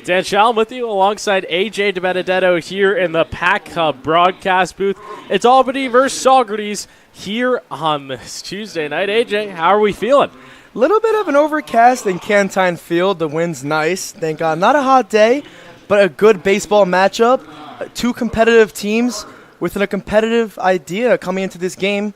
Dan Shalom with you alongside AJ DiBenedetto here in the Pack Hub broadcast booth. It's Albany versus Saugerties here on this Tuesday night. AJ, how are we feeling? Little bit of an overcast in Cantine Field. The wind's nice, thank God. Not a hot day, but a good baseball matchup. Two competitive teams with a competitive idea coming into this game.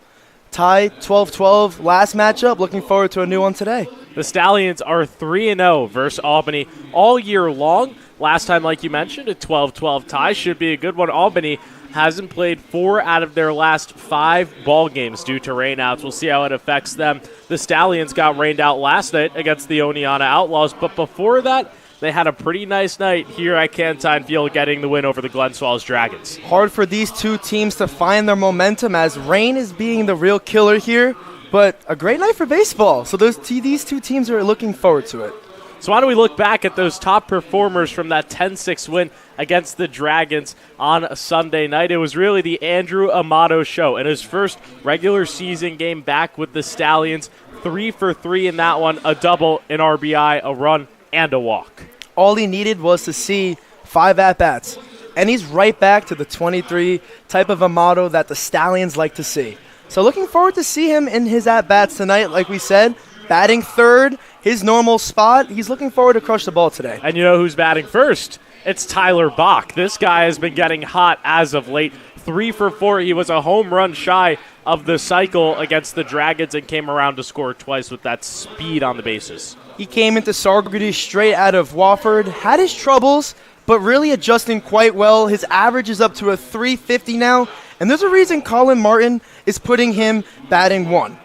Tie 12-12 last matchup. Looking forward to a new one today. The Stallions are 3-0 versus Albany all year long. Last time, like you mentioned, a 12-12 tie. Should be a good one. Albany hasn't played 4 out of their last 5 ball games due to rainouts. We'll see how it affects them. The Stallions got rained out last night against the Oneonta Outlaws, but before that, they had a pretty nice night here at Cantine Field, getting the win over the Glen Swallows Dragons. Hard for these two teams to find their momentum as rain is being the real killer here, but a great night for baseball. So these two teams are looking forward to it. So why don't we look back at those top performers from that 10-6 win against the Dragons on Sunday night. It was really the Andrew Amato show in his first regular season game back with the Stallions. 3 for 3 in that one, a double, an RBI, a run, and a walk. All he needed was to see 5 at-bats, and he's right back to the 23 type of Amato that the Stallions like to see. So looking forward to see him in his at-bats tonight, like we said, batting third, his normal spot. He's looking forward to crush the ball today. And you know who's batting first? It's Tyler Bach. This guy has been getting hot as of late. 3 for 4. He was a home run shy of the cycle against the Dragons and came around to score twice with that speed on the bases. He came into Saugerties straight out of Wofford, had his troubles, but really adjusting quite well. His average is up to a 350 now, and there's a reason Colin Martin is putting him batting 1.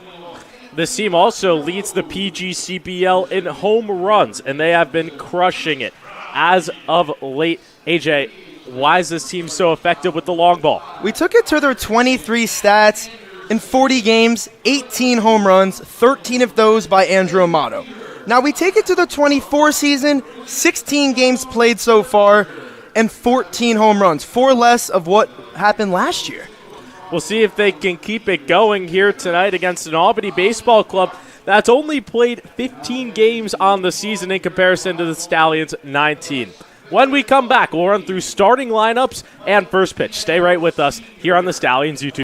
This team also leads the PGCBL in home runs, and they have been crushing it as of late. AJ, why is this team so effective with the long ball? We took it to their 23 stats. In 40 games, 18 home runs, 13 of those by Andrew Amato. Now we take it to the 24 season, 16 games played so far, and 14 home runs, 4 less of what happened last year. We'll see if they can keep it going here tonight against an Albany baseball club that's only played 15 games on the season in comparison to the Stallions' 19. When we come back, we'll run through starting lineups and first pitch. Stay right with us here on the Stallions YouTube.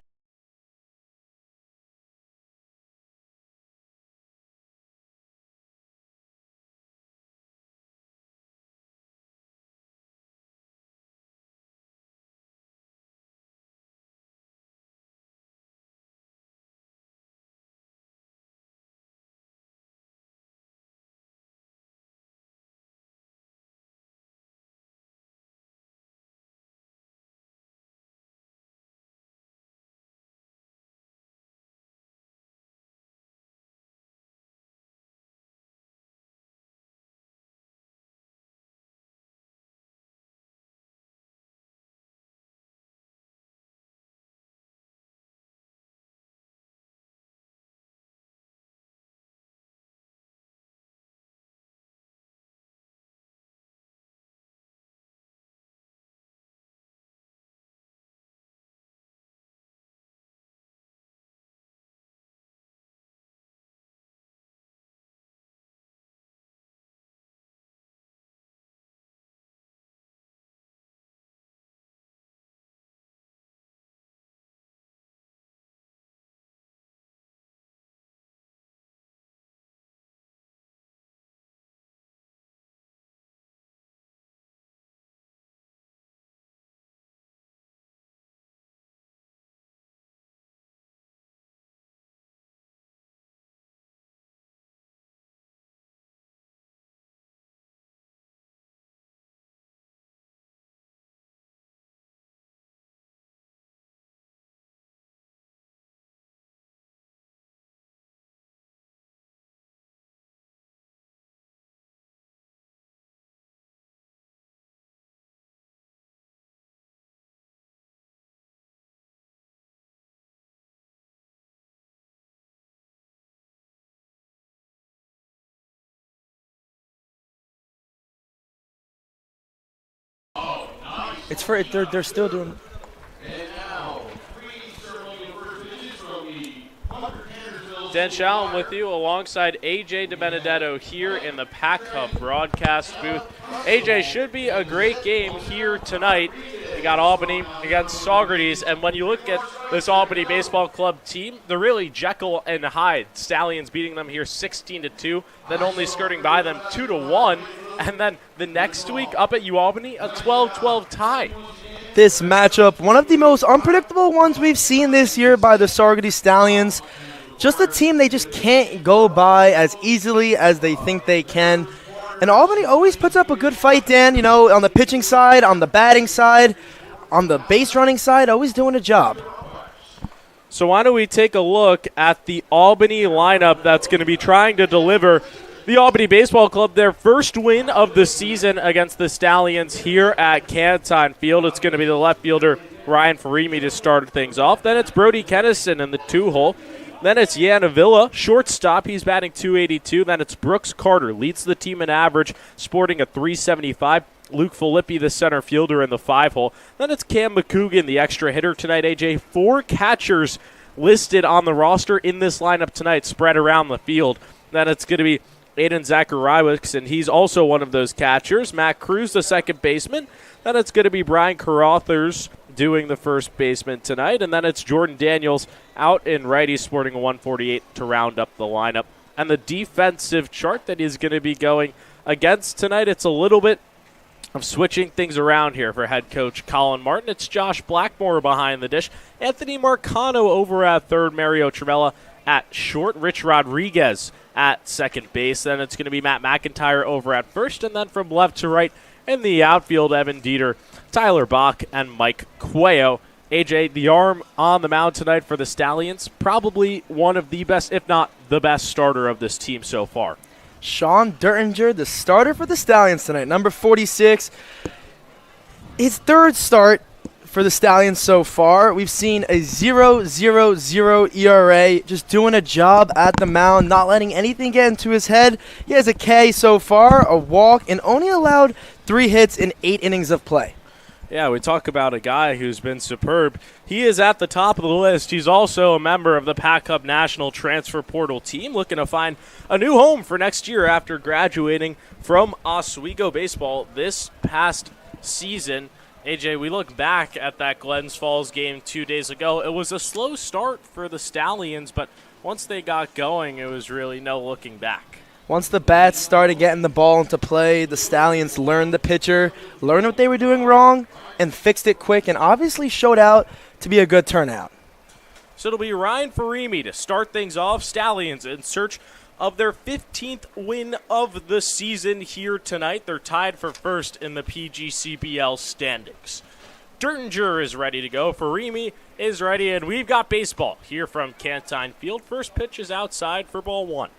It's for they're still doing. And now, free Sterling versus Trophy, 100 Andersville Dan Shallon with you alongside AJ DiBenedetto here in the Pack Hub broadcast booth. AJ, should be a great game here tonight. You got Albany against Saugerties, and when you look at this Albany Baseball Club team, they're really Jekyll and Hyde. Stallions beating them here 16-2, then only skirting by them 2-1, and then the next week up at UAlbany, a 12-12 tie. This matchup, one of the most unpredictable ones we've seen this year by the Saugerties Stallions. Just a team they just can't go by as easily as they think they can. And Albany always puts up a good fight, Dan, you know, on the pitching side, on the batting side, on the base running side, always doing a job. So why don't we take a look at the Albany lineup that's going to be trying to deliver the Albany Baseball Club their first win of the season against the Stallions here at Cantine Field. It's going to be the left fielder Ryan Farimi to start things off. Then it's Brody Kennison in the 2-hole. Then it's Yan Avila, shortstop. He's batting .282. Then it's Brooks Carter, leads the team in average, sporting a .375. Luke Filippi, the center fielder, in the 5-hole. Then it's Cam McCougan, the extra hitter tonight. AJ, 4 catchers listed on the roster in this lineup tonight, spread around the field. Then it's going to be Aiden Zachariewicz, and he's also one of those catchers. Matt Cruz, the second baseman. Then it's going to be Brian Carothers doing the first baseman tonight. And then it's Jordan Daniels out in righty, sporting a 148 to round up the lineup. And the defensive chart that he's going to be going against tonight, it's a little bit of switching things around here for head coach Colin Martin. It's Josh Blackmore behind the dish. Anthony Marcano over at third. Mario Tremella at short. Rich Rodriguez at second base. Then it's going to be Matt McIntyre over at first. And then from left to right in the outfield, Evan Dieter, Tyler Bach, and Mike Cuello. AJ, the arm on the mound tonight for the Stallions, probably one of the best, if not the best starter of this team so far. Sean Dertinger, the starter for the Stallions tonight, number 46. His third start for the Stallions so far. We've seen a 0.00 ERA, just doing a job at the mound, not letting anything get into his head. He has a K so far, a walk, and only allowed 3 hits in 8 innings of play. Yeah, we talk about a guy who's been superb. He is at the top of the list. He's also a member of the Pack Hub National Transfer Portal team, looking to find a new home for next year after graduating from Oswego Baseball this past season. AJ, we look back at that Glens Falls game 2 days ago. It was a slow start for the Stallions, but once they got going, it was really no looking back. Once the bats started getting the ball into play, the Stallions learned the pitcher, learned what they were doing wrong, and fixed it quick, and obviously showed out to be a good turnout. So it'll be Ryan Farimi to start things off. Stallions in search of their 15th win of the season here tonight. They're tied for first in the PGCBL standings. Dertinger is ready to go. Farimi is ready, and we've got baseball here from Cantine Field. First pitch is outside for ball 1.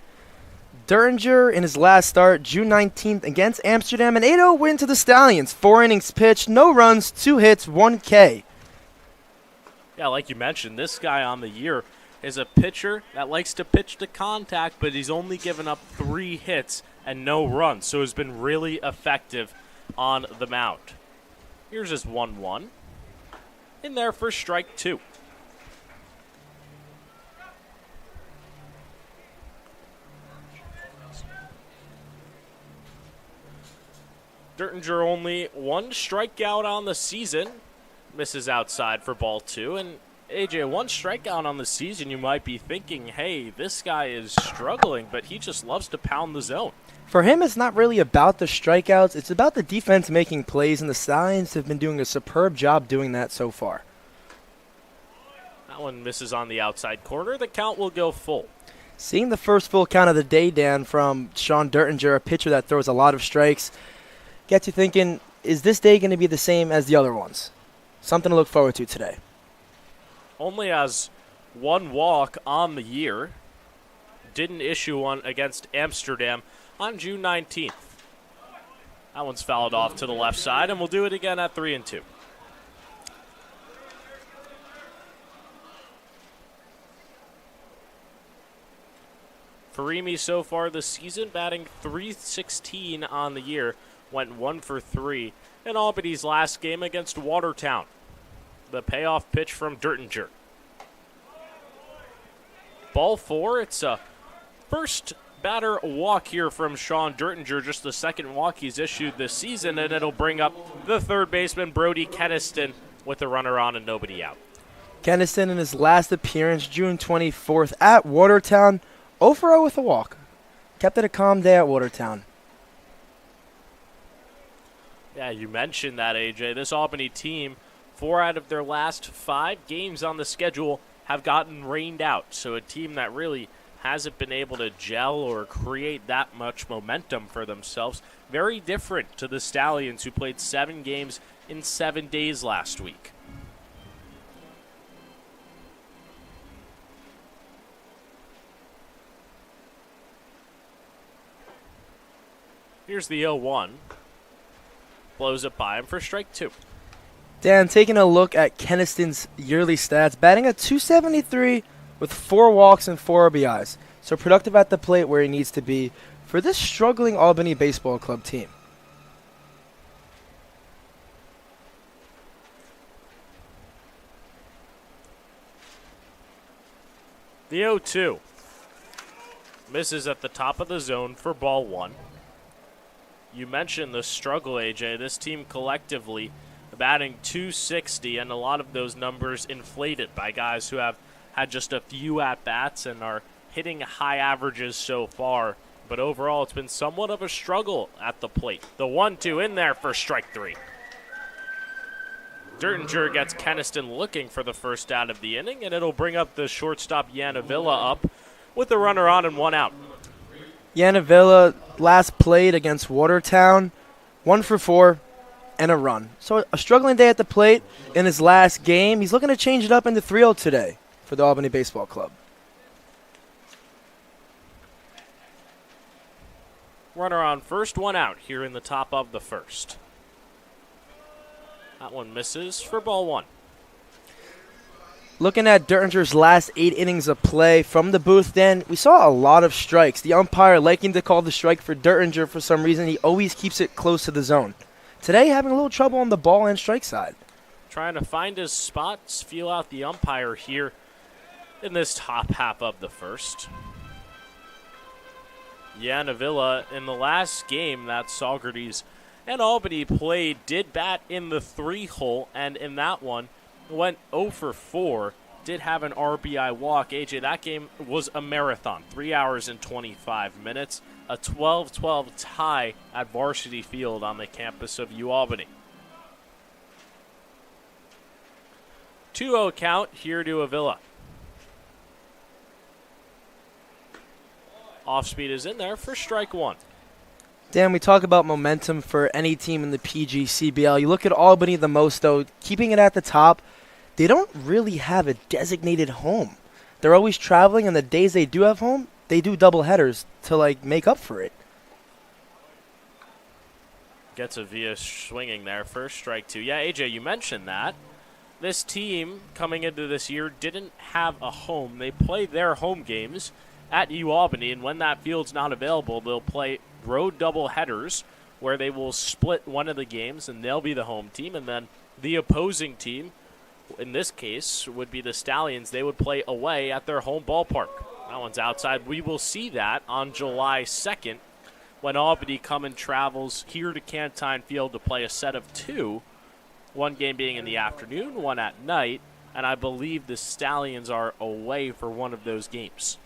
Dertinger in his last start, June 19th against Amsterdam, an 8-0 win to the Stallions. 4 innings pitched, no runs, 2 hits, 1 K. Yeah, like you mentioned, this guy on the year is a pitcher that likes to pitch to contact, but he's only given up 3 hits and no runs, so has been really effective on the mound. Here's his 1-1. In there for strike 2. Dertinger only 1 strikeout on the season. Misses outside for ball 2. And AJ, 1 strikeout on the season, you might be thinking, hey, this guy is struggling, but he just loves to pound the zone. For him, it's not really about the strikeouts. It's about the defense making plays, and the Stallions have been doing a superb job doing that so far. That one misses on the outside corner. The count will go full. Seeing the first full count of the day, Dan, from Sean Dertinger, a pitcher that throws a lot of strikes, gets you thinking, is this day going to be the same as the other ones? Something to look forward to today. Only has 1 walk on the year. Didn't issue one against Amsterdam on June 19th. That one's fouled off to the left side, and we'll do it again at 3-2. Farimi so far this season batting .316 on the year. Went 1 for 3 in Albany's last game against Watertown. The payoff pitch from Dertinger. ball 4. It's a first batter walk here from Sean Dertinger, just the second walk he's issued this season, and it'll bring up the third baseman, Brody Keniston, with a runner on and nobody out. Keniston in his last appearance, June 24th at Watertown, 0 for 0 with a walk. Kept it a calm day at Watertown. Yeah, you mentioned that, AJ. This Albany team, 4 out of their last 5 games on the schedule have gotten rained out. So a team that really hasn't been able to gel or create that much momentum for themselves. Very different to the Stallions, who played 7 games in 7 days last week. Here's the 0-1. Blows it by him for strike 2. Dan, taking a look at Keniston's yearly stats, batting at .273 with 4 walks and 4 RBIs. So productive at the plate where he needs to be for this struggling Albany Baseball Club team. The 0-2 misses at the top of the zone for ball 1. You mentioned the struggle, AJ. This team collectively batting .260, and a lot of those numbers inflated by guys who have had just a few at-bats and are hitting high averages so far. But overall, it's been somewhat of a struggle at the plate. The 1-2 in there for strike 3. Dertinger gets Keniston looking for the first out of the inning, and it'll bring up the shortstop Yanavilla up with a runner on and 1 out. Yanavilla last played against Watertown, 1 for 4 and a run. So a struggling day at the plate in his last game. He's looking to change it up into 3-0 today for the Albany Baseball Club. Runner on first, 1 out here in the top of the first. That one misses for ball 1. Looking at Dertinger's last 8 innings of play from the booth, then we saw a lot of strikes. The umpire liking to call the strike for Dertinger for some reason. He always keeps it close to the zone. Today, having a little trouble on the ball and strike side. Trying to find his spots, feel out the umpire here in this top half of the first. Yanavilla, in the last game that Saugerties and Albany played, did bat in the 3-hole, and in that one, went 0 for 4, did have an RBI walk. AJ, that game was a marathon, 3 hours and 25 minutes, a 12-12 tie at Varsity Field on the campus of UAlbany. 2-0 count here to Avila. Off speed is in there for strike 1. Dan, we talk about momentum for any team in the PGCBL. You look at Albany the most, though, keeping it at the top. They don't really have a designated home. They're always traveling, and the days they do have home, they do double headers to, make up for it. Gets a via swinging there for strike 2. Yeah, AJ, you mentioned that. This team, coming into this year, didn't have a home. They play their home games at UAlbany, and when that field's not available, they'll play road double headers where they will split one of the games, and they'll be the home team, and then the opposing team, in this case, would be the Stallions. They would play away at their home ballpark. That one's outside. We will see that on July 2nd when Albany travels here to Cantine Field to play a set of 2, one game being in the afternoon, one at night, and I believe the Stallions are away for one of those games.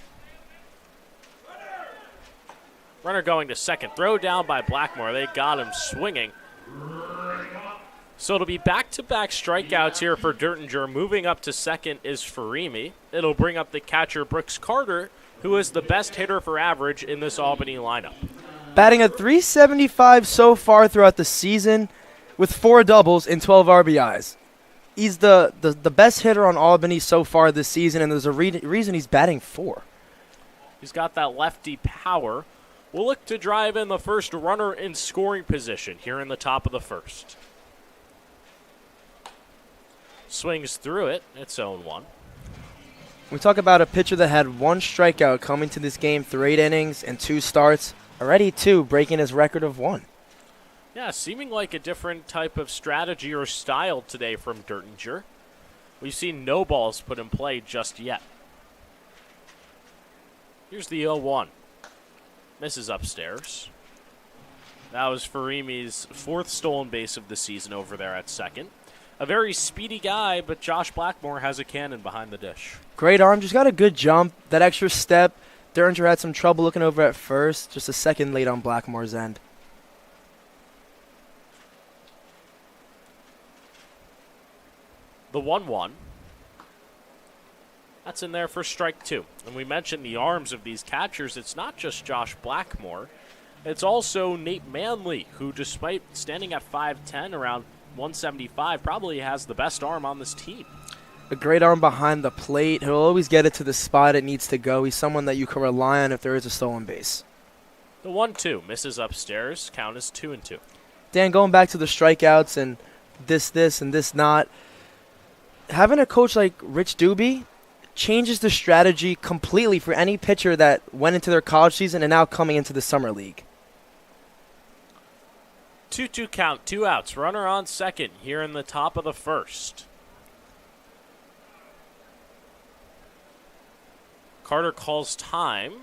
Runner going to second. Throw down by Blackmore. They got him swinging. So it'll be back-to-back strikeouts here for Dertinger. Moving up to second is Farimi. It'll bring up the catcher, Brooks Carter, who is the best hitter for average in this Albany lineup. Batting at .375 so far throughout the season with 4 doubles and 12 RBIs. He's the best hitter on Albany so far this season, and there's a reason he's batting 4. He's got that lefty power. We'll look to drive in the first runner in scoring position here in the top of the first. Swings through it. It's 0-1. We talk about a pitcher that had 1 strikeout coming to this game through 8 innings and 2 starts. Already 2, breaking his record of 1. Yeah, seeming like a different type of strategy or style today from Dertinger. We've seen no balls put in play just yet. Here's the 0-1. Misses upstairs. That was Farimi's 4th stolen base of the season over there at second. A very speedy guy, but Josh Blackmore has a cannon behind the dish. Great arm, just got a good jump. That extra step. Derringer had some trouble looking over at first. Just a second late on Blackmore's end. The 1-1. That's in there for strike 2. And we mentioned the arms of these catchers. It's not just Josh Blackmore. It's also Nate Manley, who despite standing at 5'10", around 175, probably has the best arm on this team. A great arm behind the plate. He'll always get it to the spot it needs to go. He's someone that you can rely on if there is a stolen base. The 1-2 misses upstairs. Count is 2-2. Dan, going back to the strikeouts and this and this not, having a coach like Rich Doobie changes the strategy completely for any pitcher that went into their college season and now coming into the summer league. 2-2 count, 2 outs. Runner on second here in the top of the first. Carter calls time.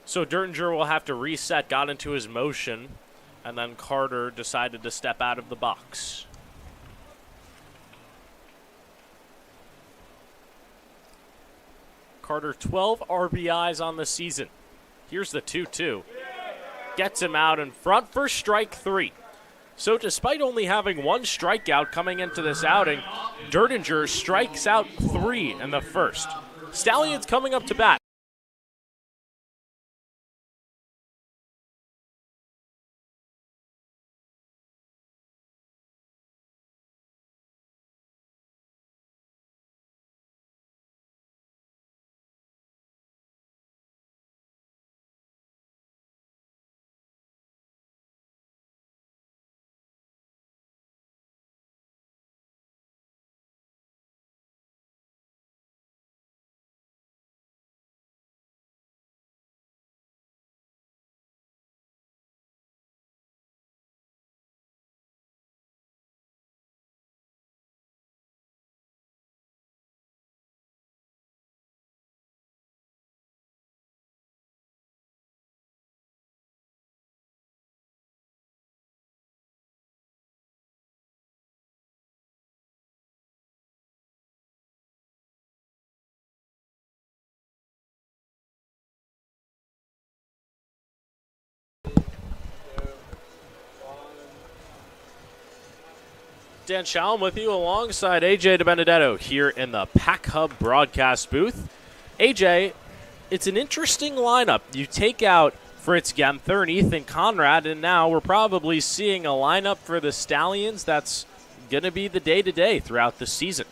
So Derringer will have to reset, got into his motion, and then Carter decided to step out of the box. Carter, 12 RBIs on the season. Here's the 2-2. Gets him out in front for strike 3. So despite only having 1 strikeout coming into this outing, Derringer strikes out 3 in the first. Stallions coming up to bat. Dan Shalom with you alongside AJ DiBenedetto here in the Pack Hub broadcast booth. AJ, it's an interesting lineup. You take out Fritz Genther and Ethan Conrad, and now we're probably seeing a lineup for the Stallions that's going to be the day-to-day throughout the season.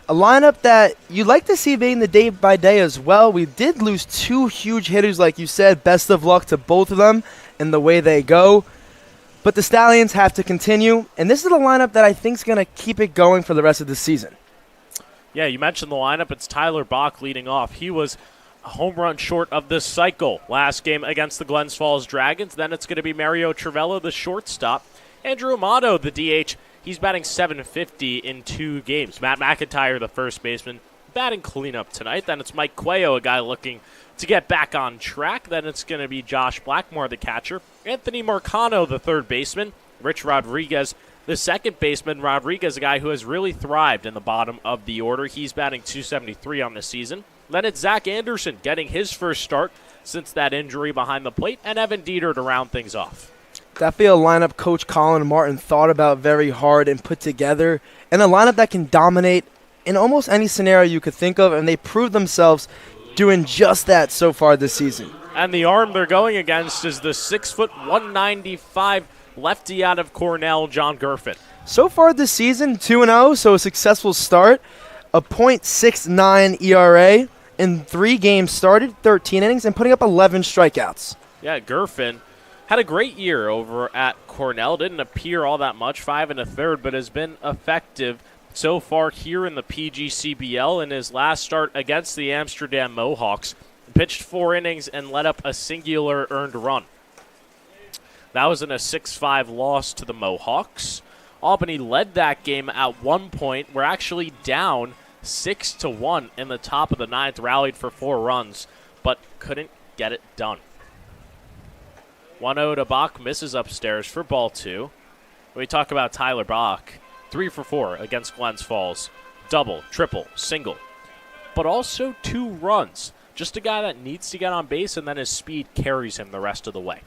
A lineup that you like to see being the day-by-day as well. We did lose 2 huge hitters, like you said. Best of luck to both of them in the way they go. But the Stallions have to continue, and this is a lineup that I think is going to keep it going for the rest of the season. Yeah, you mentioned the lineup. It's Tyler Bach leading off. He was a home run short of this cycle last game against the Glens Falls Dragons. Then it's going to be Mario Trivella, the shortstop. Andrew Amato, the DH. He's batting .750 in 2 games. Matt McIntyre, the first baseman, batting cleanup tonight. Then it's Mike Cuello, a guy looking to get back on track. Then it's going to be Josh Blackmore, the catcher. Anthony Marcano, the third baseman. Rich Rodriguez, the second baseman. Rodriguez, a guy who has really thrived in the bottom of the order. He's batting .273 on the season. Then it's Zach Anderson getting his first start since that injury behind the plate. And Evan Dieter to round things off. Definitely a lineup Coach Colin Martin thought about very hard and put together. And a lineup that can dominate in almost any scenario you could think of. And they proved themselves doing just that so far this season. And the arm they're going against is the 6', 195 lefty out of Cornell, John Gerfin. So far this season, 2-0, so a successful start. A .69 ERA in 3 games started, 13 innings, and putting up 11 strikeouts. Yeah, Gerfin had a great year over at Cornell. Didn't appear all that much, 5 1/3, but has been effective so far here in the PGCBL in his last start against the Amsterdam Mohawks. Pitched 4 innings and let up a singular earned run. That was in a 6-5 loss to the Mohawks. Albany led that game at one point. We're actually down 6-1 in the top of the ninth, rallied for 4 runs, but couldn't get it done. 1-0 to Bach, misses upstairs for ball 2. We talk about Tyler Bach, 3 for 4 against Glens Falls. Double, triple, single, but also 2 runs. Just a guy that needs to get on base, and then his speed carries him the rest of the way.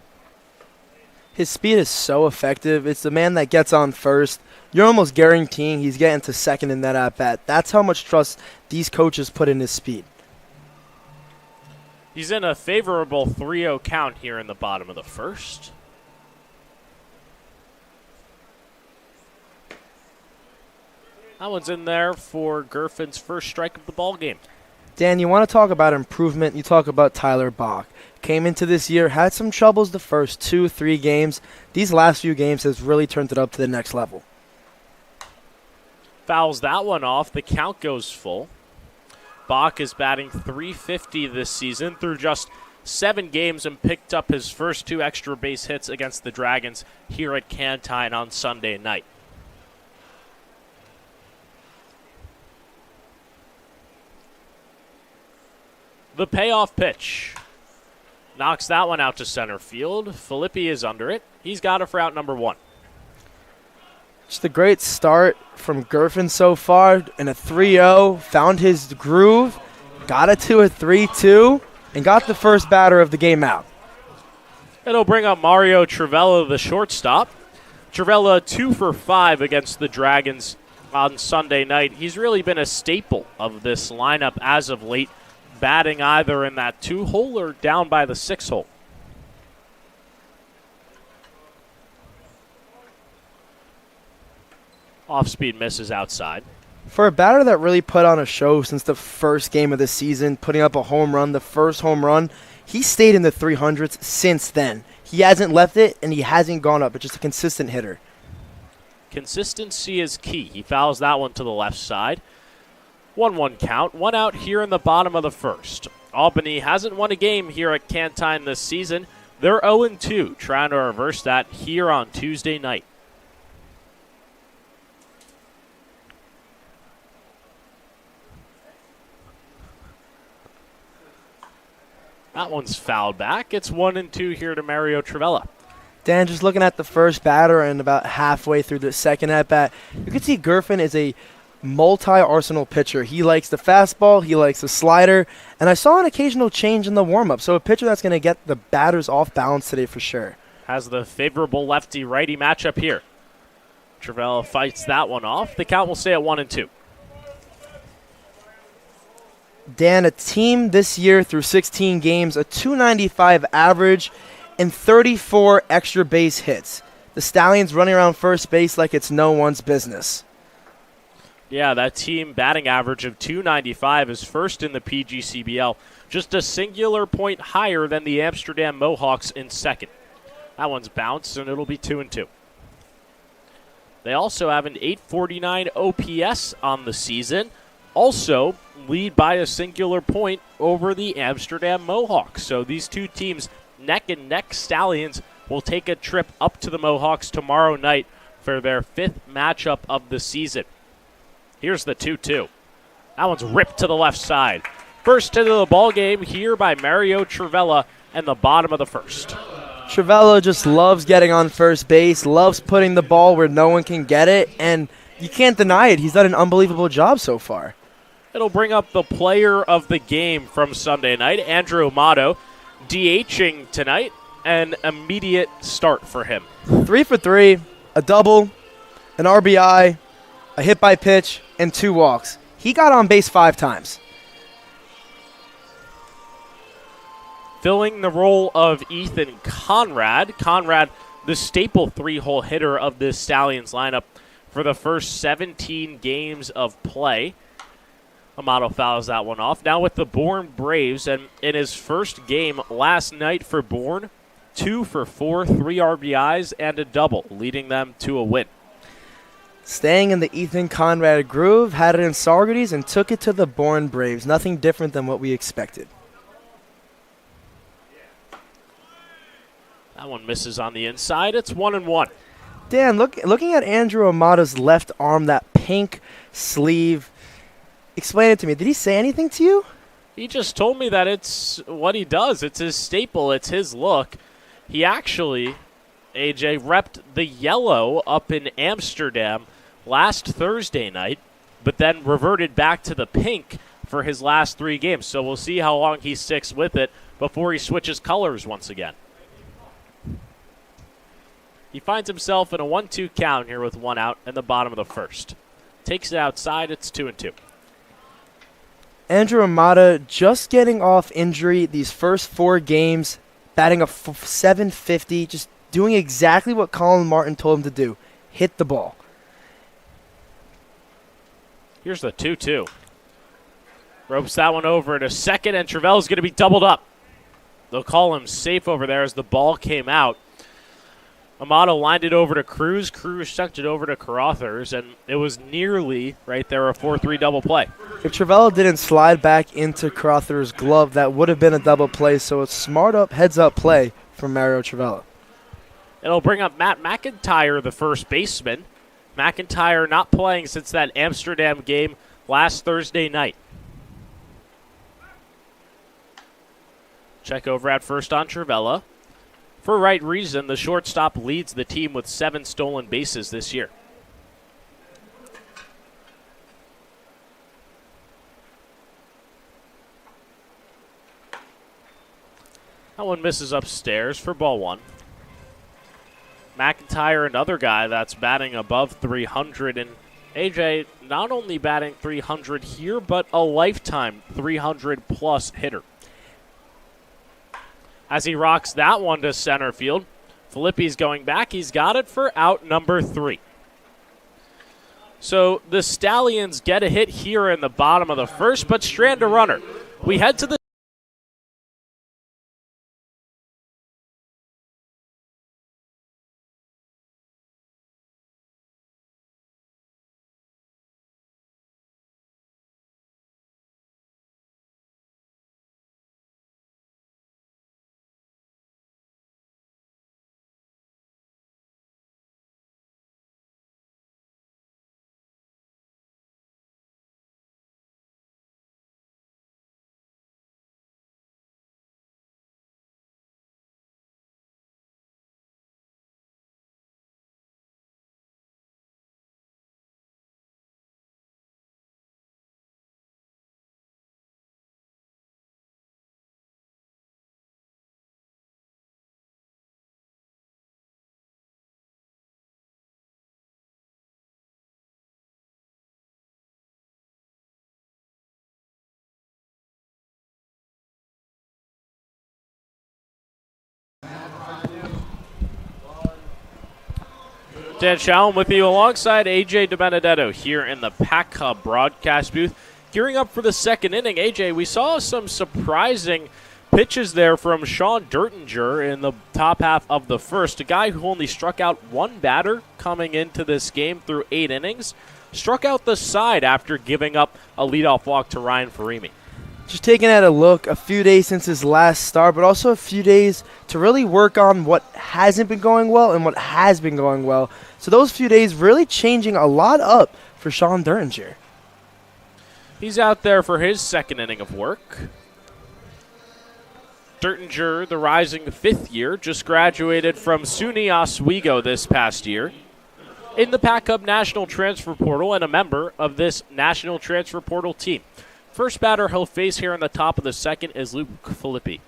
His speed is so effective. It's the man that gets on first. You're almost guaranteeing he's getting to second in that at-bat. That's how much trust these coaches put in his speed. He's in a favorable 3-0 count here in the bottom of the first. That one's in there for Gerfin's first strike of the ball game. Dan, you want to talk about improvement? You talk about Tyler Bach. Came into this year, had some troubles the first 2-3 games. These last few games has really turned it up to the next level. Fouls that one off. The count goes full. Bach is batting .350 this season through just 7 games and picked up his first 2 extra base hits against the Dragons here at Cantine on Sunday night. The payoff pitch. Knocks that one out to center field. Filippi is under it. He's got it for out number 1. Just a great start from Gerfin so far in a 3-0. Found his groove, got it to a 3-2, and got the first batter of the game out. It'll bring up Mario Trivella, the shortstop. Trivella 2 for 5 against the Dragons on Sunday night. He's really been a staple of this lineup as of late, batting either in that 2-hole or down by the 6-hole. Off-speed misses outside. For a batter that really put on a show since the first game of the season, putting up a home run, the first home run, he stayed in the 300s since then. He hasn't left it, and he hasn't gone up. It's just a consistent hitter. Consistency is key. He fouls that one to the left side. 1-1 count. 1 out here in the bottom of the first. Albany hasn't won a game here at Cantine this season. They're 0-2, trying to reverse that here on Tuesday night. That one's fouled back. It's 1-2 here to Mario Trivella. Dan, just looking at the first batter and about halfway through the second at-bat, you can see Gerfin is a multi-arsenal pitcher. He likes the fastball, he likes the slider, and I saw an occasional change in the warm-up, so a pitcher that's going to get the batters off balance today for sure. Has the favorable lefty-righty matchup here. Trivella fights that one off. The count will stay at 1-2. Dan, a team this year through 16 games, a .295 average, and 34 extra base hits. The Stallions running around first base like it's no one's business. Yeah, that team batting average of .295 is first in the PGCBL, just a singular point higher than the Amsterdam Mohawks in second. That one's bounced, and it'll be 2-2. They also have an .849 OPS on the season. Also lead by a singular point over the Amsterdam Mohawks. So these two teams, neck and neck. Stallions will take a trip up to the Mohawks tomorrow night for their 5th matchup of the season. Here's the 2-2. That one's ripped to the left side. First hit of the ball game here by Mario Trivella in the bottom of the first. Trivella just loves getting on first base, loves putting the ball where no one can get it, and you can't deny it. He's done an unbelievable job so far. It'll bring up the player of the game from Sunday night, Andrew Amato, DHing tonight, an immediate start for him. 3 for 3, a double, an RBI, a hit by pitch, and 2 walks. He got on base 5 times. Filling the role of Ethan Conrad. Conrad, the staple 3-hole hitter of this Stallions lineup for the first 17 games of play. Amato fouls that one off. Now with the Bourne Braves, and in his first game last night for Bourne, 2 for 4, 3 RBIs, and a double, leading them to a win. Staying in the Ethan Conrad groove, had it in Saugerties and took it to the Bourne Braves. Nothing different than what we expected. That one misses on the inside. It's 1-1. Dan, looking at Andrew Amato's left arm, that pink sleeve, Explain it to me. Did he say anything to you? He just told me that it's what he does. It's his staple. It's his look. He actually, AJ, repped the yellow up in Amsterdam last Thursday night, but then reverted back to the pink for his last 3 games. So we'll see how long he sticks with it before he switches colors once again. He finds himself in a 1-2 count here with 1 out in the bottom of the first. Takes it outside. It's 2-2. Andrew Amata just getting off injury these first 4 games, batting a .750, just doing exactly what Colin Martin told him to do. Hit the ball. Here's the 2-2. Ropes that one over to second, and Travel's going to be doubled up. They'll call him safe over there as the ball came out. Amato lined it over to Cruz. Cruz sucked it over to Carothers, and it was nearly, right there, a 4-3 double play. If Travella didn't slide back into Carothers' glove, that would have been a double play, so it's smart heads-up play from Mario Travella. It'll bring up Matt McIntyre, the first baseman. McIntyre not playing since that Amsterdam game last Thursday night. Check over at first on Travella. For right reason, the shortstop leads the team with 7 stolen bases this year. That one misses upstairs for ball 1. McIntyre, another guy that's batting above 300. And AJ, not only batting 300 here, but a lifetime 300-plus hitter. As he rocks that one to center field, Filippi's going back. He's got it for out number 3. So the Stallions get a hit here in the bottom of the first, but strand a runner. We head to the Dan Shallum with you alongside AJ DiBenedetto here in the Pack Hub broadcast booth. Gearing up for the second inning, AJ, we saw some surprising pitches there from Sean Dertinger in the top half of the first. A guy who only struck out 1 batter coming into this game through 8 innings. Struck out the side after giving up a leadoff walk to Ryan Farimi. Just taking at a look, a few days since his last start, but also a few days to really work on what hasn't been going well and what has been going well. So those few days really changing a lot up for Sean Dertinger. He's out there for his second inning of work. Dertinger, the rising 5th year, just graduated from SUNY Oswego this past year. In the Pack Hub National Transfer Portal and a member of this National Transfer Portal team. First batter he'll face here in the top of the second is Luke Filippi.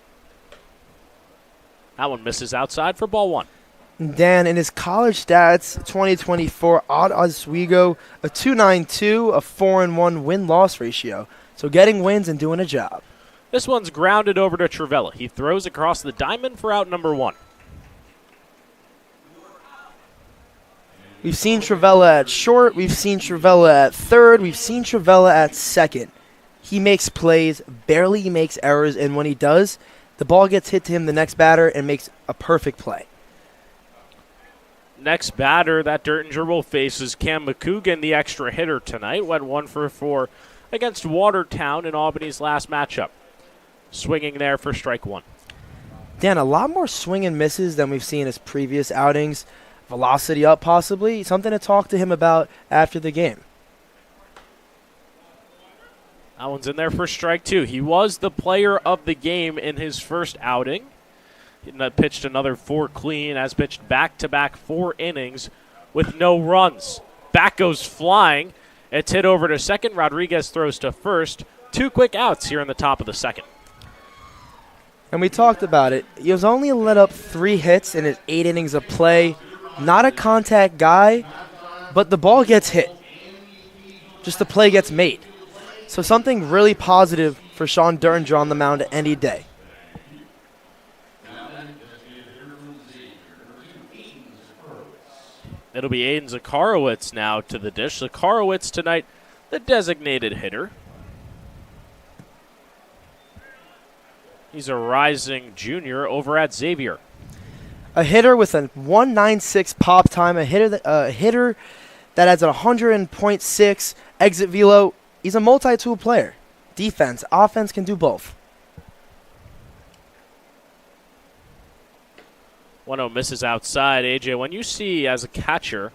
That one misses outside for ball 1. Dan, in his college stats, 2024 at Oswego, a 2.92, a 4-1 win-loss ratio. So getting wins and doing a job. This one's grounded over to Travella. He throws across the diamond for out number 1. We've seen Travella at short. We've seen Travella at third. We've seen Travella at second. He makes plays, barely makes errors, and when he does, the ball gets hit to him the next batter and makes a perfect play. Next batter that Dertinger will face is Cam McCougan, the extra hitter tonight. Went 1 for 4 against Watertown in Albany's last matchup. Swinging there for strike 1. Dan, a lot more swing and misses than we've seen his previous outings. Velocity up possibly. Something to talk to him about after the game. That one's in there for strike two. He was the player of the game in his first outing. He pitched another 4 clean, has pitched back-to-back 4 innings with no runs. Back goes flying. It's hit over to second. Rodriguez throws to first. 2 quick outs here in the top of the second. And we talked about it. He was only let up 3 hits in his 8 innings of play. Not a contact guy, but the ball gets hit. Just the play gets made. So something really positive for Sean Derringer on the mound any day. It'll be Aiden Zakarowicz now to the dish. Zakarowicz tonight, the designated hitter. He's a rising junior over at Xavier. A hitter with a 196 pop time, a hitter that has a 100.6 exit velo. He's a multi-tool player. Defense, offense, can do both. 1-0 misses outside. AJ, when you see as a catcher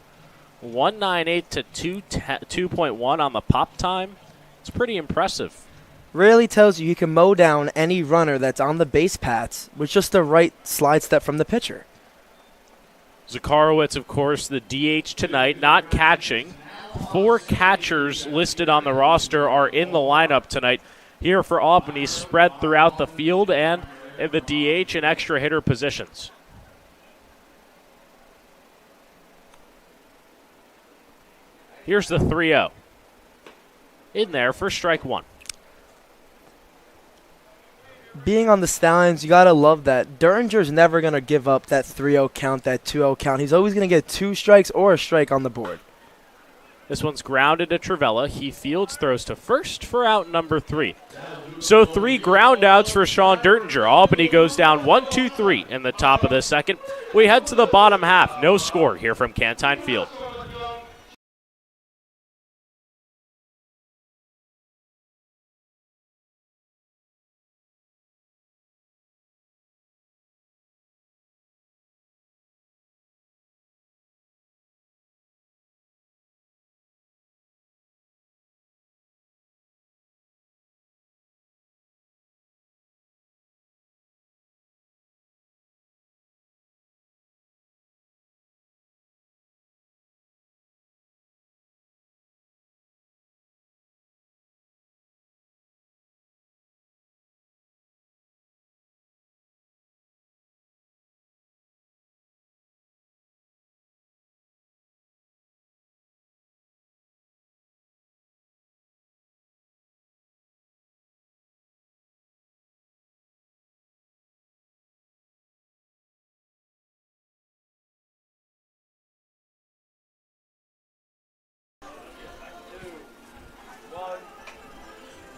198 to 2.1 on the pop time, it's pretty impressive. Really tells you he can mow down any runner that's on the base paths with just the right slide step from the pitcher. Zakarowicz, of course, the DH tonight, not catching. 4 catchers listed on the roster are in the lineup tonight here for Albany, spread throughout the field and in the DH and extra hitter positions. Here's the 3-0. In there for strike one. Being on the Stallions, you got to love that. Derringer's never going to give up that 3-0 count, that 2-0 count. He's always going to get 2 strikes or a strike on the board. This one's grounded to Travella. He fields, throws to first for out number 3. So 3 ground outs for Sean Derringer. Albany goes down 1-2-3 in the top of the second. We head to the bottom half. No score here from Cantine Field.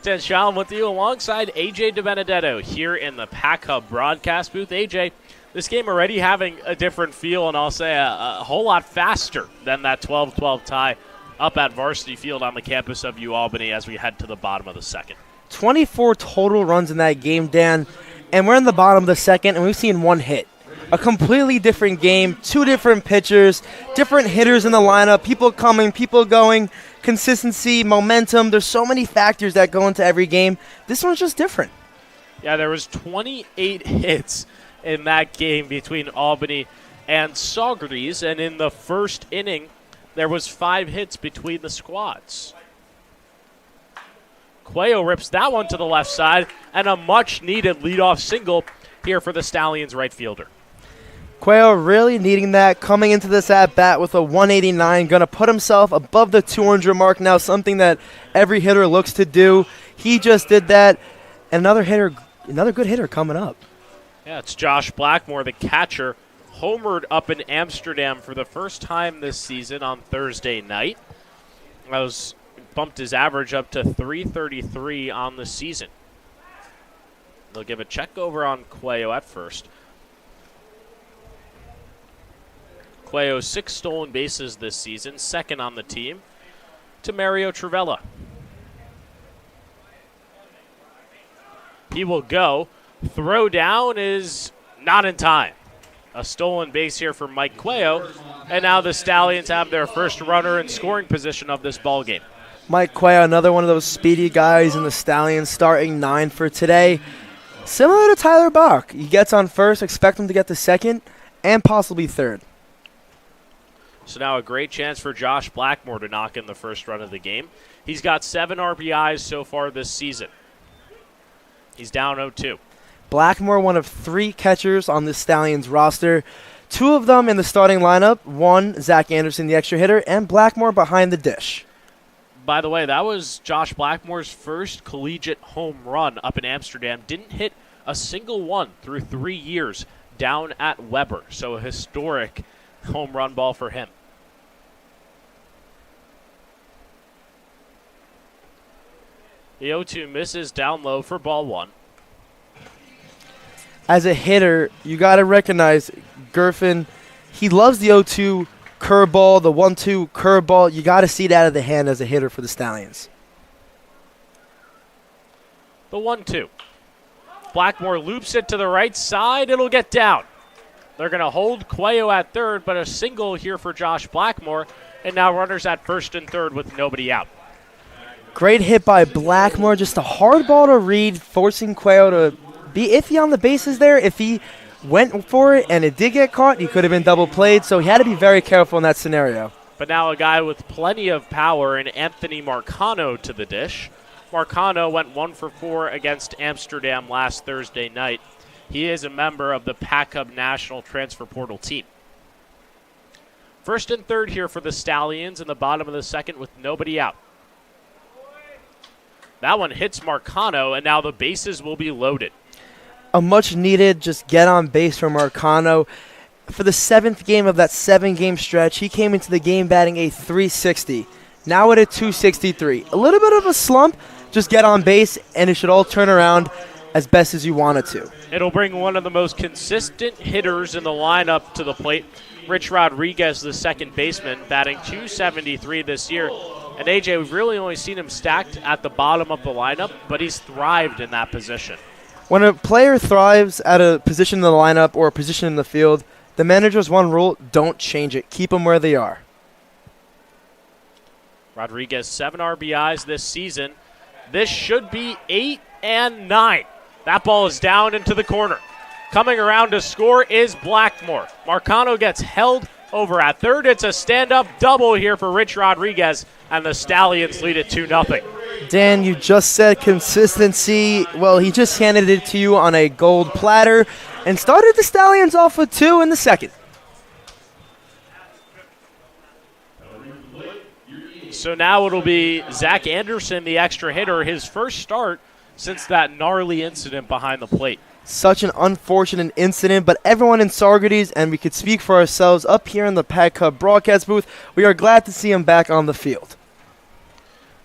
Dan Shalom with you alongside AJ DiBenedetto here in the Pack Hub broadcast booth. AJ, this game already having a different feel, and I'll say a whole lot faster than that 12-12 tie up at Varsity Field on the campus of UAlbany as we head to the bottom of the second. 24 total runs in that game, Dan, and we're in the bottom of the second, and we've seen 1 hit. A completely different game, 2 different pitchers, different hitters in the lineup, people coming, people going, consistency, momentum. There's so many factors that go into every game. This one's just different. Yeah, there was 28 hits in that game between Albany and Saugerties, and in the first inning, there was 5 hits between the squads. Cuello rips that one to the left side, and a much-needed leadoff single here for the Stallions right fielder. Cuello really needing that, coming into this at-bat with a 189, going to put himself above the 200 mark now, something that every hitter looks to do. He just did that, and another good hitter coming up. Yeah, it's Josh Blackmore, the catcher, homered up in Amsterdam for the first time this season on Thursday night. That was bumped his average up to .333 on the season. They'll give a check over on Cuello at first. Cuello 6 stolen bases this season, second on the team to Mario Travella. He will go. Throw down is not in time. A stolen base here for Mike Cuello, and now the Stallions have their first runner in scoring position of this ball game. Mike Cuello, another one of those speedy guys in the Stallions, starting 9 for today. Similar to Tyler Bach. He gets on first, expect him to get to second, and possibly third. So now a great chance for Josh Blackmore to knock in the first run of the game. He's got 7 RBIs so far this season. He's down 0-2. Blackmore, one of 3 catchers on the Stallions roster. 2 of them in the starting lineup. 1, Zach Anderson, the extra hitter, and Blackmore behind the dish. By the way, that was Josh Blackmore's first collegiate home run up in Amsterdam. Didn't hit a single one through 3 years down at Weber. So a historic home run ball for him. The 0-2 misses down low for ball 1. As a hitter, you got to recognize Gerfin. He loves the 0-2 curveball, the 1-2 curveball. You got to see it out of the hand as a hitter for the Stallions. The 1-2. Blackmore loops it to the right side. It'll get down. They're going to hold Cuello at third, but a single here for Josh Blackmore. And now runners at first and third with nobody out. Great hit by Blackmore. Just a hard ball to read, forcing Cuello to be iffy on the bases there. If he went for it and it did get caught, he could have been double played. So he had to be very careful in that scenario. But now a guy with plenty of power in Anthony Marcano to the dish. Marcano went 1 for 4 against Amsterdam last Thursday night. He is a member of the Pac-Hub National Transfer Portal team. First and third here for the Stallions in the bottom of the second with nobody out. That one hits Marcano, and now the bases will be loaded. A much-needed just get on base for Marcano. For the 7th game of that 7-game stretch, he came into the game batting a .360. Now at a .263. A little bit of a slump. Just get on base, and it should all turn around as best as you want it to. It'll bring one of the most consistent hitters in the lineup to the plate. Rich Rodriguez, the second baseman, batting .273 this year. And AJ, we've really only seen him stacked at the bottom of the lineup, but he's thrived in that position. When a player thrives at a position in the lineup or a position in the field, the manager's one rule: don't change it. Keep them where they are. Rodriguez, 7 RBIs this season. This should be 8 and 9. That ball is down into the corner. Coming around to score is Blackmore. Marcano gets held over at third. It's a stand-up double here for Rich Rodriguez, and the Stallions lead it 2-0. Dan, you just said consistency. Well, he just handed it to you on a gold platter and started the Stallions off with 2 in the second. So now it'll be Zach Anderson, the extra hitter, his first start since that gnarly incident behind the plate. Such an unfortunate incident, but everyone in Saugerties, and we could speak for ourselves up here in the Pac-Hub broadcast booth, we are glad to see him back on the field.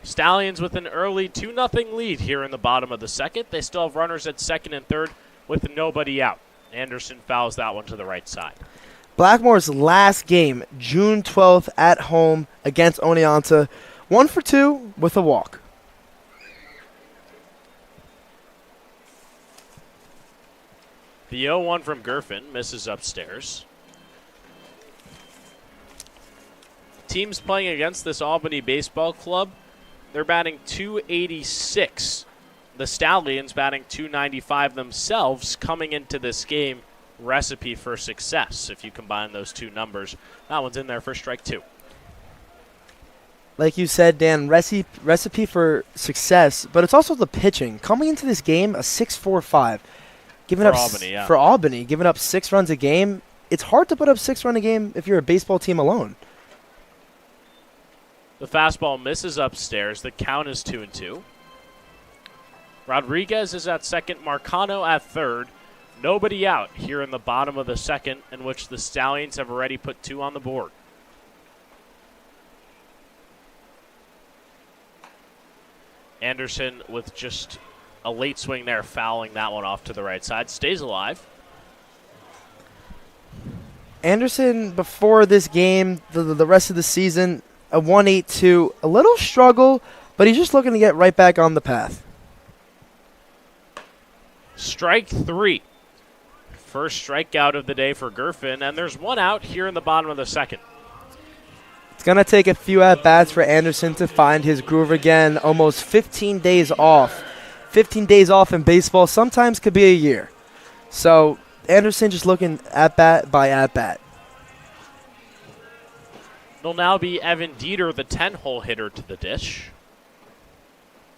Stallions with an early 2-0 lead here in the bottom of the second. They still have runners at second and third with nobody out. Anderson fouls that one to the right side. Blackmore's last game, June 12th at home against Oneonta, 1 for 2 with a walk. The 0-1 from Gerfin misses upstairs. Teams playing against this Albany baseball club, they're batting .286. The Stallions batting .295 themselves coming into this game. Recipe for success if you combine those two numbers. That one's in there for strike 2. Like you said, Dan, recipe for success, but it's also the pitching. Coming into this game, a 6.45. For Albany, giving up 6 runs a game. It's hard to put up 6 runs a game if you're a baseball team alone. The fastball misses upstairs. The count is 2-2. Rodriguez is at second. Marcano at third. Nobody out here in the bottom of the second, in which the Stallions have already put 2 on the board. Anderson with just a late swing there, fouling that one off to the right side. Stays alive. Anderson, before this game, the rest of the season, a 1.82, a little struggle, but he's just looking to get right back on the path. Strike 3. First strikeout of the day for Gerfin, and there's one out here in the bottom of the second. It's going to take a few at-bats for Anderson to find his groove again. Almost 15 days off. 15 days off in baseball sometimes could be a year. So Anderson just looking at-bat by at-bat. It'll now be Evan Dieter, the 10-hole hitter, to the dish.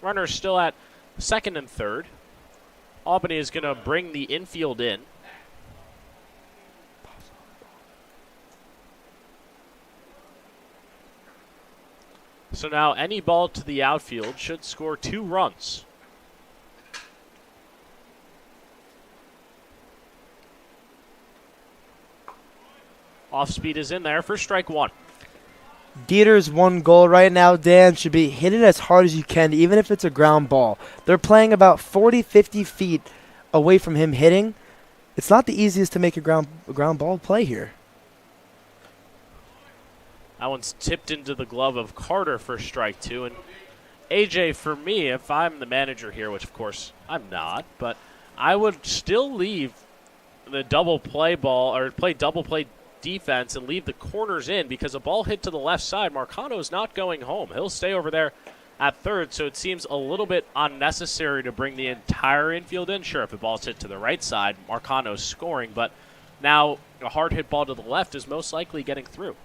Runner still at second and third. Albany is going to bring the infield in. So now any ball to the outfield should score 2 runs. Off speed is in there for strike 1. Dieter's one goal right now, Dan, should be hit it as hard as you can, even if it's a ground ball. They're playing about 40, 50 feet away from him hitting. It's not the easiest to make a ground ball play here. That one's tipped into the glove of Carter for strike 2. And AJ, for me, if I'm the manager here, which of course I'm not, but I would still leave the double play ball or play double play defense and leave the corners in, because a ball hit to the left side, Marcano's not going home. He'll stay over there at third, so it seems a little bit unnecessary to bring the entire infield in. Sure, if the ball's hit to the right side, Marcano's scoring, but now a hard hit ball to the left is most likely getting through.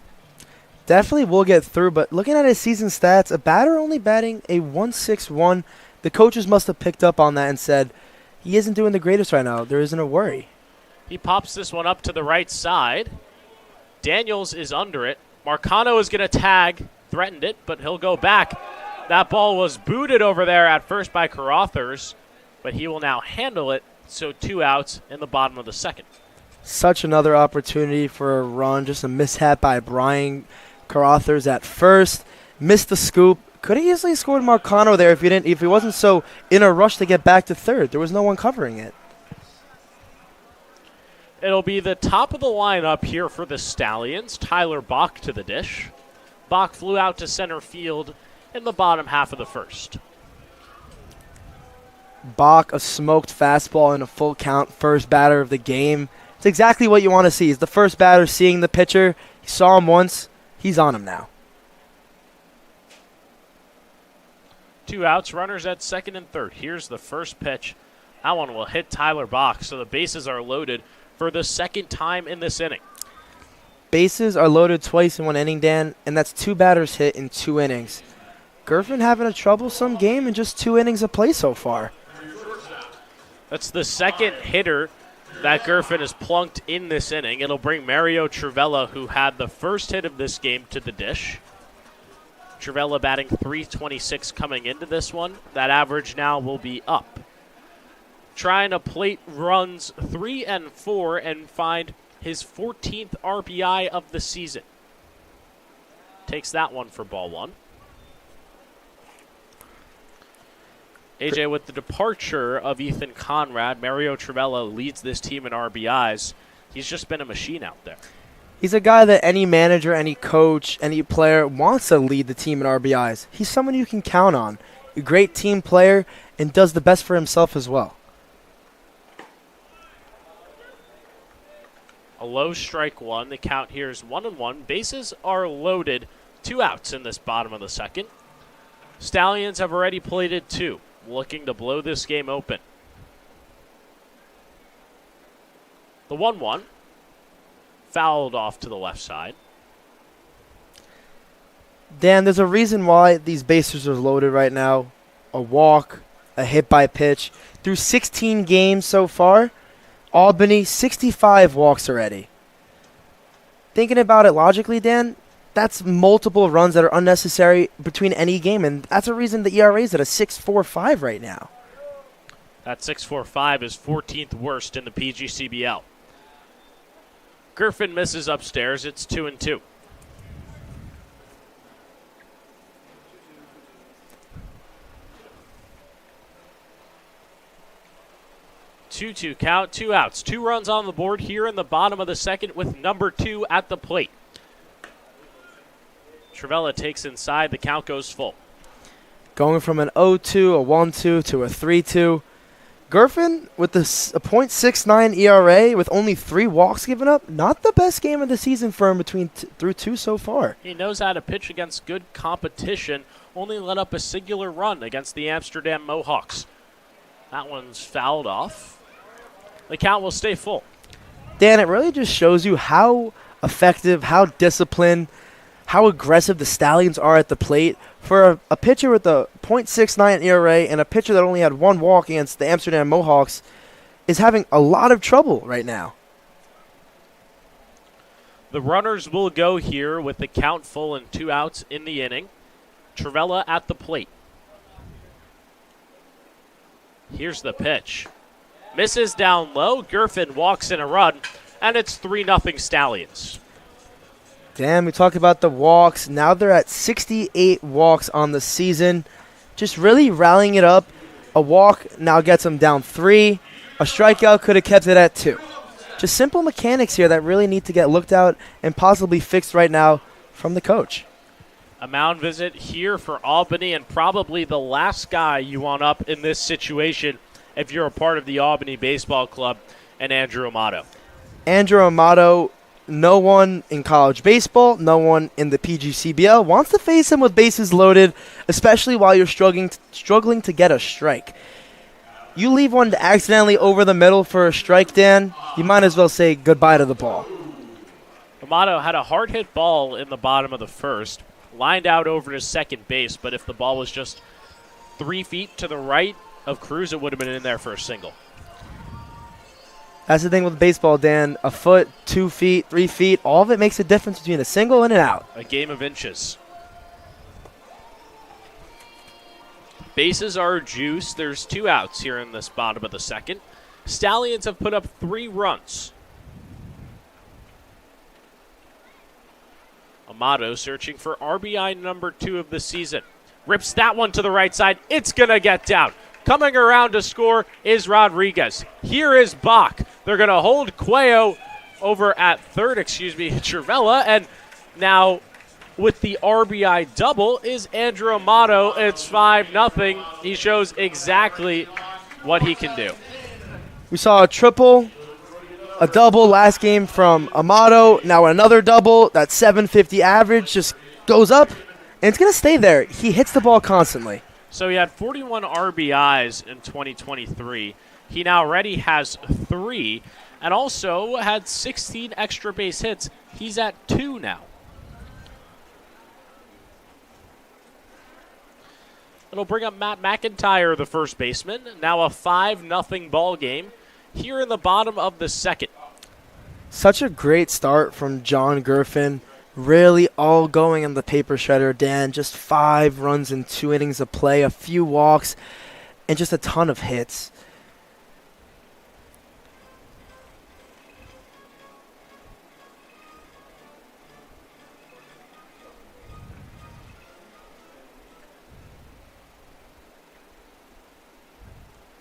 Definitely will get through, but looking at his season stats, a batter only batting a 1.61. The coaches must have picked up on that and said, he isn't doing the greatest right now. There isn't a worry. He pops this one up to the right side. Daniels is under it. Marcano is going to tag, threatened it, but he'll go back. That ball was booted over there at first by Carothers, but he will now handle it, so 2 outs in the bottom of the second. Such another opportunity for a run, just a mishap by Brian Carothers at first. Missed the scoop. Could have easily scored Marcano there if he wasn't so in a rush to get back to third. There was no one covering it. It'll be the top of the lineup here for the Stallions. Tyler Bach to the dish. Bach flew out to center field in the bottom half of the first. Bach, a smoked fastball in a full count, first batter of the game. It's exactly what you want to see. He's the first batter seeing the pitcher. He saw him once. He's on him now. 2 outs, runners at second and third. Here's the first pitch. That one will hit Tyler Bach, so the bases are loaded for the second time in this inning. Bases are loaded twice in one inning, Dan, and that's 2 batters hit in 2 innings. Gerfin having a troublesome game in just 2 innings of play so far. That's the second hitter that Gerfin has plunked in this inning. It'll bring Mario Trivella, who had the first hit of this game, to the dish. Trivella batting .326 coming into this one. That average now will be up. Trying to plate runs 3 and 4 and find his 14th RBI of the season. Takes that one for ball 1. AJ, with the departure of Ethan Conrad, Mario Trivella leads this team in RBIs. He's just been a machine out there. He's a guy that any manager, any coach, any player wants to lead the team in RBIs. He's someone you can count on. A great team player and does the best for himself as well. A low strike 1. The count here is 1-1. Bases are loaded. 2 outs in this bottom of the second. Stallions have already plated 2. Looking to blow this game open. The 1-1 fouled off to the left side. Dan, there's a reason why these bases are loaded right now. A walk, a hit by pitch. Through 16 games so far, Albany, 65 walks already. Thinking about it logically, Dan, that's multiple runs that are unnecessary between any game, and that's a reason the ERA is at a 6.45 right now. That 6.45 is 14th worst in the PGCBL. Gerfin misses upstairs. It's 2-2. 2-2 count, 2 outs. 2 runs on the board here in the bottom of the second with number 2 at the plate. Trivella takes inside. The count goes full. Going from an 0-2, a 1-2 to a 3-2. Griffin with a .69 ERA with only 3 walks given up. Not the best game of the season for him through 2 so far. He knows how to pitch against good competition. Only let up a singular run against the Amsterdam Mohawks. That one's fouled off. The count will stay full. Dan, it really just shows you how effective, how disciplined, how aggressive the Stallions are at the plate. For a pitcher with a .69 ERA and a pitcher that only had 1 walk against the Amsterdam Mohawks is having a lot of trouble right now. The runners will go here with the count full and 2 outs in the inning. Trivella at the plate. Here's the pitch. Misses down low. Griffin walks in a run, and it's 3-0 Stallions. Damn, we talked about the walks. Now they're at 68 walks on the season. Just really rallying it up. A walk now gets them down 3. A strikeout could have kept it at 2. Just simple mechanics here that really need to get looked at and possibly fixed right now from the coach. A mound visit here for Albany, and probably the last guy you want up in this situation if you're a part of the Albany Baseball Club, and Andrew Amato. Andrew Amato, no one in college baseball, no one in the PGCBL wants to face him with bases loaded, especially while you're struggling to get a strike. You leave one accidentally over the middle for a strike, Dan, you might as well say goodbye to the ball. Amato had a hard hit ball in the bottom of the first, lined out over to second base, but if the ball was just 3 feet to the right of Cruz, it would have been in there for a single. That's the thing with baseball, Dan. A foot, 2 feet, 3 feet, all of it makes a difference between a single and an out. A game of inches. Bases are juice. There's 2 outs here in this bottom of the second. Stallions have put up 3 runs. Amato searching for RBI number 2 of the season. Rips that one to the right side. It's going to get down. Coming around to score is Rodriguez. Here is Bach. They're going to hold Cuello over at third, Trivella. And now with the RBI double is Andrew Amato. It's 5-0. He shows exactly what he can do. We saw a triple, a double last game from Amato. Now another double. That 750 average just goes up, and it's going to stay there. He hits the ball constantly. So he had 41 RBIs in 2023. He now already has 3 and also had 16 extra base hits. He's at 2 now. It'll bring up Matt McIntyre, the first baseman. Now a 5-0 ball game here in the bottom of the second. Such a great start from John Griffin. Really all going in the paper shredder, Dan. Just 5 runs in 2 innings of play, a few walks, and just a ton of hits.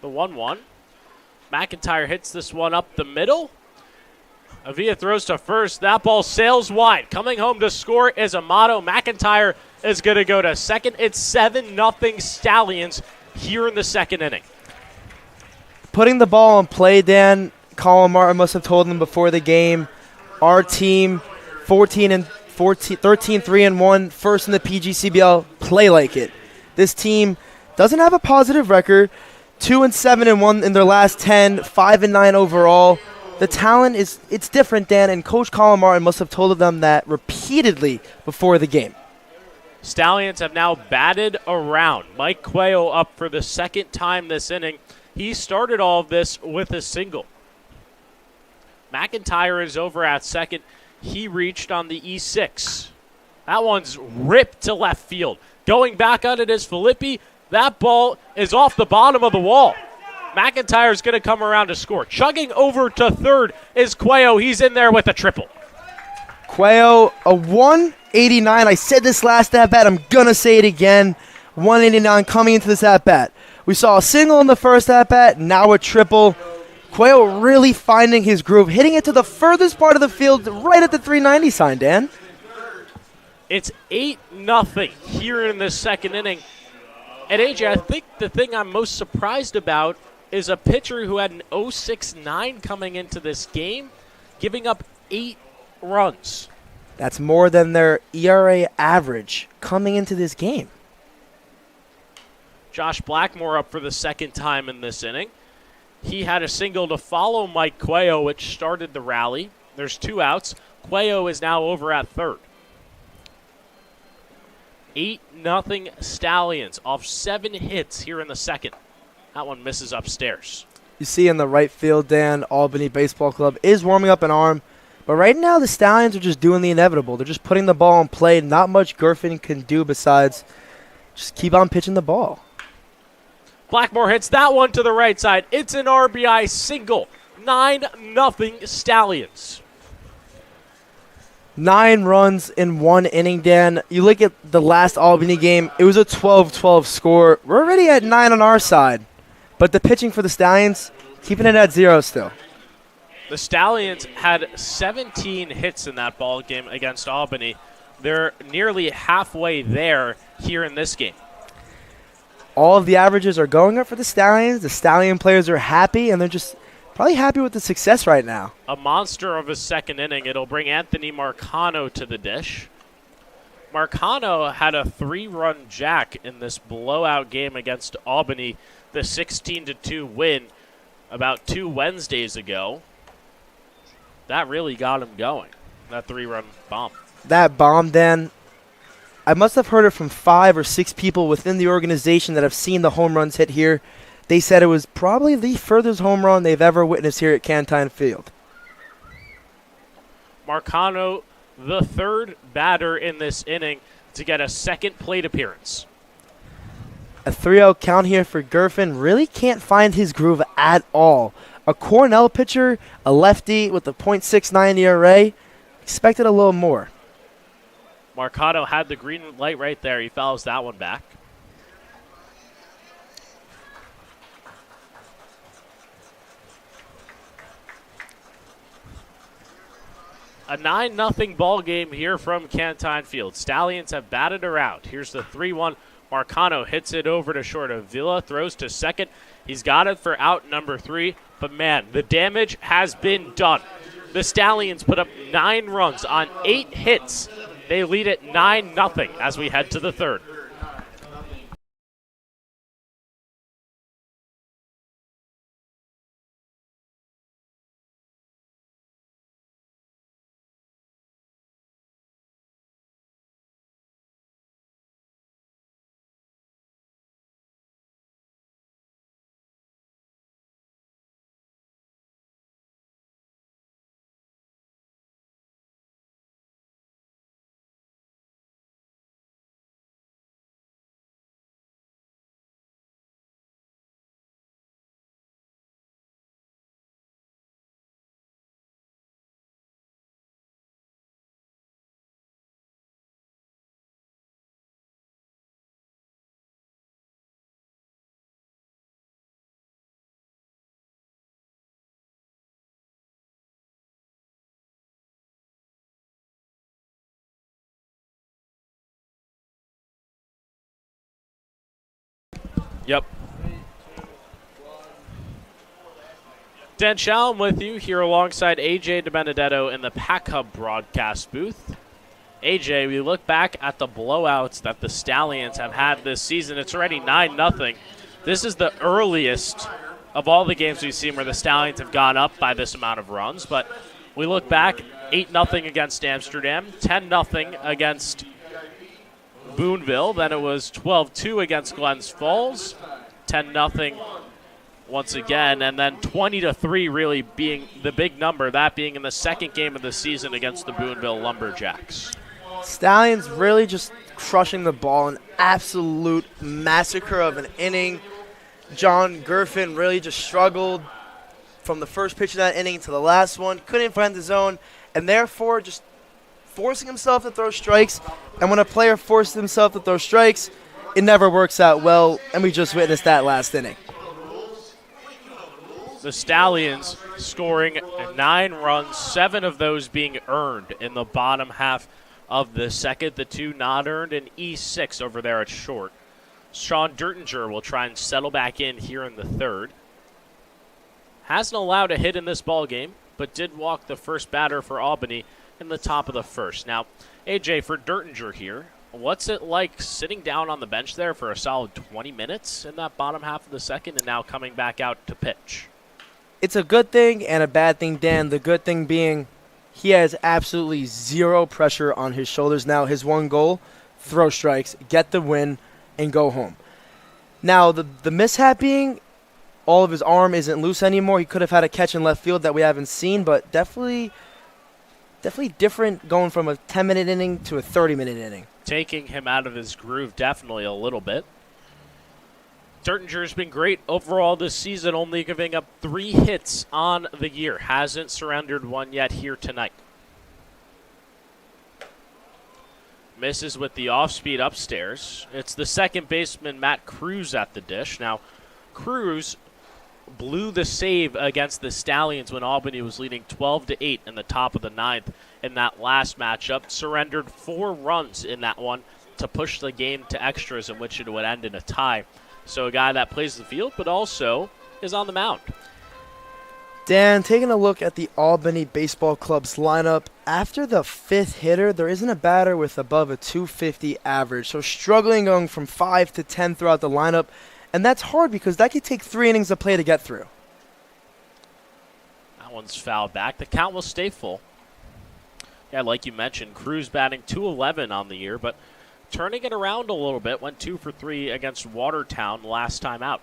The 1-1. McIntyre hits this one up the middle. Avila throws to first. That ball sails wide. Coming home to score is Amato. McIntyre is going to go to second. It's 7-0 Stallions here in the second inning. Putting the ball in play, Dan, Colin Martin must have told them before the game, our team, 13-3-1, first in the PGCBL, play like it. This team doesn't have a positive record, 2-7-1 in their last 10, 5-9 overall. The talent it's different, Dan, and Coach Colin Martin must have told them that repeatedly before the game. Stallions have now batted around. Mike Cuello up for the second time this inning. He started all of this with a single. McIntyre is over at second. He reached on the E6. That one's ripped to left field. Going back on it is Filippi. That ball is off the bottom of the wall. McIntyre's going to come around to score. Chugging over to third is Cuello. He's in there with a triple. Cuello, a 189. I said this last at-bat. I'm going to say it again. 189 coming into this at-bat. We saw a single in the first at-bat, now a triple. Cuello really finding his groove, hitting it to the furthest part of the field, right at the 390 sign, Dan. It's 8-0 here in the second inning. And AJ, I think the thing I'm most surprised about is a pitcher who had an 0.69 coming into this game, giving up 8 runs. That's more than their ERA average coming into this game. Josh Blackmore up for the second time in this inning. He had a single to follow Mike Cuello, which started the rally. There's 2 outs. Cuello is now over at third. 8-0 Stallions off 7 hits here in the second. That one misses upstairs. You see in the right field, Dan, Albany Baseball Club is warming up an arm. But right now, the Stallions are just doing the inevitable. They're just putting the ball in play. Not much Griffin can do besides just keep on pitching the ball. Blackmore hits that one to the right side. It's an RBI single. 9-0 Stallions. 9 runs in 1 inning, Dan. You look at the last Albany game, it was a 12-12 score. We're already at 9 on our side. But the pitching for the Stallions, keeping it at 0 still. The Stallions had 17 hits in that ball game against Albany. They're nearly halfway there here in this game. All of the averages are going up for the Stallions. The Stallion players are happy, and they're just probably happy with the success right now. A monster of a second inning. It'll bring Anthony Marcano to the dish. Marcano had a 3-run jack in this blowout game against Albany, the 16-2 win about 2 Wednesdays ago. That really got him going, that 3-run bomb. That bomb, Dan, I must have heard it from 5 or 6 people within the organization that have seen the home runs hit here. They said it was probably the furthest home run they've ever witnessed here at Cantine Field. Marcano, the 3rd batter in this inning to get a second plate appearance. A 3-0 count here for Griffin. Really can't find his groove at all. A Cornell pitcher, a lefty with a .69 ERA, expected a little more. Marcano had the green light right there. He fouls that one back. A 9-0 ball game here from Cantine Field. Stallions have batted around. Here's the 3-1. Marcano hits it over to short of Villa, throws to second. He's got it for out number 3. But, man, the damage has been done. The Stallions put up 9 runs on 8 hits. They lead it 9-0 as we head to the 3rd. Yep. Dan Shalom with you here alongside AJ DiBenedetto in the Pack Hub broadcast booth. AJ, we look back at the blowouts that the Stallions have had this season. It's already 9-0. This is the earliest of all the games we've seen where the Stallions have gone up by this amount of runs. But we look back, 8-0 against Amsterdam, 10-0 against Boonville. Then it was 12-2 against Glens Falls, 10-0 once again, and then 20-3 really being the big number, that being in the second game of the season against the Boonville Lumberjacks. Stallions really just crushing the ball, an absolute massacre of an inning. John Griffin really just struggled from the first pitch of that inning to the last one, couldn't find the zone, and therefore just forcing himself to throw strikes. And when a player forces himself to throw strikes, it never works out well, and we just witnessed that last inning. The Stallions scoring 9 runs, 7 of those being earned in the bottom half of the second, the 2 not earned, and E6 over there at short. Sean Dertinger will try and settle back in here in the 3rd. Hasn't allowed a hit in this ball game, but did walk the first batter for Albany in the top of the first. Now, AJ, for Dertinger here, what's it like sitting down on the bench there for a solid 20 minutes in that bottom half of the second and now coming back out to pitch? It's a good thing and a bad thing, Dan. The good thing being he has absolutely zero pressure on his shoulders now. His one goal, throw strikes, get the win, and go home. Now, the mishap being all of his arm isn't loose anymore. He could have had a catch in left field that we haven't seen, but definitely different going from a 10-minute inning to a 30-minute inning. Taking him out of his groove definitely a little bit. Dertinger's been great overall this season, only giving up 3 hits on the year. Hasn't surrendered one yet here tonight. Misses with the off-speed upstairs. It's the second baseman, Matt Cruz, at the dish. Now, Cruz blew the save against the Stallions when Albany was leading 12-8 in the top of the 9th in that last matchup. Surrendered 4 runs in that one to push the game to extras, in which it would end in a tie. So a guy that plays the field but also is on the mound. Dan, taking a look at the Albany Baseball Club's lineup, after the 5th hitter, there isn't a batter with above a 250 average. So struggling going from 5 to 10 throughout the lineup. And that's hard because that could take 3 innings of play to get through. That one's fouled back. The count will stay full. Yeah, like you mentioned, Cruz batting .211 on the year, but turning it around a little bit. Went 2 for 3 against Watertown last time out.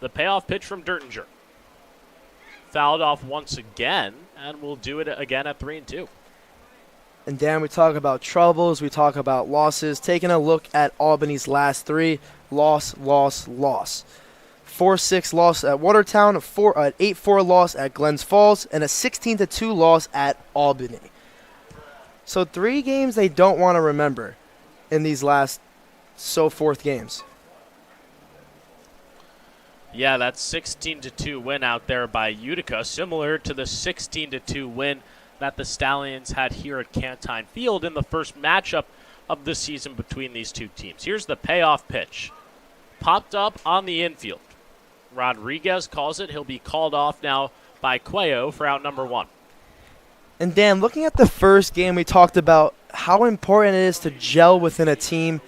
The payoff pitch from Dertinger. Fouled off once again, and we'll do it again at 3-2. And Dan, we talk about troubles, we talk about losses. Taking a look at Albany's last 3, loss. 4-6 loss at Watertown, an 8-4 loss at Glens Falls, and a 16-2 loss at Albany. So 3 games they don't want to remember in these last 4th games. Yeah, that 16-2 win out there by Utica, similar to the 16-2 win that the Stallions had here at Cantine Field in the first matchup of the season between these two teams. Here's the payoff pitch. Popped up on the infield. Rodriguez calls it. He'll be called off now by Cuello for out number 1. And Dan, looking at the first game, we talked about how important it is to gel within a team.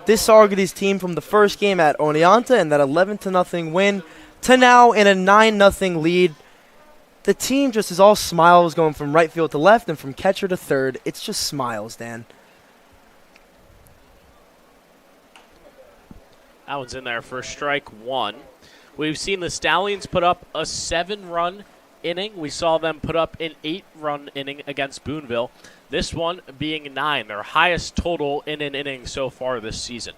This Saugerties team from the first game at Oneonta and that 11-0 win to now in a 9-0 lead. The team just is all smiles going from right field to left and from catcher to third. It's just smiles, Dan. That one's in there for strike 1. We've seen the Stallions put up a 7-run inning. We saw them put up an 8-run inning against Boonville. This one being 9, their highest total in an inning so far this season.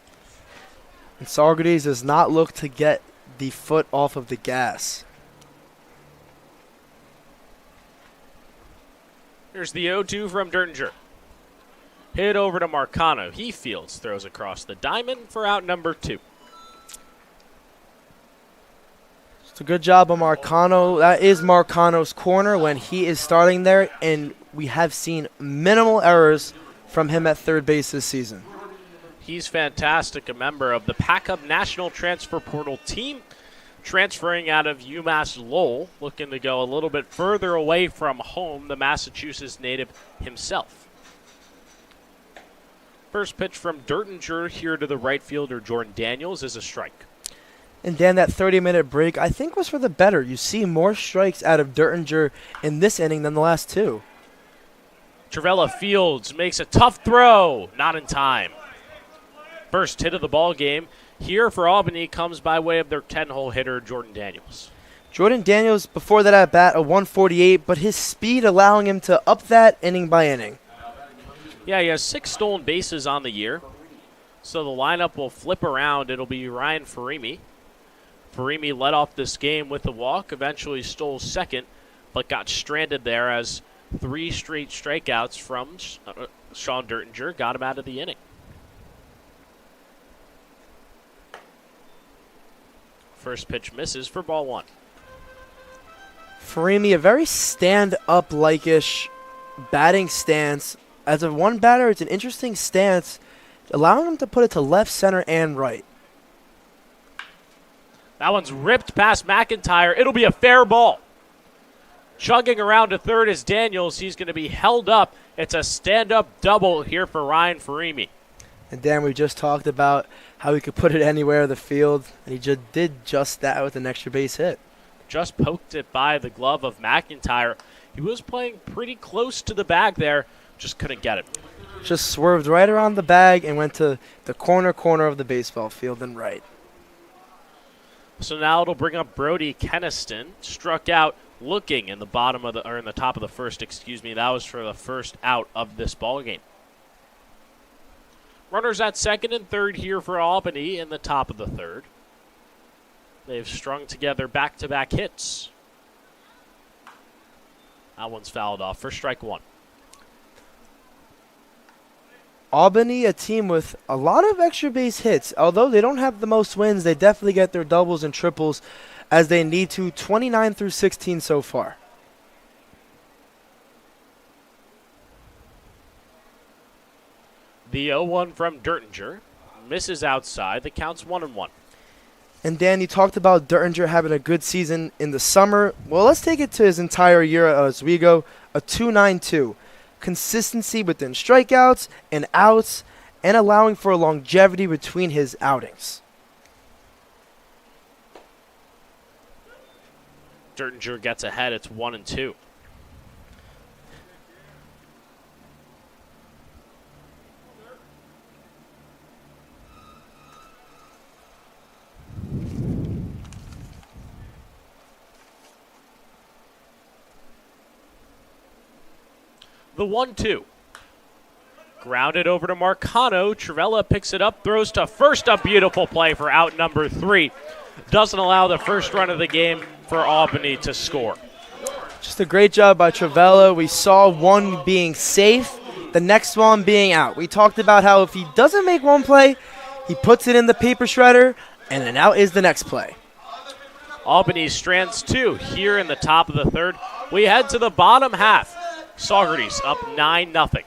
And Saugerties does not look to get the foot off of the gas. Here's the 0-2 from Dertinger. Hit over to Marcano. He fields, throws across the diamond for out number 2. It's a good job of Marcano. That is Marcano's corner when he is starting there, and we have seen minimal errors from him at third base this season. He's fantastic, a member of the Pack-Up National Transfer Portal team, transferring out of UMass Lowell, looking to go a little bit further away from home, the Massachusetts native himself. First pitch from Dertinger here to the right fielder, Jordan Daniels, is a strike. And Dan, that 30-minute break, I think, was for the better. You see more strikes out of Dertinger in this inning than the last 2. Travella fields, makes a tough throw, not in time. First hit of the ball game here for Albany comes by way of their 10-hole hitter, Jordan Daniels. Jordan Daniels, before that at bat, a 148, but his speed allowing him to up that inning by inning. Yeah, he has 6 stolen bases on the year. So the lineup will flip around. It'll be Ryan Farimi. Farimi led off this game with a walk, eventually stole second, but got stranded there as 3 straight strikeouts from Sean Dertinger got him out of the inning. First pitch misses for ball 1. Farimi, a very stand-up-like-ish batting stance. As a one batter, it's an interesting stance, allowing him to put it to left, center, and right. That one's ripped past McIntyre. It'll be a fair ball. Chugging around to third is Daniels. He's going to be held up. It's a stand-up double here for Ryan Farimi. And Dan, we just talked about how he could put it anywhere in the field, and he just did just that with an extra base hit. Just poked it by the glove of McIntyre. He was playing pretty close to the bag there, just couldn't get it. Just swerved right around the bag and went to the corner of the baseball field and right. So now it'll bring up Brody Keniston, struck out looking in the top of the first, That was for the first out of this ball game. Runners at second and third here for Albany in the top of the third. They've strung together back-to-back hits. That one's fouled off for strike one. Albany, a team with a lot of extra base hits. Although they don't have the most wins, they definitely get their doubles and triples as they need to, 29 through 16 so far. The 0-1 from Dertinger misses outside. The count's 1-1. And Dan, you talked about Dertinger having a good season in the summer. Well, let's take it to his entire year at Oswego, a 2.92. Consistency within strikeouts and outs, and allowing for longevity between his outings. Dertinger gets ahead. It's 1-2. The 1-2. Grounded over to Marcano. Trivella picks it up, throws to first. A beautiful play for out number 3. Doesn't allow the first run of the game for Albany to score. Just a great job by Trivella. We saw one being safe, the next one being out. We talked about how if he doesn't make one play, he puts it in the paper shredder, and then out is the next play. Albany strands 2 here in the top of the third. We head to the bottom half. Saugerties up 9-0.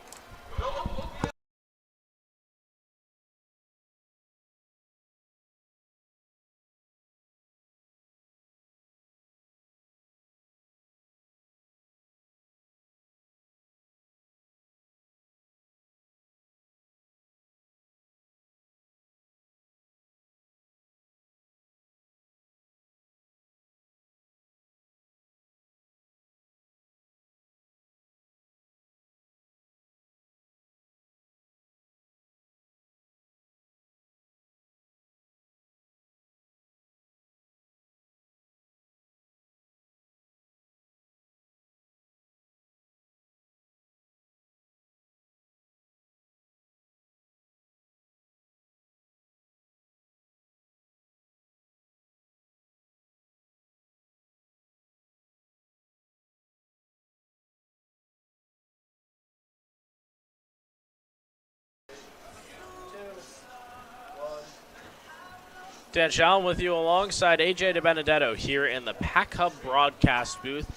Dan Shallon with you alongside AJ DiBenedetto here in the Pack Hub broadcast booth.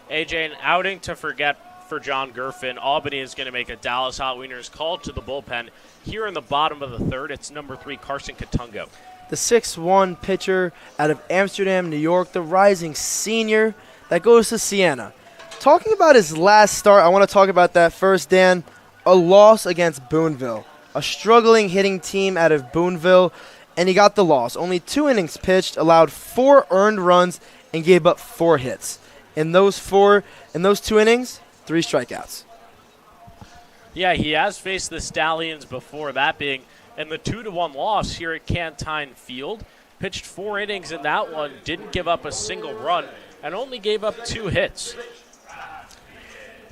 AJ, an outing to forget for John Gerfin. Albany is going to make a Dallas Hot Wieners call to the bullpen. Here in the bottom of the third, it's number 3, Carson Katungo. The 6'1 pitcher out of Amsterdam, New York, the rising senior that goes to Siena. Talking about his last start, I want to talk about that first, Dan. A loss against Boonville, a struggling hitting team out of Boonville, and he got the loss. Only 2 innings pitched, allowed 4 earned runs, and gave up 4 hits. In those 2 innings, 3 strikeouts. Yeah, he has faced the Stallions before, that being in the 2-1 loss here at Cantine Field. Pitched 4 innings in that one, didn't give up a single run, and only gave up 2 hits.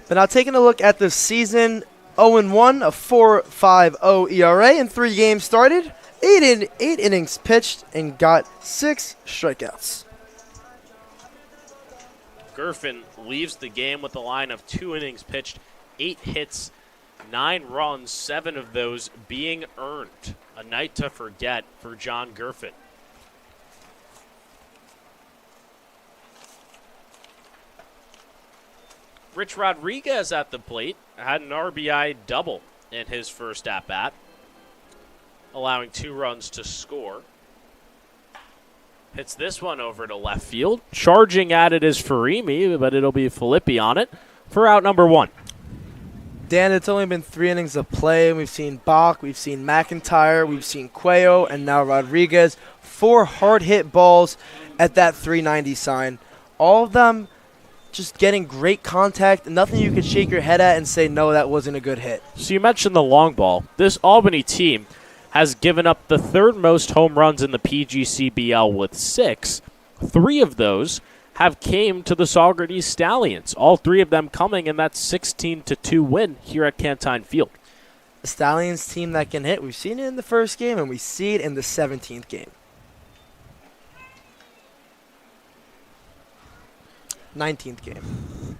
But now taking a look at the season, 0-1, a 4.50 ERA, and 3 games started. 8 innings pitched and got 6 strikeouts. Gerfin leaves the game with a line of 2 innings pitched, 8 hits, 9 runs, 7 of those being earned. A night to forget for John Gerfin. Rich Rodriguez at the plate had an RBI double in his first at-bat, allowing 2 runs to score. Hits this one over to left field. Charging at it is Farimi, but it'll be Filippi on it for out number 1. Dan, it's only been 3 innings of play. We've seen Bach, we've seen McIntyre, we've seen Cuello, and now Rodriguez. 4 hard-hit balls at that 390 sign. All of them just getting great contact. Nothing you could shake your head at and say, no, that wasn't a good hit. So you mentioned the long ball. This Albany team has given up the 3rd most home runs in the PGCBL with 6. 3 of those have came to the Saugerties Stallions. All 3 of them coming in that 16-2 win here at Cantine Field. The Stallions team that can hit. We've seen it in the first game, and we see it in the 17th game. 19th game.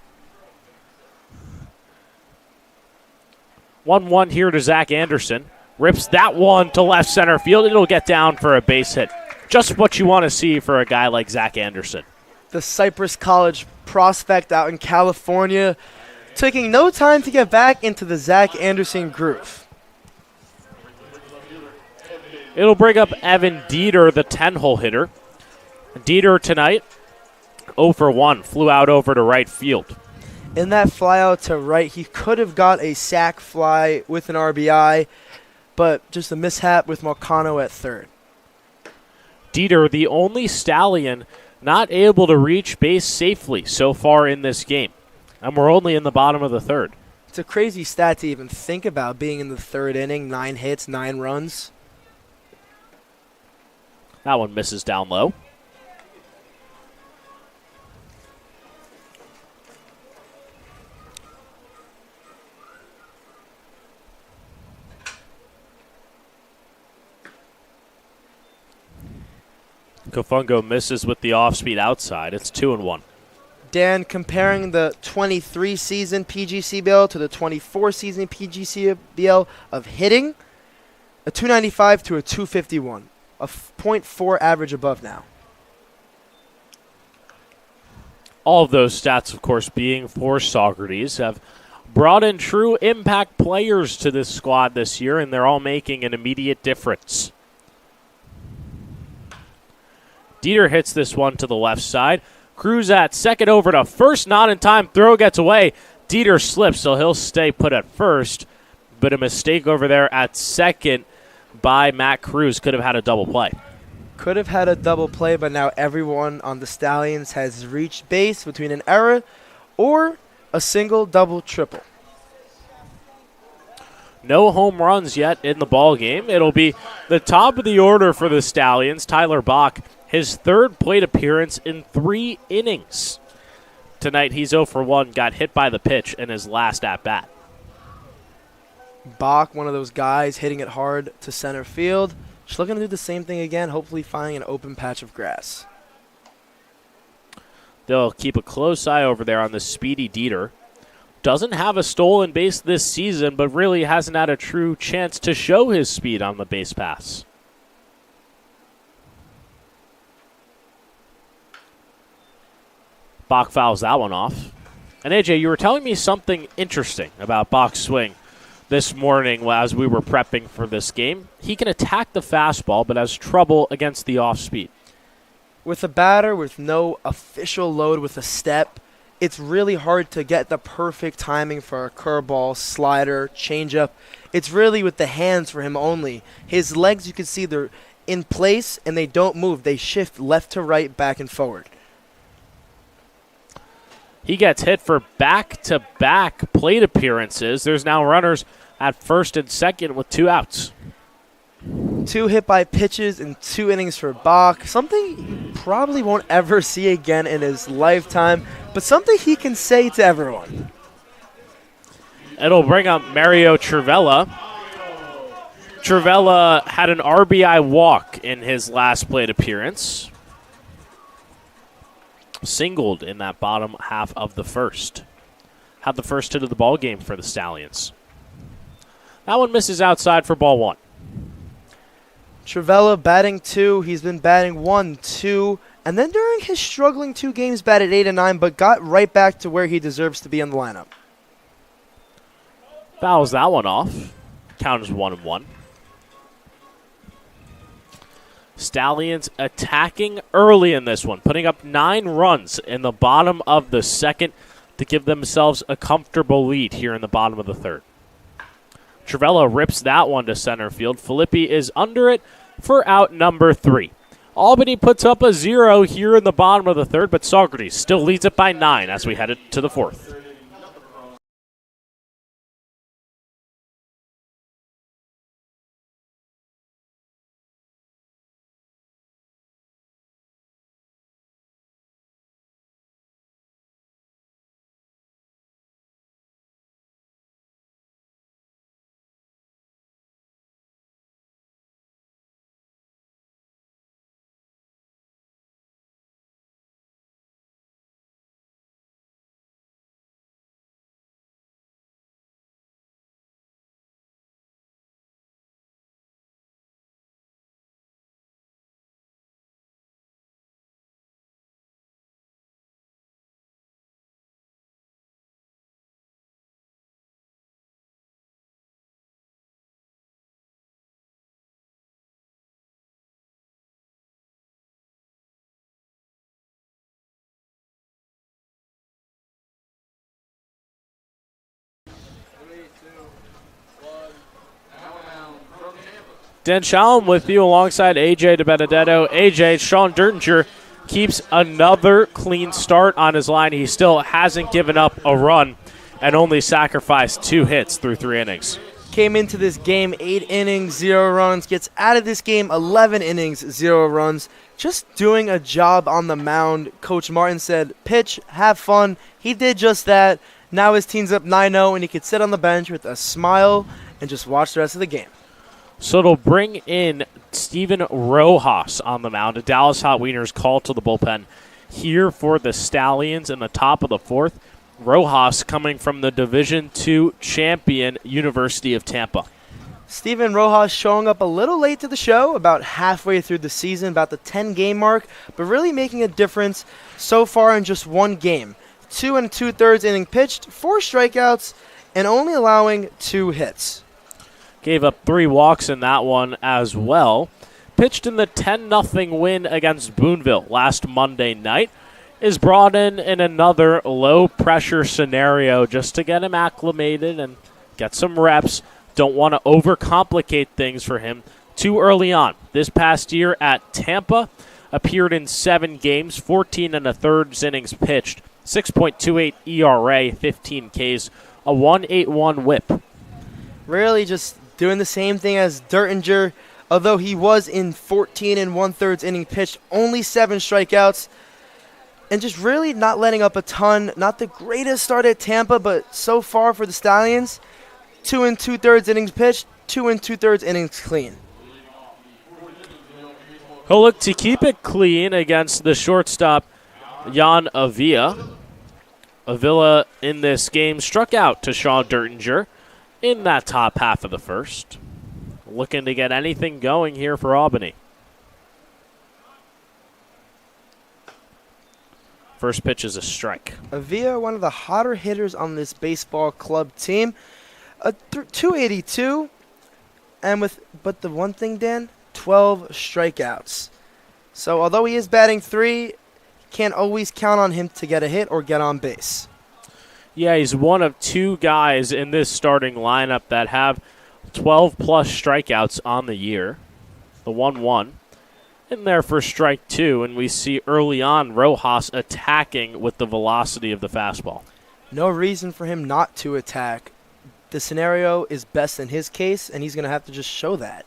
1-1 here to Zach Anderson. Rips that one to left center field. It'll get down for a base hit. Just what you want to see for a guy like Zach Anderson. The Cypress College prospect out in California, taking no time to get back into the Zach Anderson groove. It'll bring up Evan Dieter, the 10-hole hitter. Dieter tonight, 0 for 1, flew out over to right field. In that fly out to right, he could have got a sac fly with an RBI, but just a mishap with Marcano at third. Dieter, the only Stallion not able to reach base safely so far in this game. And we're only in the bottom of the 3rd. It's a crazy stat to even think about, being in the 3rd inning, 9 hits, 9 runs. That one misses down low. Kofungo misses with the off-speed outside. It's 2-1. Dan, comparing the 23 season PGCBL to the 24 season PGCBL of hitting, a 295 to a 251, a .4 average above now. All of those stats, of course, being for Saugerties, have brought in true impact players to this squad this year, and they're all making an immediate difference. Dieter hits this one to the left side. Cruz at second over to first, not in time. Throw gets away. Dieter slips, so he'll stay put at first. But a mistake over there at second by Matt Cruz. Could have had a double play. Could have had a double play, but now everyone on the Stallions has reached base between an error or a single, double, triple. No home runs yet in the ball game. It'll be the top of the order for the Stallions. Tyler Bach, his 3rd plate appearance in 3 innings. Tonight he's 0 for 1, got hit by the pitch in his last at-bat. Bach, one of those guys hitting it hard to center field. Just looking to do the same thing again, hopefully finding an open patch of grass. They'll keep a close eye over there on the speedy Dieter. Doesn't have a stolen base this season, but really hasn't had a true chance to show his speed on the base pass. Bach fouls that one off. And AJ, you were telling me something interesting about Bach's swing this morning as we were prepping for this game. He can attack the fastball, but has trouble against the off-speed. With a batter with no official load with a step, it's really hard to get the perfect timing for a curveball, slider, changeup. It's really with the hands for him only. His legs, you can see they're in place and they don't move. They shift left to right, back and forward. He gets hit for back-to-back plate appearances. There's now runners at first and second with 2 outs. 2 hit by pitches in 2 innings for Bach. Something he probably won't ever see again in his lifetime, but something he can say to everyone. It'll bring up Mario Trivella. Trivella had an RBI walk in his last plate appearance. Singled in that bottom half of the first. Had the first hit of the ball game for the Stallions. That one misses outside for ball 1. Trivella batting 2. He's been batting 1, 2, and then during his struggling 2 games batted 8 and 9, but got right back to where he deserves to be in the lineup. Fouls that one off. Count is 1-1. Stallions attacking early in this one, putting up 9 runs in the bottom of the second to give themselves a comfortable lead here in the bottom of the third. Travella rips that one to center field. Filippi is under it for out number 3. Albany puts up a 0 here in the bottom of the third, but Saugerties still leads it by 9 as we head to the fourth. Dan Shalom with you alongside AJ DeBenedetto. AJ, Sean Dertinger keeps another clean start on his line. He still hasn't given up a run and only sacrificed 2 hits through 3 innings. Came into this game 8 innings, 0 runs. Gets out of this game 11 innings, 0 runs. Just doing a job on the mound. Coach Martin said, pitch, have fun. He did just that. Now his team's up 9-0, and he could sit on the bench with a smile and just watch the rest of the game. So it'll bring in Steven Rojas on the mound. A Dallas Hot Wieners call to the bullpen here for the Stallions in the top of the fourth. Rojas coming from the Division II champion University of Tampa. Steven Rojas showing up a little late to the show, about halfway through the season, about the 10-game mark, but really making a difference so far in just one game. 2 2/3 inning pitched, 4 strikeouts, and only allowing 2 hits. Gave up 3 walks in that one as well. Pitched in the 10-0 win against Boonville last Monday night. Is brought in another low-pressure scenario just to get him acclimated and get some reps. Don't want to overcomplicate things for him too early on. This past year at Tampa, appeared in 7 games, 14 1/3 innings pitched, 6.28 ERA, 15 Ks, a 1.81 whip. Really just doing the same thing as Dertinger, although he was in 14 1/3 inning pitched, only 7 strikeouts, and just really not letting up a ton. Not the greatest start at Tampa, but so far for the Stallions, 2 2/3 innings pitched, 2 2/3 innings clean. He'll look to keep it clean against the shortstop, Jan Avila. Avila in this game struck out to Sean Dertinger in that top half of the first. Looking to get anything going here for Albany. First pitch is a strike. Avila, one of the hotter hitters on this baseball club team. A 282, but the one thing, Dan, 12 strikeouts. So although he is batting 3, can't always count on him to get a hit or get on base. Yeah, he's one of 2 guys in this starting lineup that have 12-plus strikeouts on the year. The 1-1 in there for strike 2, and we see early on Rojas attacking with the velocity of the fastball. No reason for him not to attack. The scenario is best in his case, and he's going to have to just show that.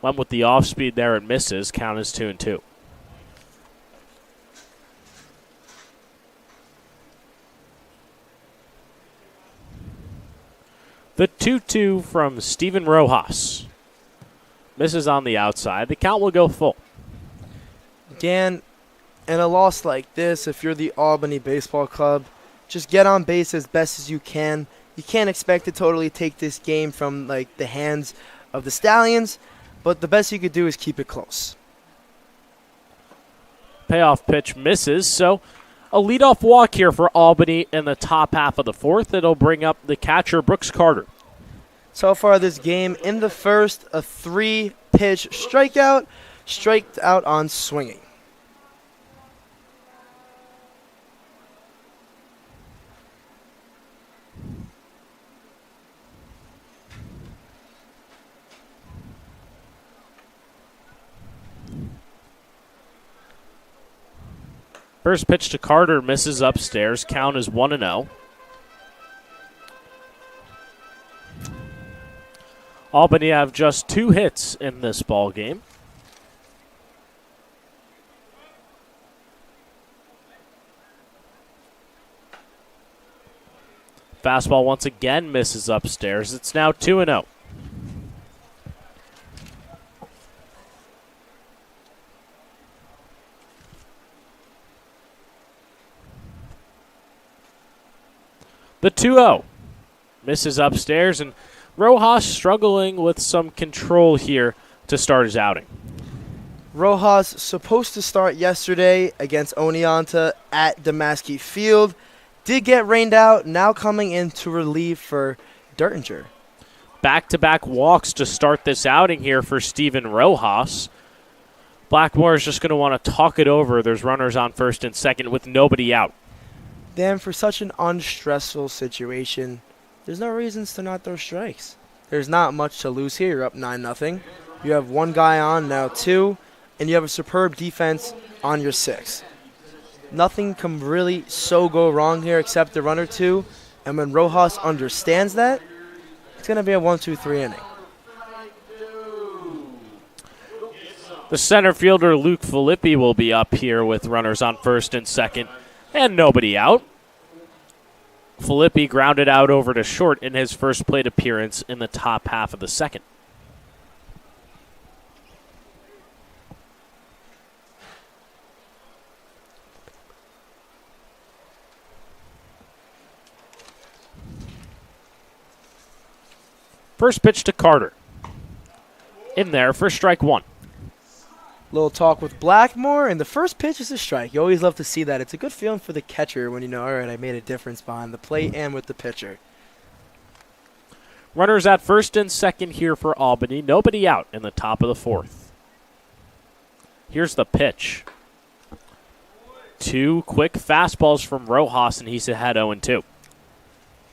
Went with the off-speed there and misses. Count is 2-2. The 2-2 from Steven Rojas. Misses on the outside. The count will go full. Dan, in a loss like this, if you're the Albany Baseball Club, just get on base as best as you can. You can't expect to totally take this game from the hands of the Stallions, but the best you could do is keep it close. Payoff pitch misses, so a leadoff walk here for Albany in the top half of the fourth. It'll bring up the catcher, Brooks Carter. So far this game, in the first, a 3-pitch pitch, strikeout, striked out on swinging. First pitch to Carter misses upstairs. Count is 1-0. Albany have just 2 hits in this ball game. Fastball once again misses upstairs. It's now 2-0. The 2-0 misses upstairs, and Rojas struggling with some control here to start his outing. Rojas supposed to start yesterday against Oneonta at Damaski Field. Did get rained out, now coming in to relieve for Dertinger. Back-to-back walks to start this outing here for Steven Rojas. Blackmore is just going to want to talk it over. There's runners on first and second with nobody out. Dan, for such an unstressful situation, there's no reasons to not throw strikes. There's not much to lose here. You're up 9-0. You have one guy on, now 2, and you have a superb defense on your 6. Nothing can really so go wrong here except the run or 2, and when Rojas understands that, it's going to be a 1-2-3 inning. The center fielder, Luke Filippi, will be up here with runners on first and second. And nobody out. Filippi grounded out over to short in his first plate appearance in the top half of the second. First pitch to Carter. In there for strike 1. Little talk with Blackmore, and the first pitch is a strike. You always love to see that. It's a good feeling for the catcher when you know, all right, I made a difference behind the plate and with the pitcher. Runners at first and second here for Albany. Nobody out in the top of the 4th. Here's the pitch. 2 quick fastballs from Rojas, and he's ahead 0-2.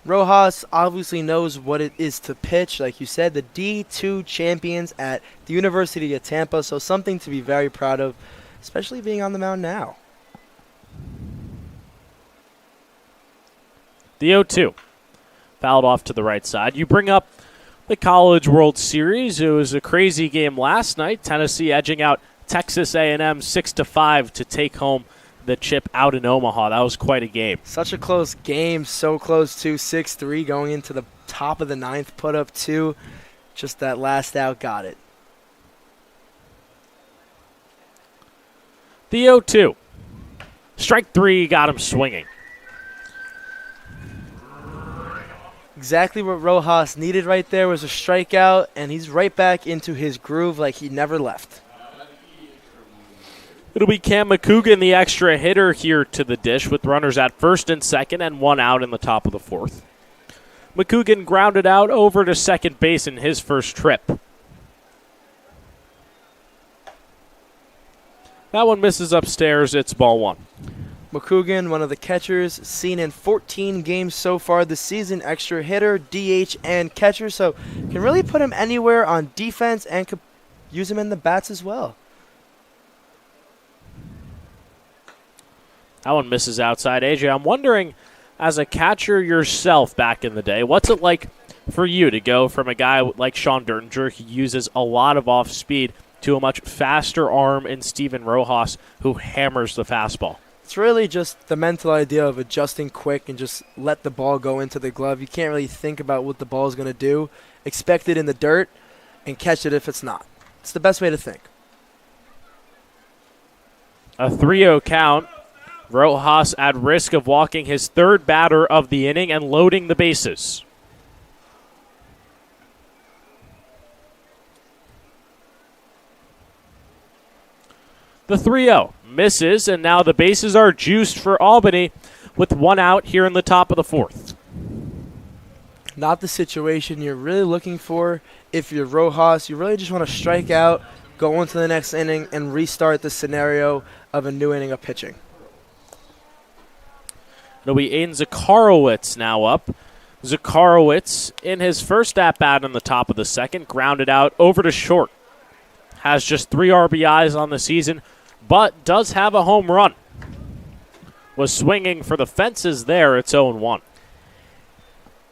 Rojas obviously knows what it is to pitch. Like you said, the D2 champions at the University of Tampa, so something to be very proud of, especially being on the mound now. The 0-2. Fouled off to the right side. You bring up the College World Series. It was a crazy game last night. Tennessee edging out Texas A&M 6-5 to take home the chip out in Omaha. That was quite a game. Such a close game, so close to 6-3 going into the top of the 9th, put up 2. Just that last out got it. The 0-2. Strike 3 got him swinging. Exactly what Rojas needed right there was a strikeout, and he's right back into his groove like he never left. It'll be Cam McCougan, the extra hitter, here to the dish with runners at first and second and 1 out in the top of the 4th. McCougan grounded out over to second base in his first trip. That one misses upstairs. It's ball 1. McCougan, one of the catchers, seen in 14 games so far this season, extra hitter, DH, and catcher, so can really put him anywhere on defense and could use him in the bats as well. That one misses outside. AJ, I'm wondering, as a catcher yourself back in the day, what's it like for you to go from a guy like Sean Dertinger, who uses a lot of off speed, to a much faster arm in Steven Rojas, who hammers the fastball? It's really just the mental idea of adjusting quick and just let the ball go into the glove. You can't really think about what the ball is going to do. Expect it in the dirt and catch it if it's not. It's the best way to think. A 3-0 count. Rojas at risk of walking his third batter of the inning and loading the bases. The 3-0 misses, and now the bases are juiced for Albany with 1 out here in the top of the 4th. Not the situation you're really looking for. If you're Rojas, you really just want to strike out, go into the next inning, and restart the scenario of a new inning of pitching. It'll be Aiden Zakharowicz now up. Zakharowicz, in his first at-bat in the top of the second, grounded out over to short. Has just 3 RBIs on the season, but does have a home run. Was swinging for the fences there. It's 0-1.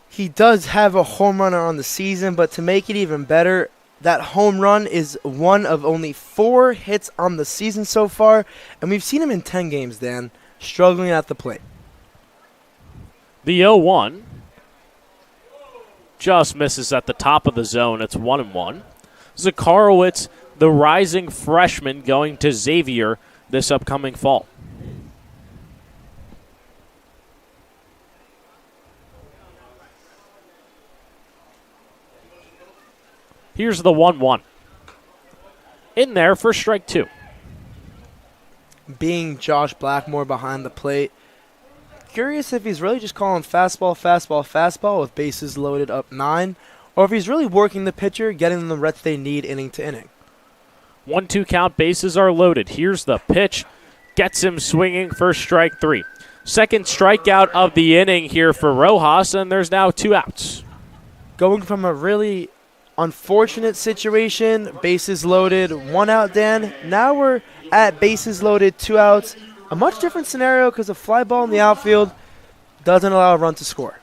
He does have a home runner on the season, but to make it even better, that home run is one of only 4 hits on the season so far, and we've seen him in 10 games, Dan, struggling at the plate. The 0-1 just misses at the top of the zone. It's 1-1. Zakharowicz, the rising freshman, going to Xavier this upcoming fall. Here's the 1-1. In there for strike 2. Being Josh Blackmore behind the plate, curious if he's really just calling fastball with bases loaded up 9, or if he's really working the pitcher, getting them the reps they need inning to inning. 1-2 count, bases are loaded. Here's the pitch. Gets him swinging for strike 3. Second strikeout of the inning here for Rojas, and there's now 2 outs. Going from a really unfortunate situation, bases loaded, 1 out, Dan. Now we're at bases loaded, 2 outs. A much different scenario because a fly ball in the outfield doesn't allow a run to score.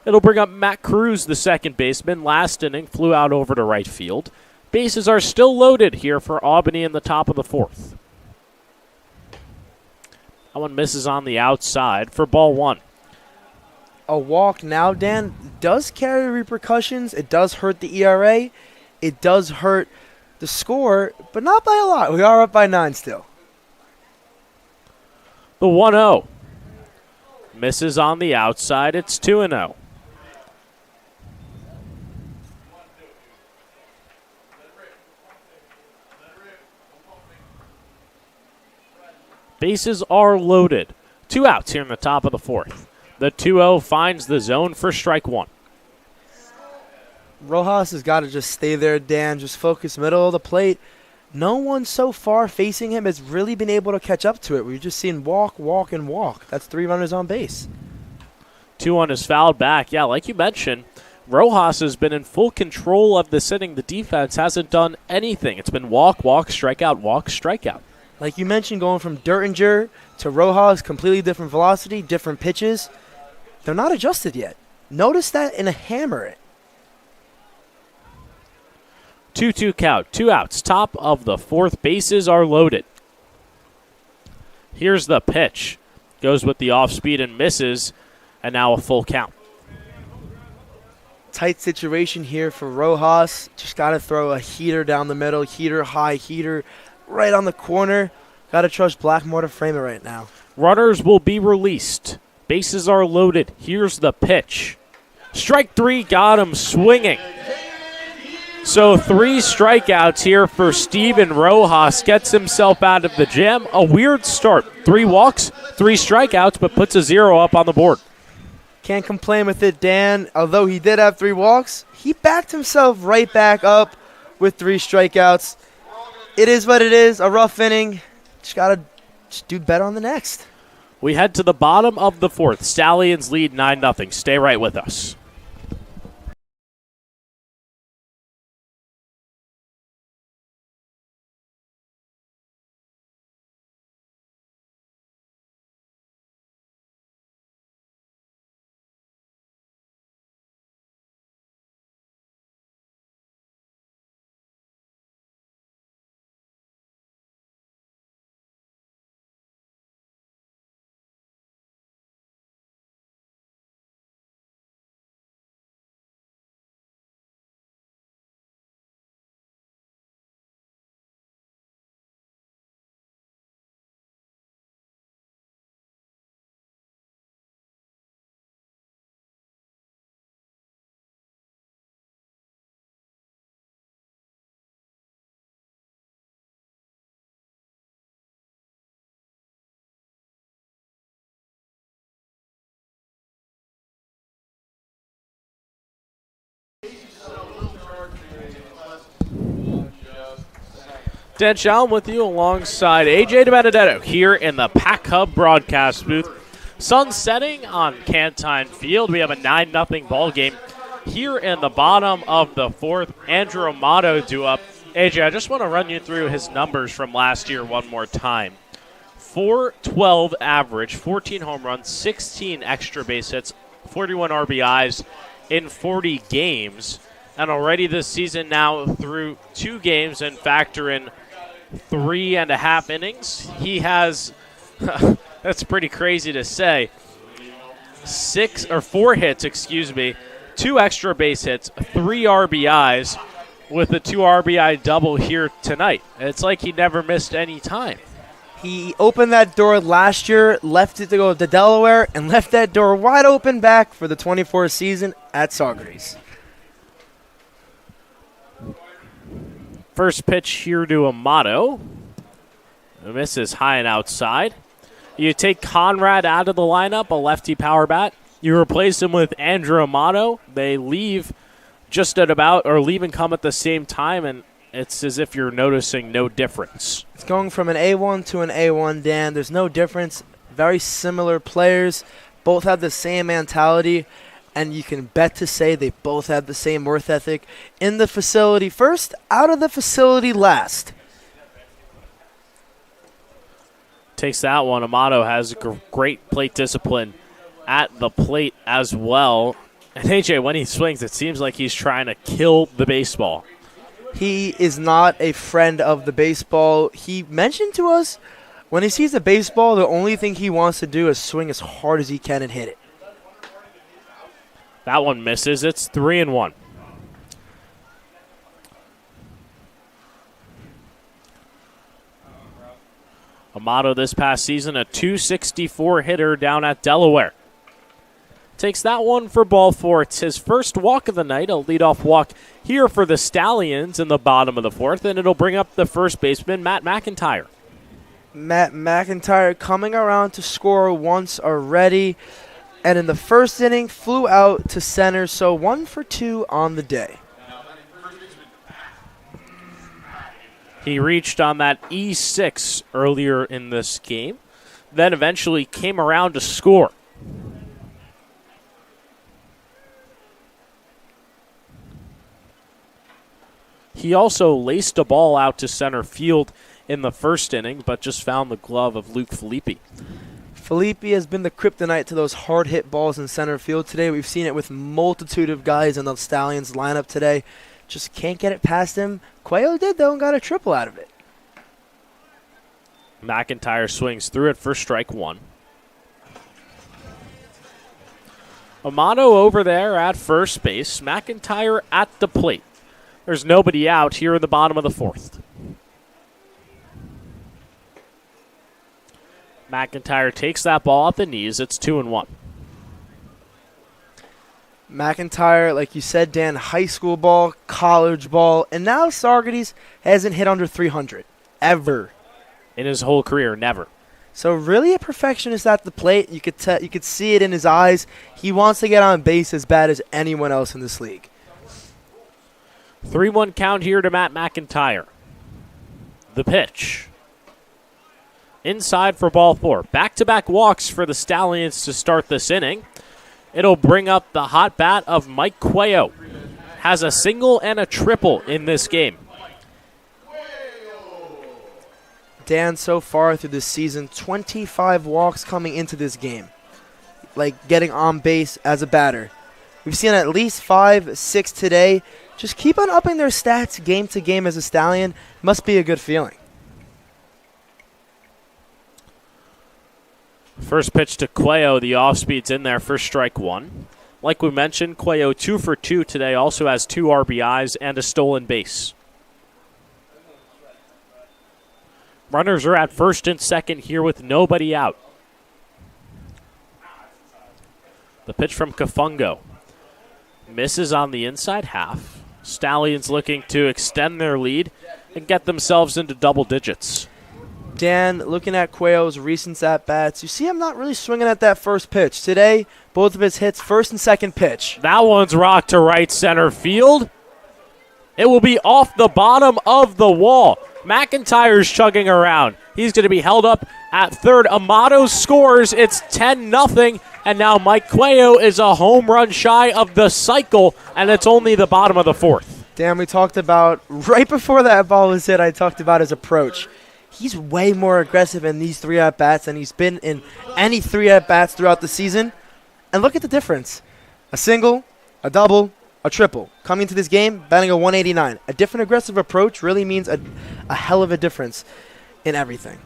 It'll bring up Matt Cruz, the second baseman. Last inning, flew out over to right field. Bases are still loaded here for Albany in the top of the 4th. That one misses on the outside for ball 1. A walk now, Dan, does carry repercussions. It does hurt the ERA. It does hurt the score, but not by a lot. We are up by 9 still. The 1-0 misses on the outside. It's 2-0. Bases are loaded. 2 outs here in the top of the 4th. The 2-0 finds the zone for strike 1. Rojas has got to just stay there, Dan. Just focus middle of the plate. No one so far facing him has really been able to catch up to it. We've just seen walk, and walk. That's 3 runners on base. 2-1 is fouled back. Yeah, like you mentioned, Rojas has been in full control of this inning. The defense hasn't done anything. It's been walk, strikeout, walk, strikeout. Like you mentioned, going from Dertinger to Rojas, completely different velocity, different pitches. They're not adjusted yet. Notice that and hammer it. 2-2 count, 2 outs. Top of the 4th, bases are loaded. Here's the pitch. Goes with the off speed and misses, and now a full count. Tight situation here for Rojas. Just got to throw a heater down the middle, heater, high heater, right on the corner. Got to trust Blackmore to frame it right now. Runners will be released. Bases are loaded. Here's the pitch. Strike 3 got him swinging. So 3 strikeouts here for Steven Rojas. Gets himself out of the jam. A weird start. 3 walks, 3 strikeouts, but puts a 0 up on the board. Can't complain with it, Dan. Although he did have 3 walks, he backed himself right back up with 3 strikeouts. It is what it is. A rough inning. Just got to do better on the next. We head to the bottom of the 4th. Stallions lead 9-0. Stay right with us. Dan Shalom with you alongside AJ DiBenedetto here in the Pack Hub broadcast booth. Sun setting on Cantine Field. We have a 9-0 ball game here in the bottom of the fourth. Andrew Amato due up. AJ, I just want to run you through his numbers from last year one more time. .412 average, 14 home runs, 16 extra base hits, 41 RBIs in 40 games. And already this season now through 2 games and factor in 3.5 innings, he has, that's pretty crazy to say, 4 hits, 2 extra base hits, 3 RBIs with a 2 RBI double here tonight. It's like he never missed any time. He opened that door last year, left it to go to Delaware, and left that door wide open back for the 24 season at Saugerties. First pitch here to Amato. Misses high and outside. You take Conrad out of the lineup, a lefty power bat. You replace him with Andrew Amato. They leave just at about, or leave and come at the same time, and it's as if you're noticing no difference. It's going from an A1 to an A1, Dan. There's no difference. Very similar players. Both have the same mentality. And you can bet to say they both have the same work ethic. In the facility first, out of the facility last. Takes that one. Amato has great plate discipline at the plate as well. And AJ, when he swings, it seems like he's trying to kill the baseball. He is not a friend of the baseball. He mentioned to us when he sees the baseball, the only thing he wants to do is swing as hard as he can and hit it. That one misses. It's 3-1. Amato this past season, a .264 hitter down at Delaware. Takes that one for ball 4. It's his first walk of the night, a leadoff walk here for the Stallions in the bottom of the fourth, and it'll bring up the first baseman, Matt McIntyre. Matt McIntyre coming around to score once already. And in the first inning, flew out to center, so 1 for 2 on the day. He reached on that E6 earlier in this game, then eventually came around to score. He also laced a ball out to center field in the first inning, but just found the glove of Luke Filippi. Felipe has been the kryptonite to those hard-hit balls in center field today. We've seen it with multitude of guys in the Stallions lineup today. Just can't get it past him. Cuello did, though, and got a triple out of it. McIntyre swings through it for strike 1. Amato over there at first base. McIntyre at the plate. There's nobody out here in the bottom of the fourth. McIntyre takes that ball off the knees. It's 2-1. McIntyre, like you said, Dan, high school ball, college ball, and now Saugerties hasn't hit under 300 ever. In his whole career, never. So really a perfectionist at the plate. You could see it in his eyes. He wants to get on base as bad as anyone else in this league. 3-1 count here to Matt McIntyre. The pitch. Inside for ball 4. Back-to-back walks for the Stallions to start this inning. It'll bring up the hot bat of Mike Cuello. Has a single and a triple in this game. Dan, so far through this season, 25 walks coming into this game. Like getting on base as a batter. We've seen at least 5, 6 today. Just keep on upping their stats game to game as a Stallion. Must be a good feeling. First pitch to Cuello. The off-speed's in there for strike 1. Like we mentioned, Cuello 2 for 2 today. Also has 2 RBIs and a stolen base. Runners are at first and second here with nobody out. The pitch from Kafungo. Misses on the inside half. Stallions looking to extend their lead and get themselves into double digits. Dan, looking at Cuello's recent at-bats, you see him not really swinging at that first pitch. Today, both of his hits, first and second pitch. That one's rocked to right center field. It will be off the bottom of the wall. McIntyre's chugging around. He's going to be held up at third. Amato scores. It's 10-0. And now Mike Cuello is a home run shy of the cycle, and it's only the bottom of the fourth. Dan, we talked about, right before that ball was hit, I talked about his approach. He's way more aggressive in these 3 at-bats than he's been in any 3 at-bats throughout the season. And look at the difference. A single, a double, a triple. Coming into this game, batting a 189. A different aggressive approach really means a hell of a difference in everything.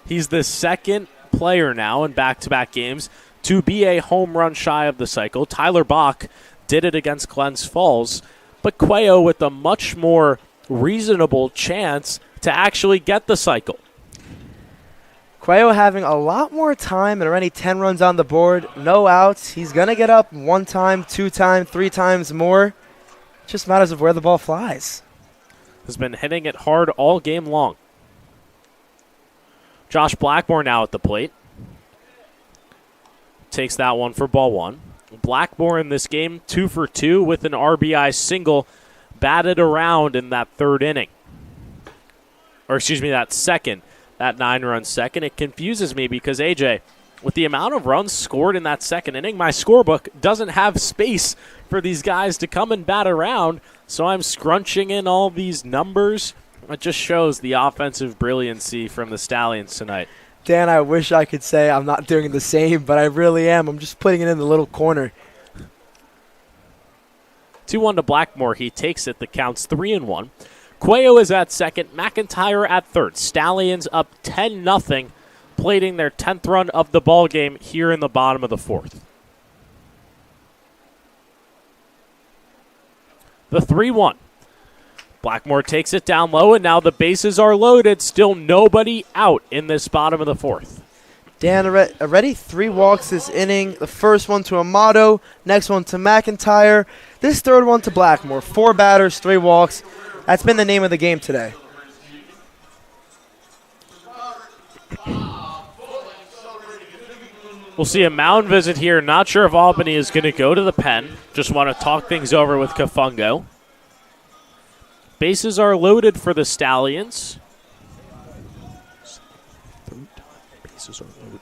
He's the second player now in back-to-back games to be a home run shy of the cycle. Tyler Bach did it against Glens Falls, but Cuello with a much more reasonable chance to actually get the cycle. Cuello having a lot more time and already 10 runs on the board, no outs. He's going to get up 1 time, 2 times, 3 times more. Just matters of where the ball flies. Has been hitting it hard all game long. Josh Blackmore now at the plate. Takes that one for ball 1. Blackmore in this game, 2 for 2 with an RBI single, batted around in that third inning. Or excuse me, that 9-run second. It confuses me because, AJ, with the amount of runs scored in that second inning, my scorebook doesn't have space for these guys to come and bat around, so I'm scrunching in all these numbers. It just shows the offensive brilliancy from the Stallions tonight. Dan, I wish I could say I'm not doing the same, but I really am. I'm just putting it in the little corner. 2-1 to Blackmore. He takes it. The count's 3-1. Cuello is at second. McIntyre at third. Stallions up 10-0, plating their 10th run of the ball game here in the bottom of the fourth. The 3-1. Blackmore takes it down low, and now the bases are loaded. Still nobody out in this bottom of the fourth. Dan, already 3 walks this inning. The first one to Amato, next one to McIntyre, this third one to Blackmore. 4 batters, 3 walks. That's been the name of the game today. We'll see a mound visit here. Not sure if Albany is going to go to the pen. Just want to talk things over with Kafungo. Bases are loaded for the Stallions. Bases are loaded.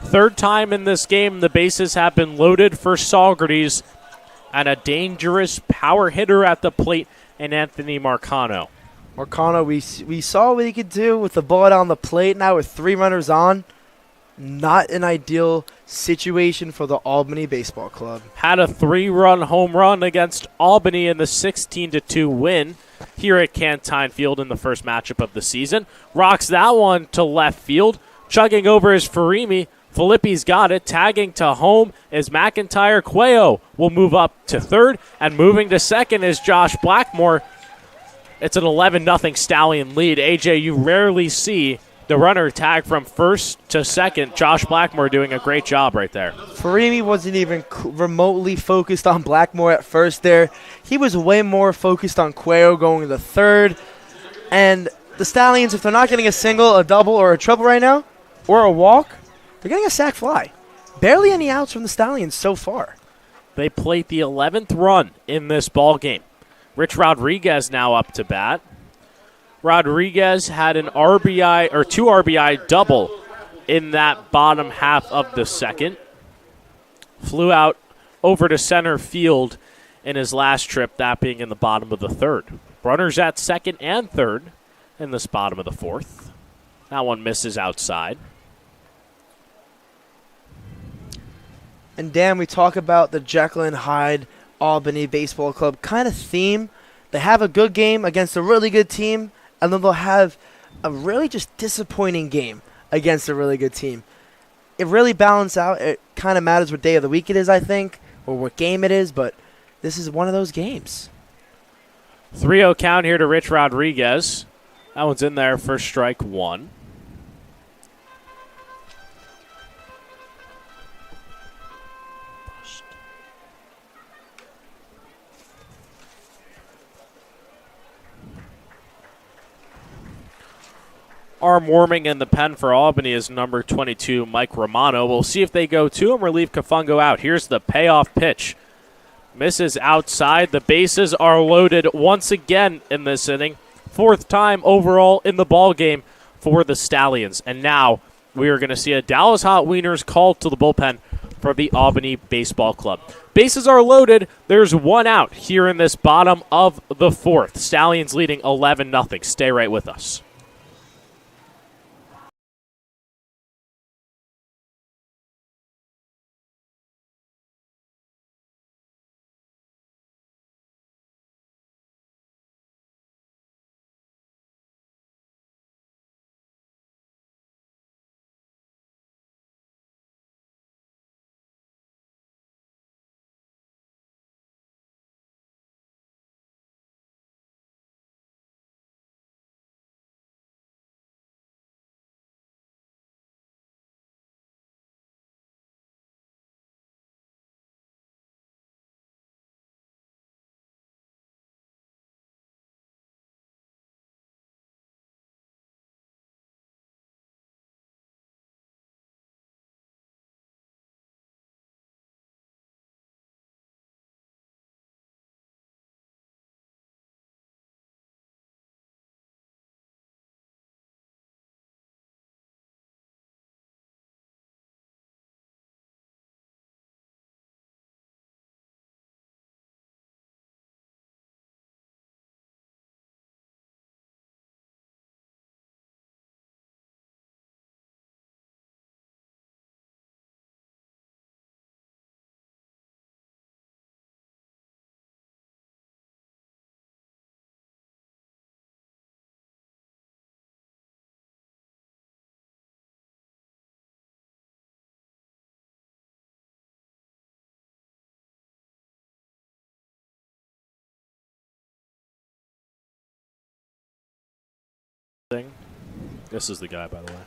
Third time in this game, the bases have been loaded for Saugerties, and a dangerous power hitter at the plate in Anthony Marcano. Marcano, we saw what he could do with the ball on the plate. Now with 3 runners on, not an ideal situation for the Albany Baseball Club. Had a 3-run home run against Albany in the 16-2 win here at Cantine Field in the first matchup of the season. Rocks that one to left field. Chugging over is Farimi. Filippi's got it. Tagging to home is McIntyre. Cuello will move up to third, and moving to second is Josh Blackmore. It's an 11-0 Stallion lead. AJ, you rarely see the runner tag from first to second. Josh Blackmore doing a great job right there. Farimi wasn't even remotely focused on Blackmore at first there. He was way more focused on Cuello going to third. And the Stallions, if they're not getting a single, a double, or a triple right now, or a walk, they're getting a sac fly. Barely any outs from the Stallions so far. They plate the 11th run in this ball game. Rich Rodriguez now up to bat. Rodriguez had an RBI or 2 RBI double in that bottom half of the second. Flew out over to center field in his last trip, that being in the bottom of the third. Runners at second and third in this bottom of the fourth. That one misses outside. And Dan, we talk about the Jekyll and Hyde Albany Baseball Club kind of theme. They have a good game against a really good team, and then they'll have a really just disappointing game against a really good team. It really balances out. It kind of matters what day of the week it is, I think, or what game it is, but this is one of those games. 3-0 count here to Rich Rodriguez. That one's in there for strike 1. Arm warming in the pen for Albany is number 22, Mike Romano. We'll see if they go to him or leave Kafungo out. Here's the payoff pitch. Misses outside. The bases are loaded once again in this inning. 4th time overall in the ball game for the Stallions. And now we are going to see a Dallas Hot Wieners called to the bullpen for the Albany Baseball Club. Bases are loaded. There's one out here in this bottom of the 4th. Stallions leading 11-0. Stay right with us. This is the guy, by the way.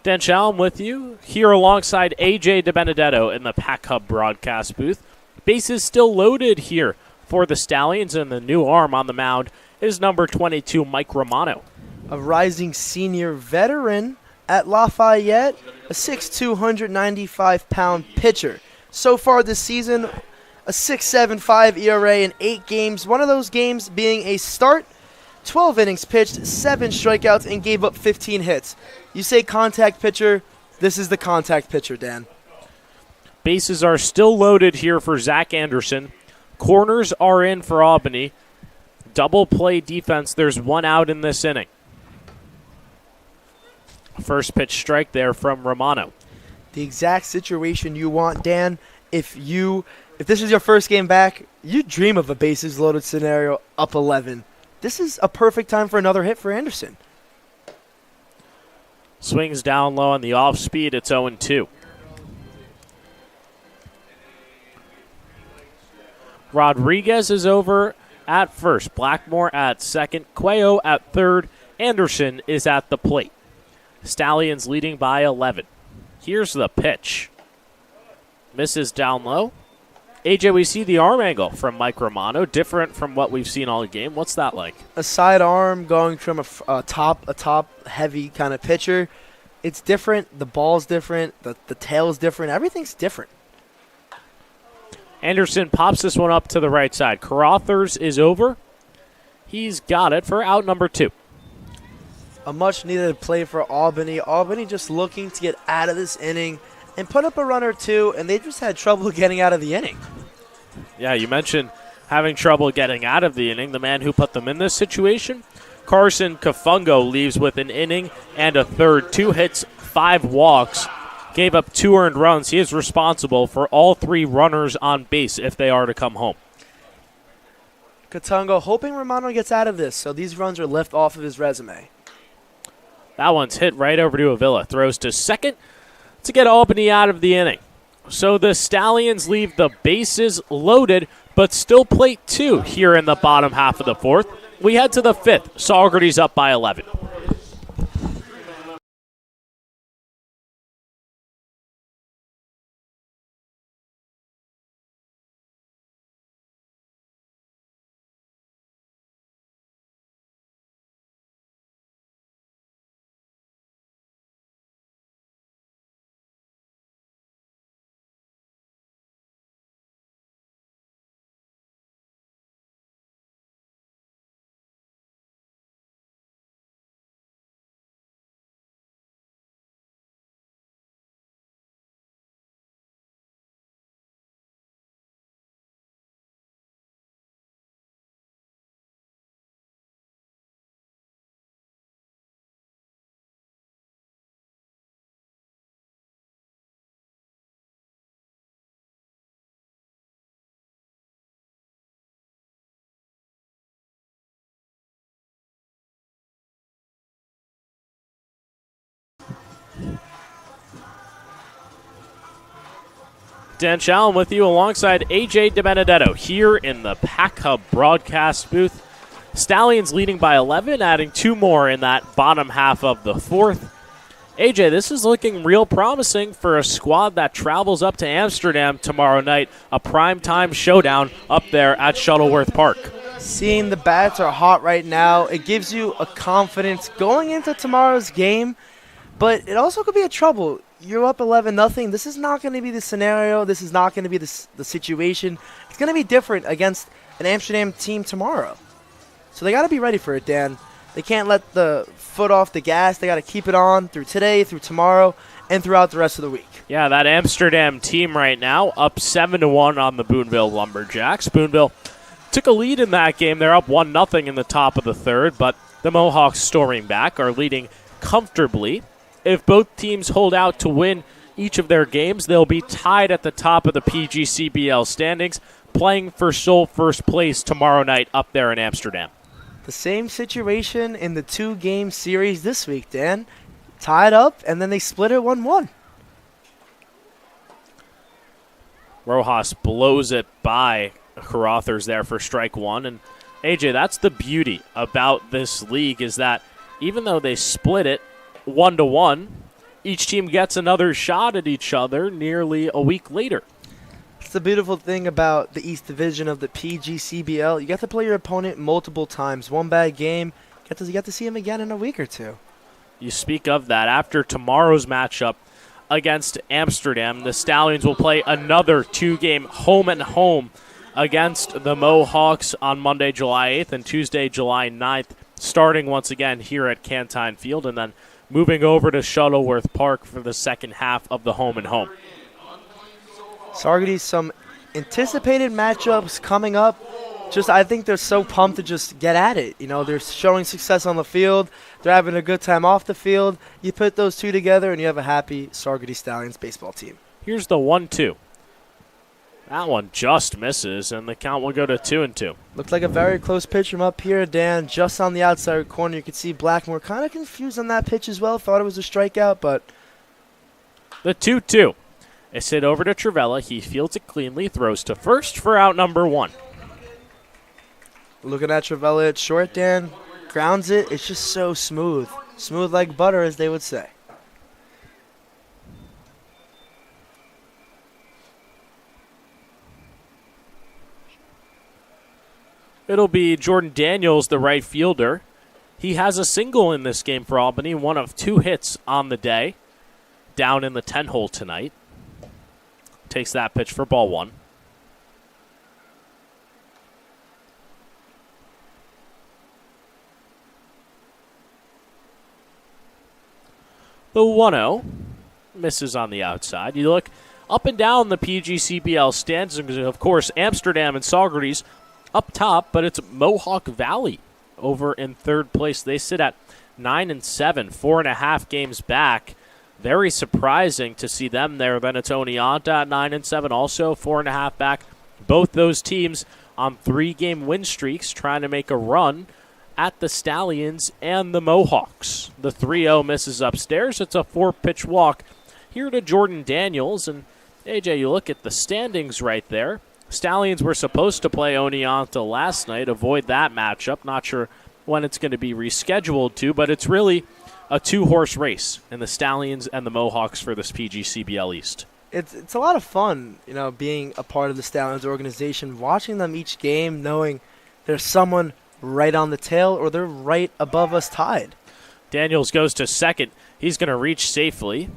Dan Chalm with you here alongside AJ DiBenedetto in the Pack Hub broadcast booth. Bases still loaded here for the Stallions, and the new arm on the mound is number 22, Mike Romano. A rising senior veteran at Lafayette, a 6'2", 195-pound pitcher. So far this season, a 6.75 ERA in 8 games. One of those games being a start, 12 innings pitched, 7 strikeouts, and gave up 15 hits. You say contact pitcher, this is the contact pitcher, Dan. Bases are still loaded here for Zach Anderson. Corners are in for Albany. Double play defense, there's one out in this inning. First pitch strike there from Romano. The exact situation you want, Dan. If this is your first game back, you dream of a bases loaded scenario up 11. This is a perfect time for another hit for Anderson. Swings down low on the off speed. It's 0-2. Rodriguez is over at first. Blackmore at second. Cuello at third. Anderson is at the plate. Stallions leading by 11. Here's the pitch. Misses down low. AJ, we see the arm angle from Mike Romano, different from what we've seen all game. What's that like? A side arm going from a top heavy kind of pitcher. It's different. The ball's different. The tail's different. Everything's different. Anderson pops this one up to the right side. Carothers is over. He's got it for out number 2. A much-needed play for Albany. Albany just looking to get out of this inning and put up a run or two, and they just had trouble getting out of the inning. Yeah, you mentioned having trouble getting out of the inning. The man who put them in this situation, Carson Kafungo, leaves with an inning and a third, 2 hits, 5 walks, gave up 2 earned runs. He is responsible for all 3 runners on base if they are to come home. Katungo hoping Romano gets out of this, so these runs are left off of his resume. That one's hit right over to Avila. Throws to second to get Albany out of the inning. So the Stallions leave the bases loaded, but still plate 2 here in the bottom half of the 4th. We head to the 5th. Saugerties up by 11. Dan Challen with you alongside AJ DiBenedetto here in the Pack Hub broadcast booth. Stallions leading by 11, adding 2 more in that bottom half of the 4th. AJ, this is looking real promising for a squad that travels up to Amsterdam tomorrow night, a primetime showdown up there at Shuttleworth Park. Seeing the bats are hot right now, it gives you a confidence going into tomorrow's game, but it also could be a trouble. You're up 11-0. This is not going to be the scenario. This is not going to be the situation. It's going to be different against an Amsterdam team tomorrow. So they got to be ready for it, Dan. They can't let the foot off the gas. They got to keep it on through today, through tomorrow, and throughout the rest of the week. Yeah, that Amsterdam team right now up 7-1 on the Boonville Lumberjacks. Boonville took a lead in that game. They're up 1-0 in the top of the 3rd, but the Mohawks storming back are leading comfortably. If both teams hold out to win each of their games, they'll be tied at the top of the PGCBL standings, playing for sole first place tomorrow night up there in Amsterdam. The same situation in the 2-game series this week, Dan. Tied up, and then they split it 1-1. Rojas blows it by Carothers there for strike 1. And, AJ, that's the beauty about this league is that even though they split it 1-1, each team gets another shot at each other nearly a week later. It's the beautiful thing about the East Division of the PGCBL. You get to play your opponent multiple times. One bad game, you get to see him again in a week or two. You speak of that. After tomorrow's matchup against Amsterdam, the Stallions will play another 2-game home-and-home against the Mohawks on Monday, July 8th and Tuesday, July 9th, starting once again here at Cantine Field, and then moving over to Shuttleworth Park for the second half of the home-and-home. Saugerties, some anticipated matchups coming up. I think they're so pumped to just get at it. You know, they're showing success on the field. They're having a good time off the field. You put those two together, and you have a happy Saugerties Stallions baseball team. Here's the 1-2. That one just misses, and the count will go to 2-2. Looked like a very close pitch from up here, Dan, just on the outside corner. You could see Blackmore kind of confused on that pitch as well. Thought it was a strikeout, but... The 2-2. It's hit over to Trivella. He fields it cleanly, throws to first for out number 1. Looking at Trivella at short, Dan, grounds it. It's just so smooth. Smooth like butter, as they would say. It'll be Jordan Daniels, the right fielder. He has a single in this game for Albany, one of 2 hits on the day, down in the 10-hole tonight. Takes that pitch for ball 1. The 1-0 misses on the outside. You look up and down the PGCBL standings. Of course, Amsterdam and Saugerties up top, but it's Mohawk Valley over in 3rd place. They sit at 9-7, 4.5 games back. Very surprising to see them there. Then it's Oneonta at 9-7, also 4.5 back. Both those teams on 3-game win streaks, trying to make a run at the Stallions and the Mohawks. The 3-0 misses upstairs. It's a 4-pitch walk here to Jordan Daniels. And, AJ, you look at the standings right there. Stallions were supposed to play Oneonta last night, avoid that matchup. Not sure when it's going to be rescheduled to, but it's really a 2-horse race in the Stallions and the Mohawks for this PGCBL East. It's a lot of fun, you know, being a part of the Stallions organization, watching them each game, knowing there's someone right on the tail or they're right above us tied. Daniels goes to second. He's going to reach safely.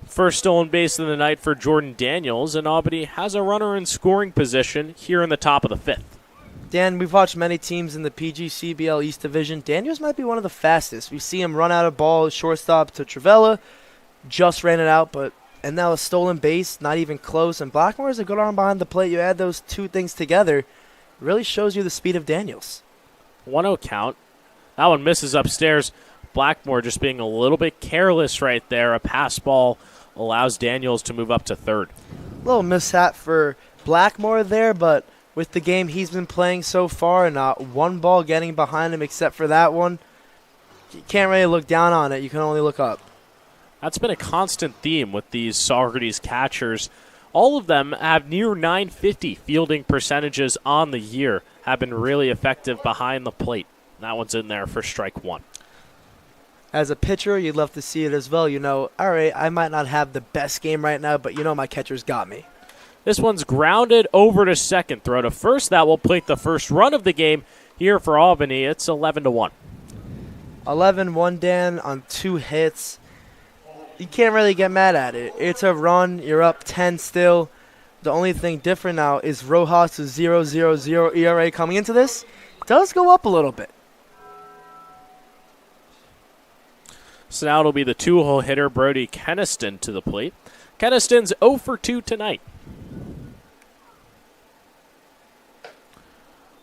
First stolen base of the night for Jordan Daniels, and Albany has a runner in scoring position here in the top of the 5th. Dan, we've watched many teams in the PGCBL East Division. Daniels might be one of the fastest. We see him run out of ball, shortstop to Trivella, just ran it out, and now a stolen base, not even close. And Blackmore is a good arm behind the plate. You add those two things together, it really shows you the speed of Daniels. 1-0 count. That one misses upstairs. Blackmore just being a little bit careless right there. A pass ball allows Daniels to move up to 3rd. Little mishap for Blackmore there, but with the game he's been playing so far and not one ball getting behind him except for that one, you can't really look down on it. You can only look up. That's been a constant theme with these Saugerties catchers All of them have near 950 fielding percentages on the year, have been really effective behind the plate. That one's in there for strike one. As a pitcher, you'd love to see it as well. All right, I might not have the best game right now, but my catcher's got me. This one's grounded over to second. Throw to first. That will plate the first run of the game here for Albany. It's 11-1. 11-1, Dan, on 2 hits. You can't really get mad at it. It's a run. You're up 10 still. The only thing different now is Rojas' 0.00 ERA coming into this does go up a little bit. So now it'll be the 2-hole hitter, Brody Keniston, to the plate. Keniston's 0 for 2 tonight.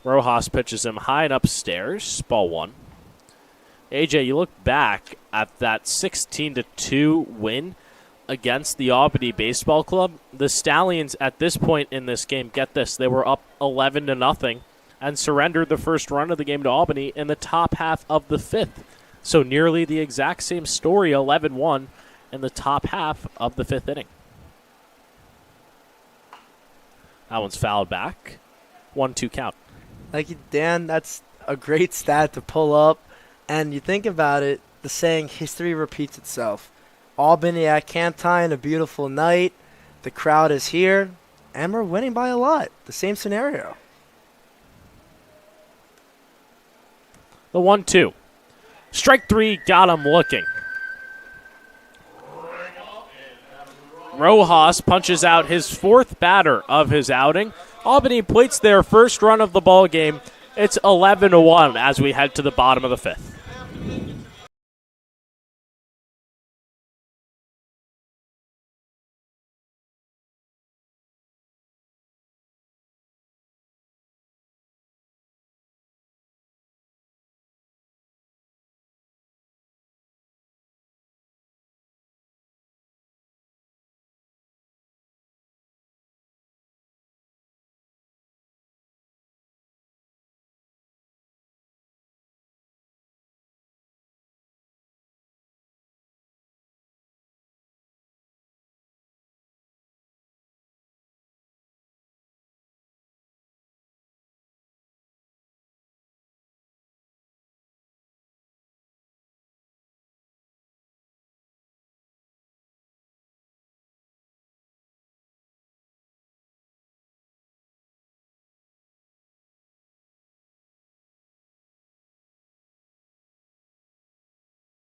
Rojas pitches him high and upstairs. Ball 1. AJ, you look back at that 16-2 win against the Albany Baseball Club. The Stallions at this point in this game, get this, they were up 11-0 and surrendered the first run of the game to Albany in the top half of the 5th. So nearly the exact same story, 11-1 in the top half of the 5th inning. That one's fouled back. 1-2 count. Dan, that's a great stat to pull up. And you think about it, the saying, history repeats itself. Albany at Cantine, a beautiful night. The crowd is here, and we're winning by a lot. The same scenario. The 1-2. Strike 3 got him looking. Rojas punches out his 4th batter of his outing. Albany plates their first run of the ball game. It's 11-1 as we head to the bottom of the 5th.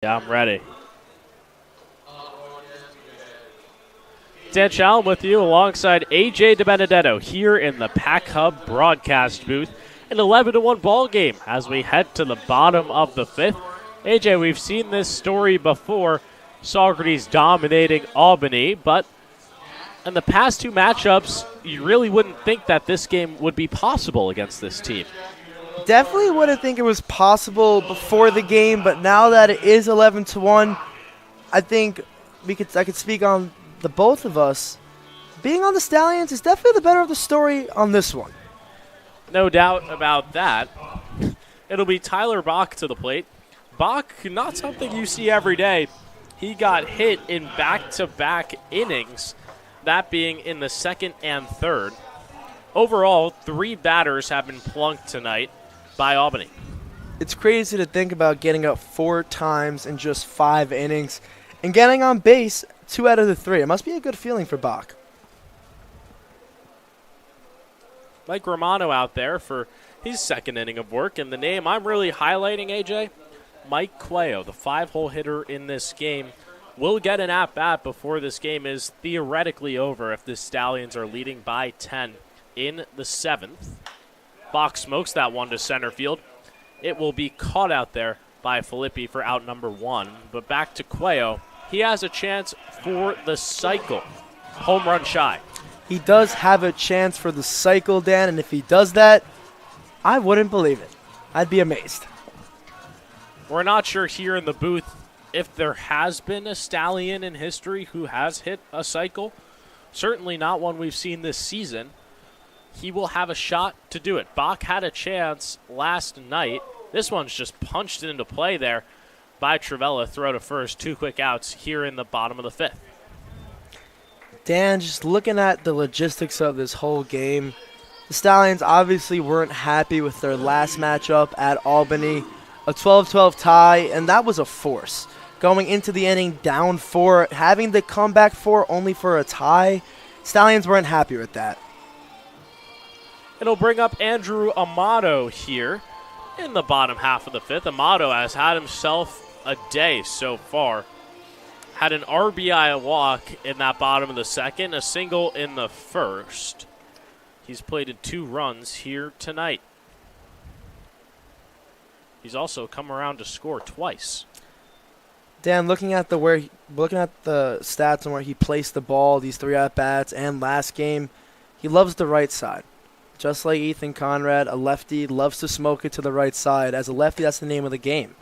Yeah, I'm ready. Dan Challen with you alongside AJ DiBenedetto here in the Pack Hub broadcast booth. An 11-1 ball game as we head to the bottom of the 5th. AJ, we've seen this story before. Saugerties dominating Albany, but in the past 2 matchups, you really wouldn't think that this game would be possible against this team. Definitely wouldn't think it was possible before the game, but now that it is 11-1, I think I could speak on the both of us. Being on the Stallions is definitely the better of the story on this one. No doubt about that. It'll be Tyler Bach to the plate. Bach, not something you see every day. He got hit in back-to-back innings, that being in the 2nd and 3rd. Overall, 3 batters have been plunked tonight by Albany. It's crazy to think about getting up 4 times in just 5 innings and getting on base 2 out of the 3. It must be a good feeling for Bach. Mike Romano out there for his 2nd inning of work, and the name I'm really highlighting, AJ, Mike Cuello, the 5-hole hitter in this game, will get an at-bat before this game is theoretically over if the Stallions are leading by 10 in the 7th. Bach smokes that one to center field. It will be caught out there by Filippi for out number 1. But back to Cuello. He has a chance for the cycle. Home run shy. He does have a chance for the cycle, Dan, and if he does that, I wouldn't believe it. I'd be amazed. We're not sure here in the booth if there has been a Stallion in history who has hit a cycle. Certainly not one we've seen this season. He will have a shot to do it. Bach had a chance last night. This one's just punched into play there by Travella. Throw to first. 2 quick outs here in the bottom of the 5th. Dan, just looking at the logistics of this whole game, the Stallions obviously weren't happy with their last matchup at Albany, a 12-12 tie, and that was a force. Going into the inning down 4, having to come back 4 only for a tie, Stallions weren't happy with that. It'll bring up Andrew Amato here in the bottom half of the 5th. Amato has had himself a day so far. Had an RBI walk in that bottom of the 2nd, a single in the 1st. He's played in 2 runs here tonight. He's also come around to score twice. Dan, looking at the stats and where he placed the ball, these 3 at-bats and last game, he loves the right side. Just like Ethan Conrad, a lefty loves to smoke it to the right side. As a lefty, that's the name of the game.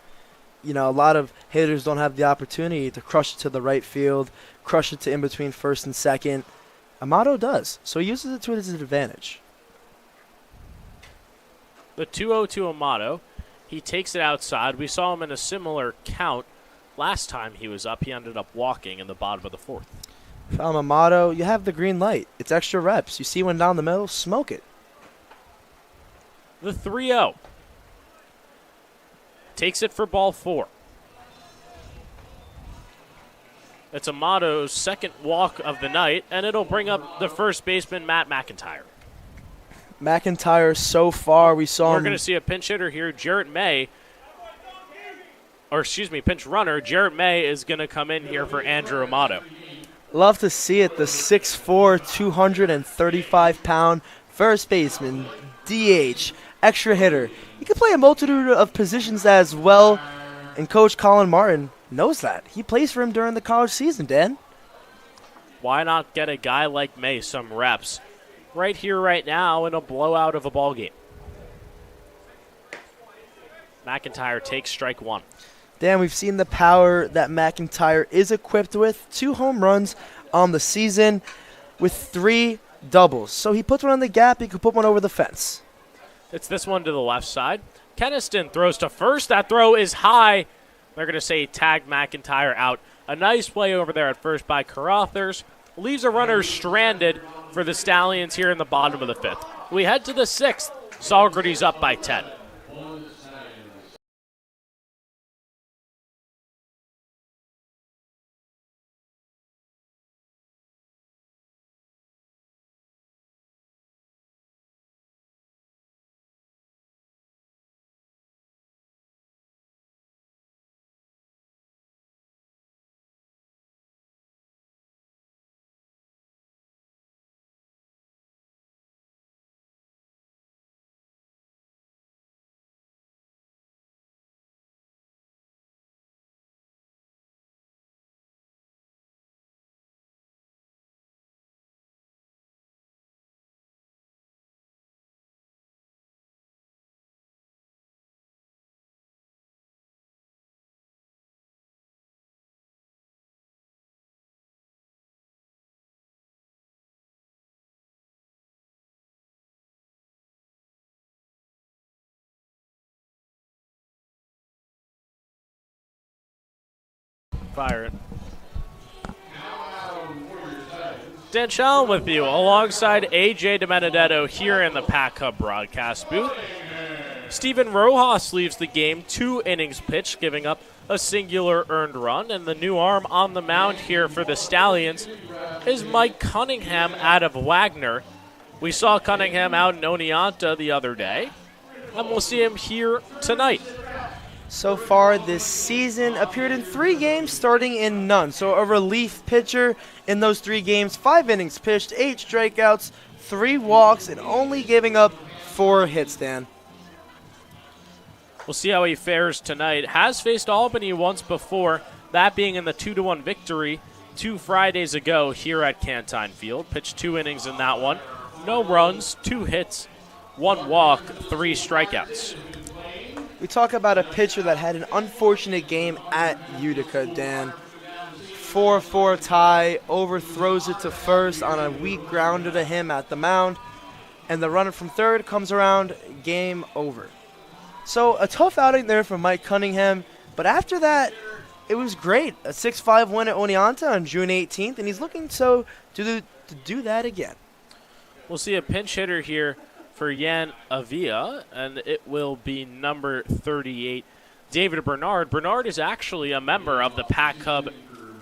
You know, a lot of hitters don't have the opportunity to crush it to the right field, crush it to in between first and second. Amato does, so he uses it to his advantage. The 2-0 to Amato. He takes it outside. We saw him in a similar count last time he was up. He ended up walking in the bottom of the 4th. If I'm Amato, you have the green light. It's extra reps. You see one down the middle, smoke it. The 3-0. Takes it for ball 4. It's Amato's 2nd walk of the night, and it'll bring up the first baseman, Matt McIntyre. McIntyre, so far, we saw We're him. going to see a pinch hitter here, pinch runner. Jarrett May is going to come in here for Andrew Amato. Love to see it. The 6'4", 235-pound first baseman, DH, extra hitter. He can play a multitude of positions as well, and Coach Colin Martin knows that. He plays for him during the college season, Dan. Why not get a guy like May some reps right here, right now, in a blowout of a ball game? McIntyre takes strike 1. Dan, we've seen the power that McIntyre is equipped with. 2 home runs on the season with 3 doubles. So he puts one on the gap, he could put one over the fence. It's this one to the left side. Keniston throws to first. That throw is high. They're going to say tagged McIntyre out. A nice play over there at first by Carothers. Leaves a runner stranded for the Stallions here in the bottom of the 5th. We head to the 6th. Saugerties up by 10. Fire it. Dan Shallon with you alongside AJ DiBenedetto here in the Pack Hub broadcast booth. Steven Rojas leaves the game 2 innings pitched, giving up a singular earned run. And the new arm on the mound here for the Stallions is Mike Cunningham out of Wagner. We saw Cunningham out in Oneonta the other day, and we'll see him here tonight. So far this season, appeared in 3 games, starting in none. So a relief pitcher in those 3 games, 5 innings pitched, 8 strikeouts, 3 walks, and only giving up 4 hits, Dan. We'll see how he fares tonight. Has faced Albany once before, that being in the 2-1 victory 2 Fridays ago here at Cantine Field. Pitched 2 innings in that one. No runs, 2 hits, 1 walk, 3 strikeouts. We talk about a pitcher that had an unfortunate game at Utica, Dan. 4-4 tie, overthrows it to first on a weak grounder to him at the mound, and the runner from third comes around, game over. So a tough outing there for Mike Cunningham, but after that, it was great. A 6-5 win at Oneonta on June 18th, and he's looking to do that again. We'll see a pinch hitter here for Yan Avila, and it will be number 38, David Bernard. Bernard is actually a member of the Pac Cub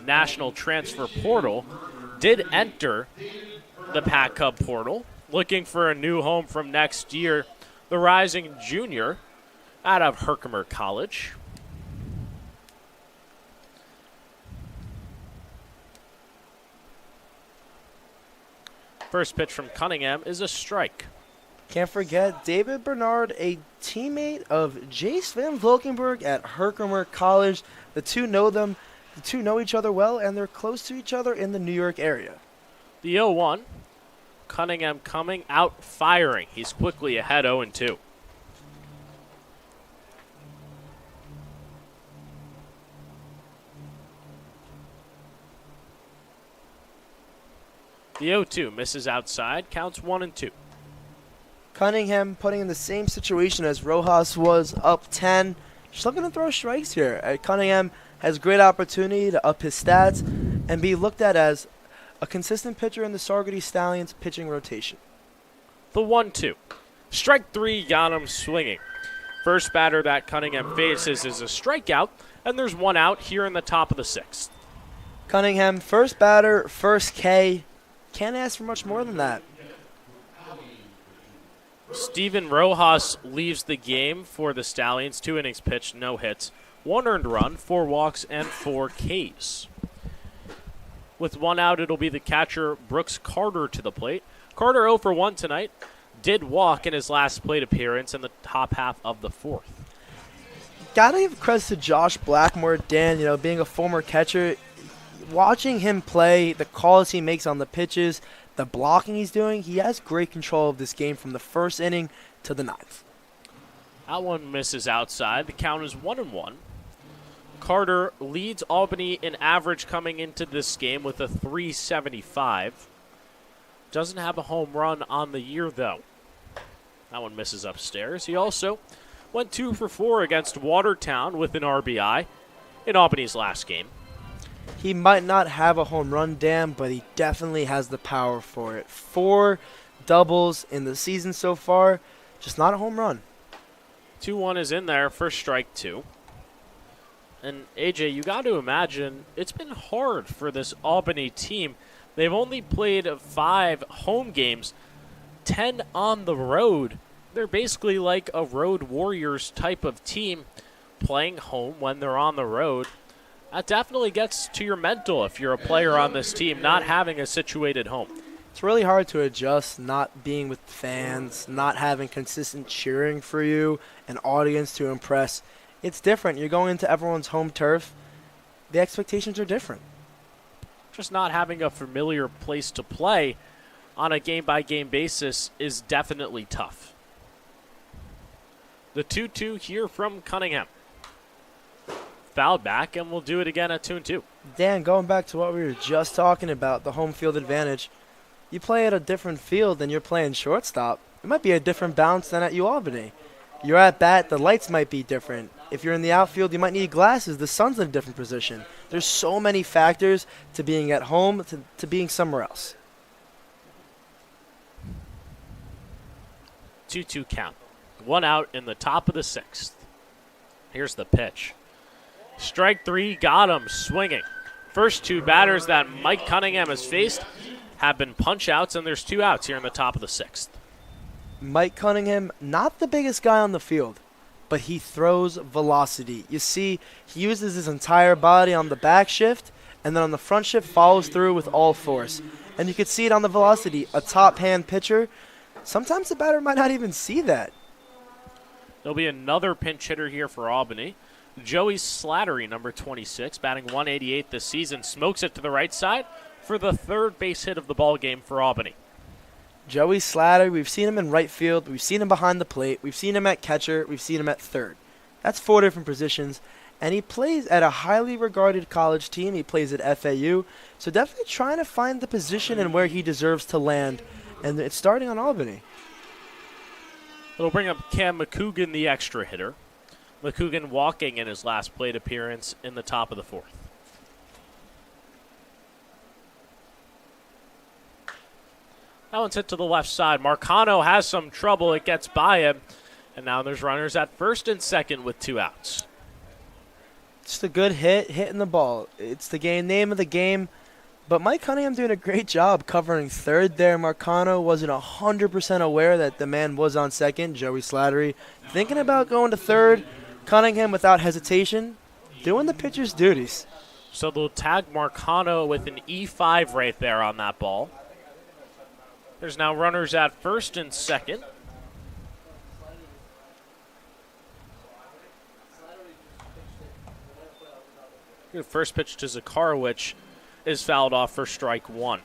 National Transfer Portal, did enter the Pac Cub portal, looking for a new home from next year. The rising junior out of Herkimer College. First pitch from Cunningham is a strike. Can't forget David Bernard, a teammate of Jace Van Valkenburg at Herkimer College. The two know each other well, and they're close to each other in the New York area. The 0-1. Cunningham coming out firing. He's quickly ahead 0-2. The 0-2 misses outside, counts 1-2. Cunningham putting in the same situation as Rojas was, up 10. Just looking to throw strikes here. Cunningham has great opportunity to up his stats and be looked at as a consistent pitcher in the Saugerties Stallions pitching rotation. The 1-2. Strike 3 got him swinging. First batter that Cunningham faces is a strikeout, and there's one out here in the top of the 6th. Cunningham, first batter, first K. Can't ask for much more than that. Steven Rojas leaves the game for the Stallions. 2 innings pitched, no hits. 1 earned run, 4 walks, and 4 Ks. With 1 out, it'll be the catcher Brooks Carter to the plate. Carter 0 for 1 tonight. Did walk in his last plate appearance in the top half of the 4th. Gotta give credit to Josh Blackmore, Dan, being a former catcher. Watching him play, the calls he makes on the pitches, the blocking he's doing, he has great control of this game from the first inning to the 9th. That one misses outside. The count is 1-1. Carter leads Albany in average coming into this game with a .375. Doesn't have a home run on the year, though. That one misses upstairs. He also went 2 for 4 against Watertown with an RBI in Albany's last game. He might not have a home run, Dan, but he definitely has the power for it. 4 doubles in the season so far, just not a home run. 2-1 is in there for strike 2. And AJ, you got to imagine it's been hard for this Albany team. They've only played 5 home games, 10 on the road. They're basically like a road warriors type of team playing home when they're on the road. That definitely gets to your mental if you're a player on this team, not having a situated home. It's really hard to adjust, not being with fans, not having consistent cheering for you, an audience to impress. It's different. You're going into everyone's home turf. The expectations are different. Just not having a familiar place to play on a game-by-game basis is definitely tough. The 2-2 here from Cunningham. Fouled back, and we'll do it again at 2-2. Dan, going back to what we were just talking about, the home field advantage, you play at a different field than you're playing shortstop. It might be a different bounce than at UAlbany. You're at bat, the lights might be different. If you're in the outfield, you might need glasses. The sun's in a different position. There's so many factors to being at home to being somewhere else. 2-2 count. 1 out in the top of the 6th. Here's the pitch. Strike 3 got him swinging. First 2 batters that Mike Cunningham has faced have been punch-outs, and there's 2 outs here in the top of the 6th. Mike Cunningham, not the biggest guy on the field, but he throws velocity. You see, he uses his entire body on the back shift, and then on the front shift follows through with all force. And you can see it on the velocity. A top-hand pitcher, sometimes the batter might not even see that. There'll be another pinch hitter here for Albany. Joey Slattery, number 26, batting .188 this season, smokes it to the right side for the 3rd base hit of the ball game for Albany. Joey Slattery, we've seen him in right field, we've seen him behind the plate, we've seen him at catcher, we've seen him at 3rd. That's 4 different positions, and he plays at a highly regarded college team. He plays at FAU, so definitely trying to find the position and where he deserves to land, and it's starting on Albany. It'll bring up Cam McCougan, the extra hitter. McCougan walking in his last plate appearance in the top of the fourth. That one's hit to the left side. Marcano has some trouble. It gets by him. And now there's runners at first and second with 2 outs. Just a good hitting the ball. It's the name of the game. But Mike Cunningham doing a great job covering third there. Marcano wasn't 100% aware that the man was on second. Joey Slattery thinking about going to third. Cunningham without hesitation doing the pitcher's duties. So they'll tag Marcano with an E5 right there on that ball. There's now runners at first and second. The first pitch to Zakarowicz is fouled off for strike 1.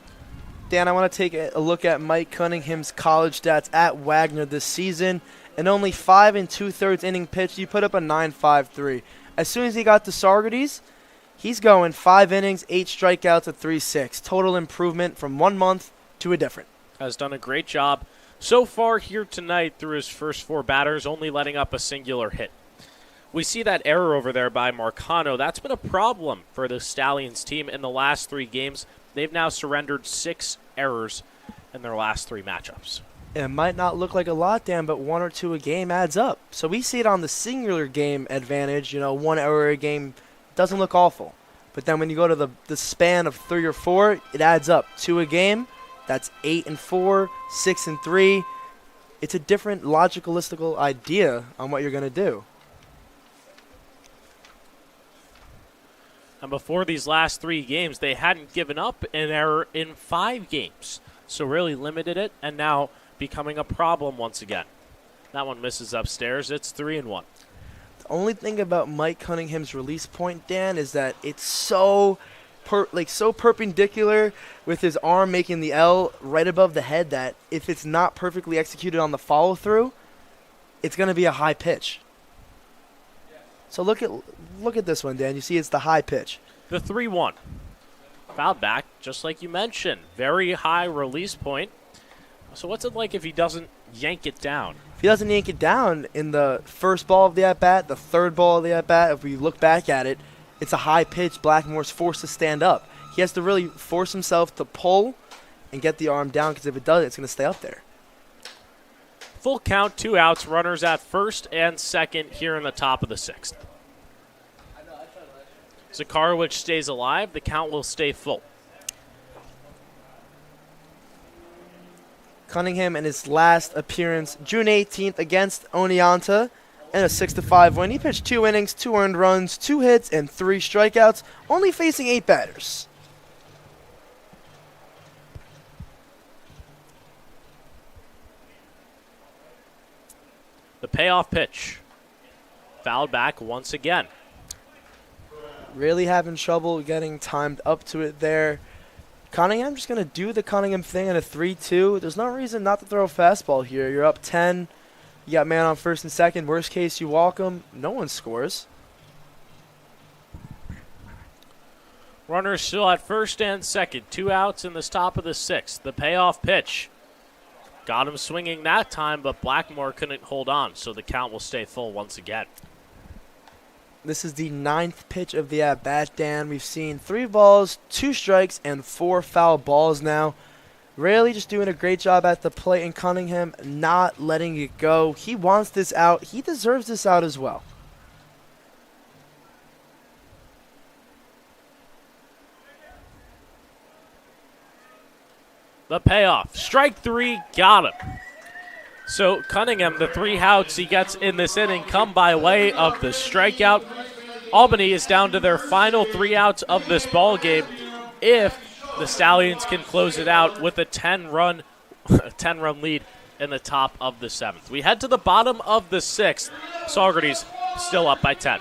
Dan, I want to take a look at Mike Cunningham's college stats at Wagner this season. In only 5 2/3 inning pitched, he put up a 9.53. As soon as he got to Saugerties, he's going 5 innings, 8 strikeouts, a 3.6. Total improvement from 1 month to a different. Has done a great job so far here tonight through his first 4 batters, only letting up a singular hit. We see that error over there by Marcano. That's been a problem for the Stallions team in the last 3 games. They've now surrendered 6 errors in their last 3 matchups. It might not look like a lot, Dan, but 1 or 2 a game adds up. So we see it on the singular game advantage. 1 error a game doesn't look awful. But then when you go to the span of 3 or 4, it adds up. 2 a game, that's 8 and 4, 6 and 3. It's a different logical idea on what you're going to do. And before these last 3 games, they hadn't given up an error in 5 games. So really limited it, and now becoming a problem once again. That one misses upstairs. It's 3-1. The only thing about Mike Cunningham's release point, Dan, is that it's so perpendicular with his arm making the L right above the head that if it's not perfectly executed on the follow-through, it's going to be a high pitch. So look at this one, Dan. You see it's the high pitch. The 3-1. Fouled back, just like you mentioned. Very high release point. So what's it like if he doesn't yank it down? If he doesn't yank it down in the first ball of the at-bat, the third ball of the at-bat, if we look back at it, it's a high pitch. Blackmore's forced to stand up. He has to really force himself to pull and get the arm down, because if it does, it's going to stay up there. Full count, 2 outs, runners at first and second here in the top of the 6th. Zakarowicz stays alive. The count will stay full. Cunningham in his last appearance, June 18th against Oneonta, in a 6-5 win. He pitched 2 innings, 2 earned runs, 2 hits, and 3 strikeouts, only facing 8 batters. The payoff pitch. Fouled back once again. Really having trouble getting timed up to it there. Cunningham just going to do the Cunningham thing in a 3-2. There's no reason not to throw a fastball here. You're up 10. You got man on first and second. Worst case, you walk him. No one scores. Runners still at first and second. 2 outs in this top of the 6th. The payoff pitch. Got him swinging that time, but Blackmore couldn't hold on, so the count will stay full once again. This is the 9th pitch of the at-bat, Dan. We've seen 3 balls, 2 strikes, and 4 foul balls now. Really just doing a great job at the plate, and Cunningham not letting it go. He wants this out. He deserves this out as well. The payoff. Strike 3, got him. So Cunningham, the 3 outs he gets in this inning come by way of the strikeout. Albany is down to their final 3 outs of this ball game if the Stallions can close it out with a 10-run lead in the top of the 7th. We head to the bottom of the 6th. Saugerties still up by 10.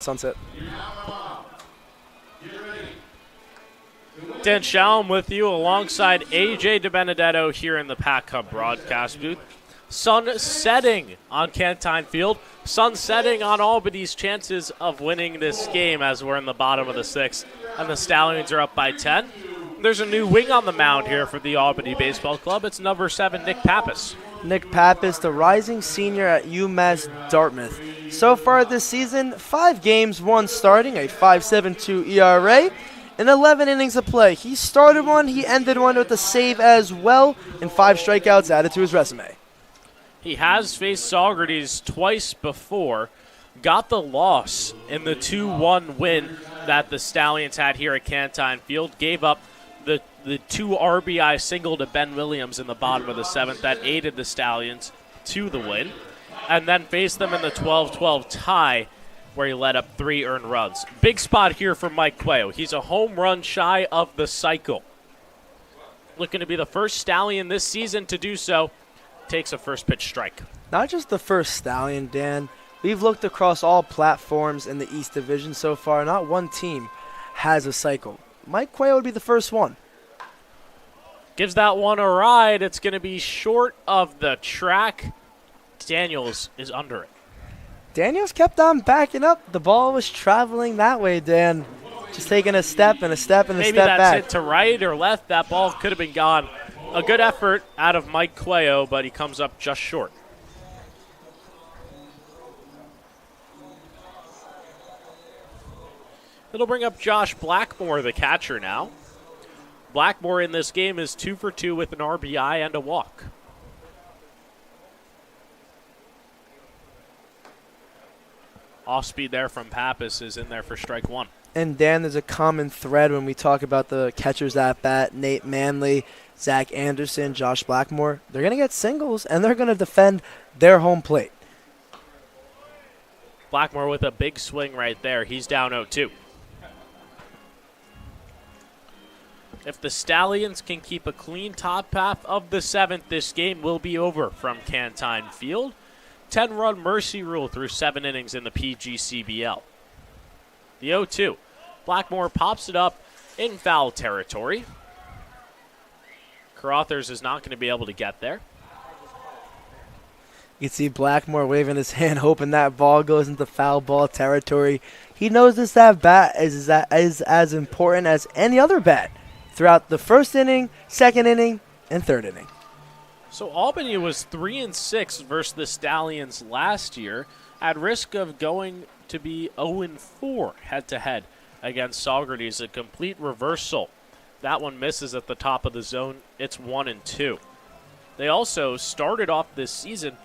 sunset. Dan Shalom with you alongside AJ DiBenedetto here in the Pac Hub broadcast booth. Sun setting on Cantine Field. Sun setting on Albany's chances of winning this game as we're in the bottom of the sixth, and the Stallions are up by 10. There's a new wing on the mound here for the Albany Baseball Club. It's number 7, Nick Pappas. Nick Pappas, the rising senior at UMass Dartmouth. So far this season, 5 games, 1 starting, a 5.72 ERA, and 11 innings of play. He started one, he ended one with a save as well, and 5 strikeouts added to his resume. He has faced Saugerties twice before, got the loss in the 2-1 win that the Stallions had here at Cantine Field, gave up the 2 RBI single to Ben Williams in the bottom of the 7th that aided the Stallions to the win, and then faced them in the 12-12 tie where he led up 3 earned runs. Big spot here for Mike Cuello. He's a home run shy of the cycle. Looking to be the first Stallion this season to do so. Takes a first pitch strike. Not just the first Stallion, Dan. We've looked across all platforms in the East Division so far. Not one team has a cycle. Mike Cuello would be the first one. Gives that one a ride. It's going to be short of the track. Daniels is under it. Daniels kept on backing up. The ball was traveling that way, Dan. Just taking a step and a step and a step back. Maybe that's hit to right or left. That ball could have been gone. A good effort out of Mike Cuello, but he comes up just short. It'll bring up Josh Blackmore, the catcher now. Blackmore in this game is 2 for 2 with an RBI and a walk. Off speed there from Pappas is in there for strike 1. And Dan, there's a common thread when we talk about the catchers at bat, Nate Manley, Zach Anderson, Josh Blackmore. They're going to get singles, and they're going to defend their home plate. Blackmore with a big swing right there. He's down 0-2. If the Stallions can keep a clean top half of the 7th, this game will be over from Cantine Field. 10-run mercy rule through 7 innings in the PGCBL. The 0-2. Blackmore pops it up in foul territory. Carothers is not going to be able to get there. You can see Blackmore waving his hand, hoping that ball goes into foul ball territory. He knows this at-bat is as important as any other bat throughout the first inning, second inning, and third inning. So Albany was 3-6 versus the Stallions last year, at risk of going to be 0-4 head-to-head against Saugerties. A complete reversal. That one misses at the top of the zone. It's 1-2. They also started off this season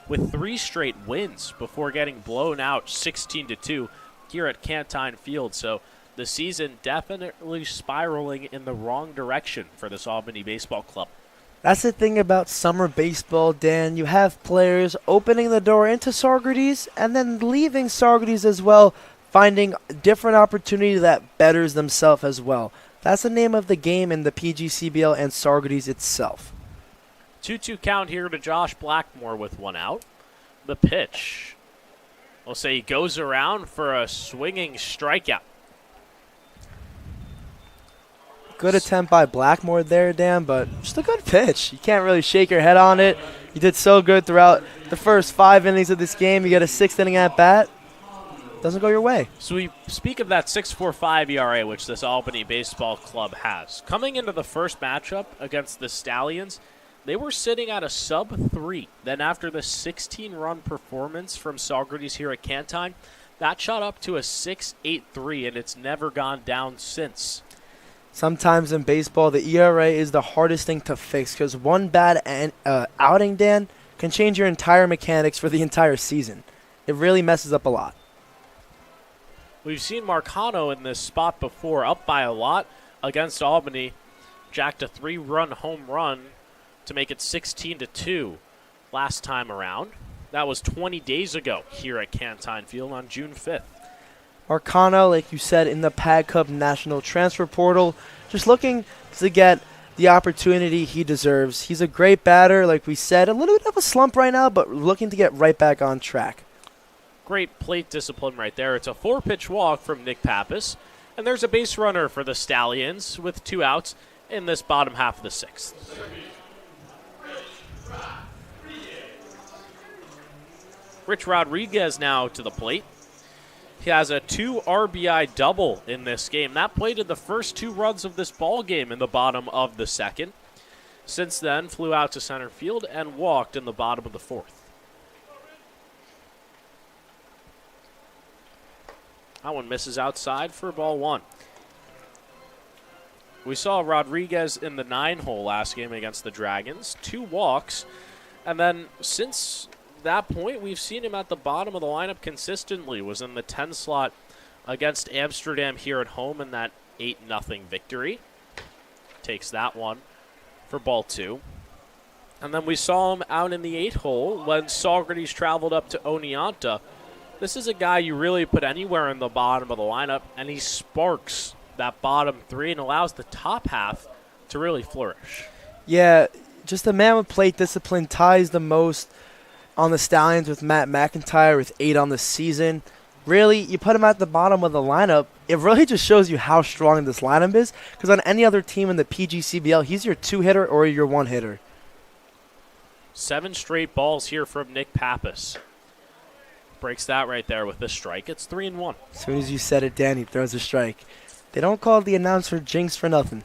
with 3 straight wins before getting blown out 16-2 here at Cantine Field. So the season definitely spiraling in the wrong direction for this Albany Baseball Club. That's the thing about summer baseball, Dan. You have players opening the door into Saugerties and then leaving Saugerties as well, finding different opportunity that betters themselves as well. That's the name of the game in the PGCBL and Saugerties itself. 2-2 count here to Josh Blackmore with 1 out. The pitch. We'll say he goes around for a swinging strikeout. Good attempt by Blackmore there, Dan, but just a good pitch. You can't really shake your head on it. You did so good throughout the first 5 innings of this game. You get a 6th inning at bat. Doesn't go your way. So we speak of that 6.45 ERA, which this Albany Baseball Club has. Coming into the first matchup against the Stallions, they were sitting at a sub-3. Then after the 16-run performance from Saugerties here at Cantine, that shot up to a 6.83, and it's never gone down since. Sometimes in baseball, the ERA is the hardest thing to fix because one bad outing, Dan, can change your entire mechanics for the entire season. It really messes up a lot. We've seen Marcano in this spot before, up by a lot against Albany. Jacked a 3-run home run to make it 16-2 last time around. That was 20 days ago here at Cantine Field on June 5th. Marcano, like you said, in the Pac Hub National Transfer Portal, just looking to get the opportunity he deserves. He's a great batter, like we said. A little bit of a slump right now, but looking to get right back on track. Great plate discipline right there. It's a 4-pitch walk from Nick Pappas. And there's a base runner for the Stallions with 2 outs in this bottom half of the 6th. Rich Rodriguez now to the plate. He has a 2 RBI double in this game. That plated the first 2 runs of this ball game in the bottom of the 2nd. Since then, flew out to center field and walked in the bottom of the 4th. That one misses outside for ball 1. We saw Rodriguez in the 9-hole last game against the Dragons. 2 walks. And then since that point, we've seen him at the bottom of the lineup consistently. Was in the 10 slot against Amsterdam here at home in that 8-0 victory. Takes that one for ball 2. And then we saw him out in the 8-hole when Saugerties traveled up to Oneonta. This is a guy you really put anywhere in the bottom of the lineup, and he sparks that bottom 3 and allows the top half to really flourish. Yeah, just a man with plate discipline, ties the most on the Stallions with Matt McIntyre with 8 on the season. Really, you put him at the bottom of the lineup, it really just shows you how strong this lineup is, because on any other team in the PGCBL, he's your 2-hitter or your 1-hitter. 7 straight balls here from Nick Pappas. Breaks that right there with the strike. It's 3-1. As soon as you said it, Danny throws a strike. They don't call the announcer Jinx for nothing.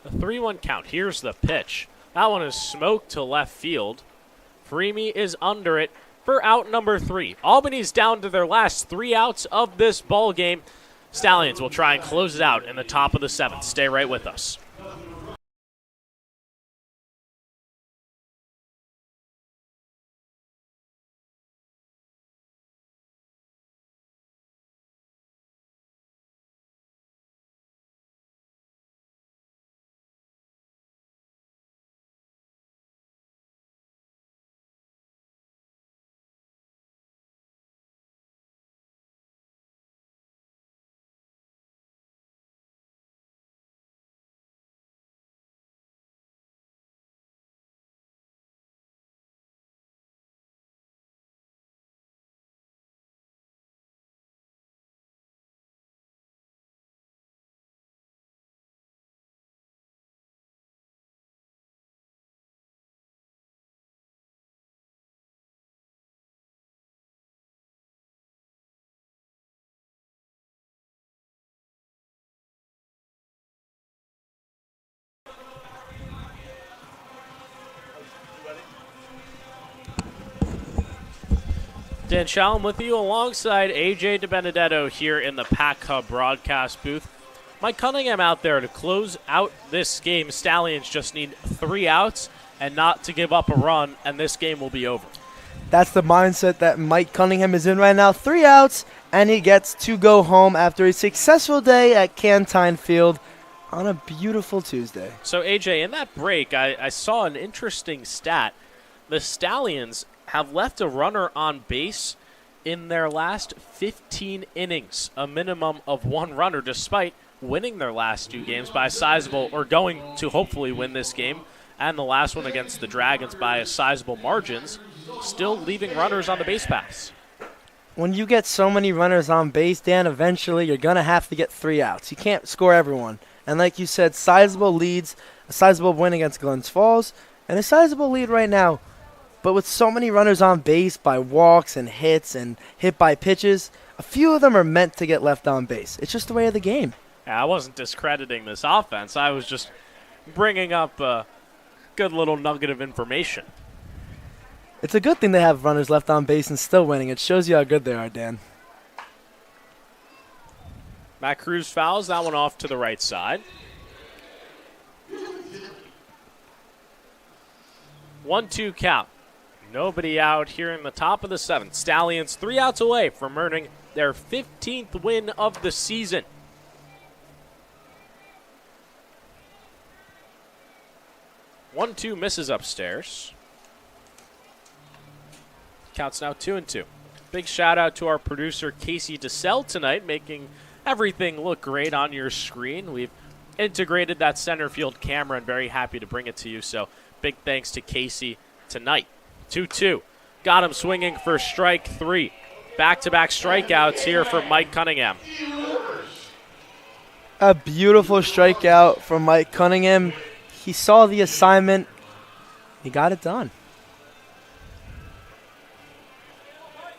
A 3-1 count. Here's the pitch. That one is smoked to left field. Freemy is under it for out number 3. Albany's down to their last 3 outs of this ball game. Stallions will try and close it out in the top of the 7th. Stay right with us. Dan Shalom with you alongside AJ DiBenedetto here in the Pack Hub broadcast booth. Mike Cunningham out there to close out this game. Stallions just need 3 outs and not to give up a run, and this game will be over. That's the mindset that Mike Cunningham is in right now. 3 outs, and he gets to go home after a successful day at Cantine Field on a beautiful Tuesday. So, AJ, in that break, I saw an interesting stat. The Stallions have left a runner on base in their last 15 innings, a minimum of 1 runner, despite winning their last 2 games by a sizable, or going to hopefully win this game, and the last one against the Dragons by a sizable margins, still leaving runners on the base paths. When you get so many runners on base, Dan, eventually you're going to have to get 3 outs. You can't score everyone. And like you said, sizable leads, a sizable win against Glens Falls, and a sizable lead right now. But with so many runners on base by walks and hits and hit by pitches, a few of them are meant to get left on base. It's just the way of the game. Yeah, I wasn't discrediting this offense. I was just bringing up a good little nugget of information. It's a good thing they have runners left on base and still winning. It shows you how good they are, Dan. Matt Cruz fouls that one off to the right side. 1-2 count. Nobody out here in the top of the 7th. Stallions 3 outs away from earning their 15th win of the season. One-two misses upstairs. Counts now 2-2. Big shout out to our producer Casey DeSell tonight, making everything look great on your screen. We've integrated that center field camera and very happy to bring it to you. So Big thanks to Casey tonight. 2-2. Got him swinging for strike 3. Back-to-back strikeouts here from Mike Cunningham. A beautiful strikeout from Mike Cunningham. He saw the assignment. He got it done.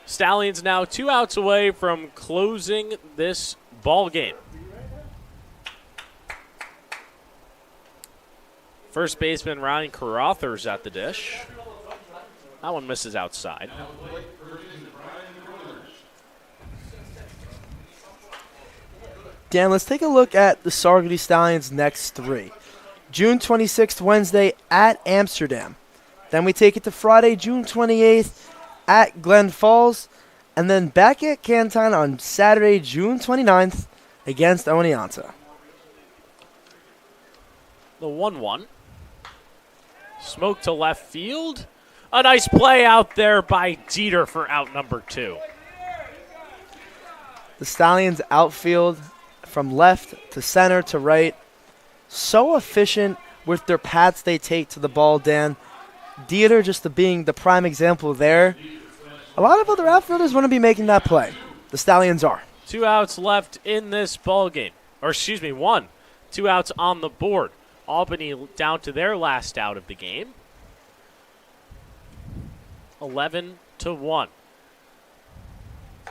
Stallions now 2 outs away from closing this ball game. First baseman Ryan Carruthers at the dish. That one misses outside. Dan, let's take a look at the Saugerties Stallions' next 3. June 26th, Wednesday at Amsterdam. Then we take it to Friday, June 28th at Glen Falls. And then back at Cantine on Saturday, June 29th against Oneonta. The 1-1. Smoke to left field. A nice play out there by Dieter for out number 2. The Stallions outfield from left to center to right. So efficient with their paths they take to the ball, Dan. Dieter just being the prime example there. A lot of other outfielders want to be making that play. The Stallions are. 2 outs left in this ball game. Or excuse me, 1. 2 outs on the board. Albany down to their last out of the game. 11-1.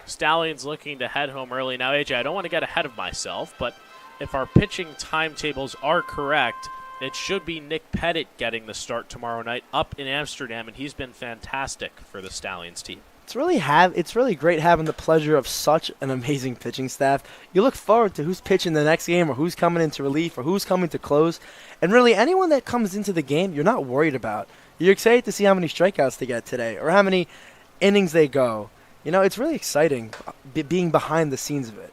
Stallions looking to head home early. Now, AJ, I don't want to get ahead of myself, but if our pitching timetables are correct, it should be Nick Pettit getting the start tomorrow night up in Amsterdam, and he's been fantastic for the Stallions team. It's really great having the pleasure of such an amazing pitching staff. You look forward to who's pitching the next game or who's coming into relief or who's coming to close. And really, anyone that comes into the game, you're not worried about. You're excited to see how many strikeouts they get today or how many innings they go. You know, it's really exciting being behind the scenes of it.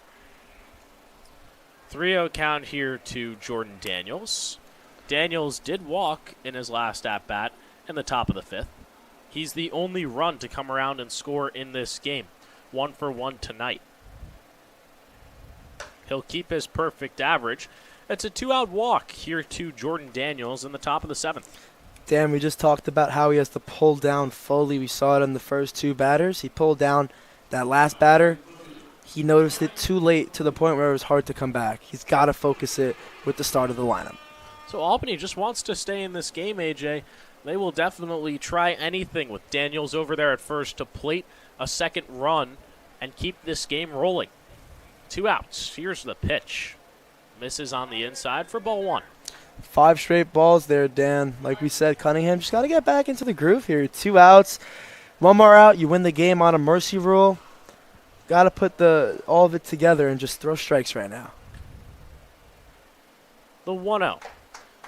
3-0 count here to Jordan Daniels. Daniels did walk in his last at-bat in the top of the 5th. He's the only run to come around and score in this game. 1 for 1 tonight. He'll keep his perfect average. It's a 2-out walk here to Jordan Daniels in the top of the 7th. Dan, we just talked about how he has to pull down Foley. We saw it in the first 2 batters. He pulled down that last batter. He noticed it too late to the point where it was hard to come back. He's got to focus it with the start of the lineup. So Albany just wants to stay in this game, AJ. They will definitely try anything with Daniels over there at first to plate a second run and keep this game rolling. 2 outs. Here's the pitch. Misses on the inside for ball 1. 5 straight balls there, Dan. Like we said, Cunningham just got to get back into the groove here. 2 outs. 1 more out, you win the game on a mercy rule. Got to put all of it together and just throw strikes right now. The 1-0.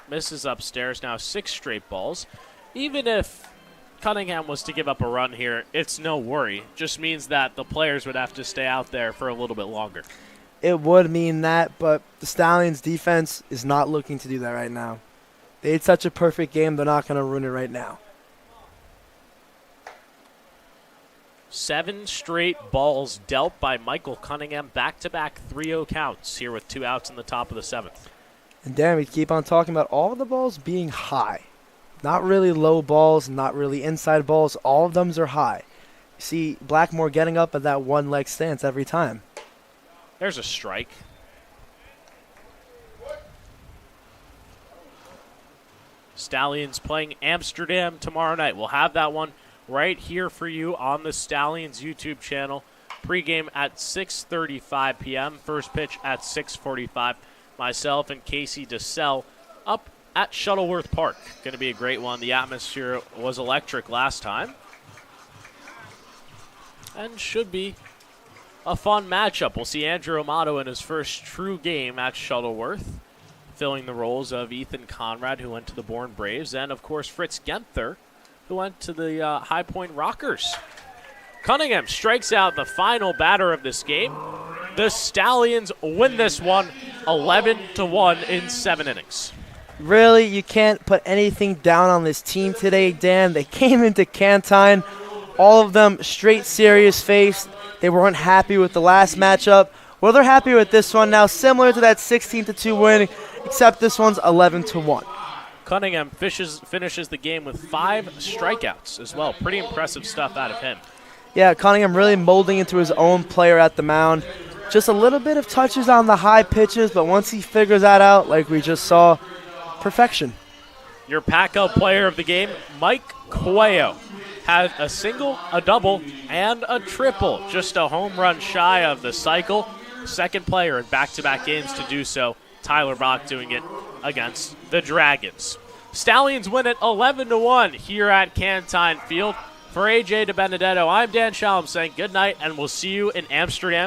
Misses upstairs, now 6 straight balls. Even if Cunningham was to give up a run here, it's no worry. Just means that the players would have to stay out there for a little bit longer. It would mean that, but the Stallions' defense is not looking to do that right now. They had such a perfect game, they're not going to ruin it right now. 7 straight balls dealt by Michael Cunningham. Back-to-back 3-0 counts here with 2 outs in the top of the 7th. And Dan, we keep on talking about all the balls being high. Not really low balls, not really inside balls. All of them are high. You see Blackmore getting up at that one-leg stance every time. There's a strike. Stallions playing Amsterdam tomorrow night. We'll have that one right here for you on the Stallions YouTube channel. Pregame at 6:35 p.m. First pitch at 6:45. Myself and Casey DeSell up at Shuttleworth Park. Going to be a great one. The atmosphere was electric last time. And should be a fun matchup. We'll see Andrew Amato in his first true game at Shuttleworth, filling the roles of Ethan Conrad, who went to the Bourne Braves, and, of course, Fritz Genther, who went to the High Point Rockers. Cunningham strikes out the final batter of this game. The Stallions win this one 11-1 in 7 innings. Really, you can't put anything down on this team today, Dan. They came into Cantine, all of them straight serious face. They weren't happy with the last matchup. Well, they're happy with this one now, similar to that 16-2 win, except this one's 11-1. Cunningham finishes the game with 5 strikeouts as well. Pretty impressive stuff out of him. Yeah, Cunningham really molding into his own player at the mound. Just a little bit of touches on the high pitches, but once he figures that out, like we just saw, perfection. Your Paco player of the game, Mike Cuello, had a single, a double, and a triple. Just a home run shy of the cycle. Second player in back-to-back games to do so. Tyler Bach doing it against the Dragons. Stallions win it 11-1 here at Cantine Field. For AJ DiBenedetto, I'm Dan Shalom saying good night, and we'll see you in Amsterdam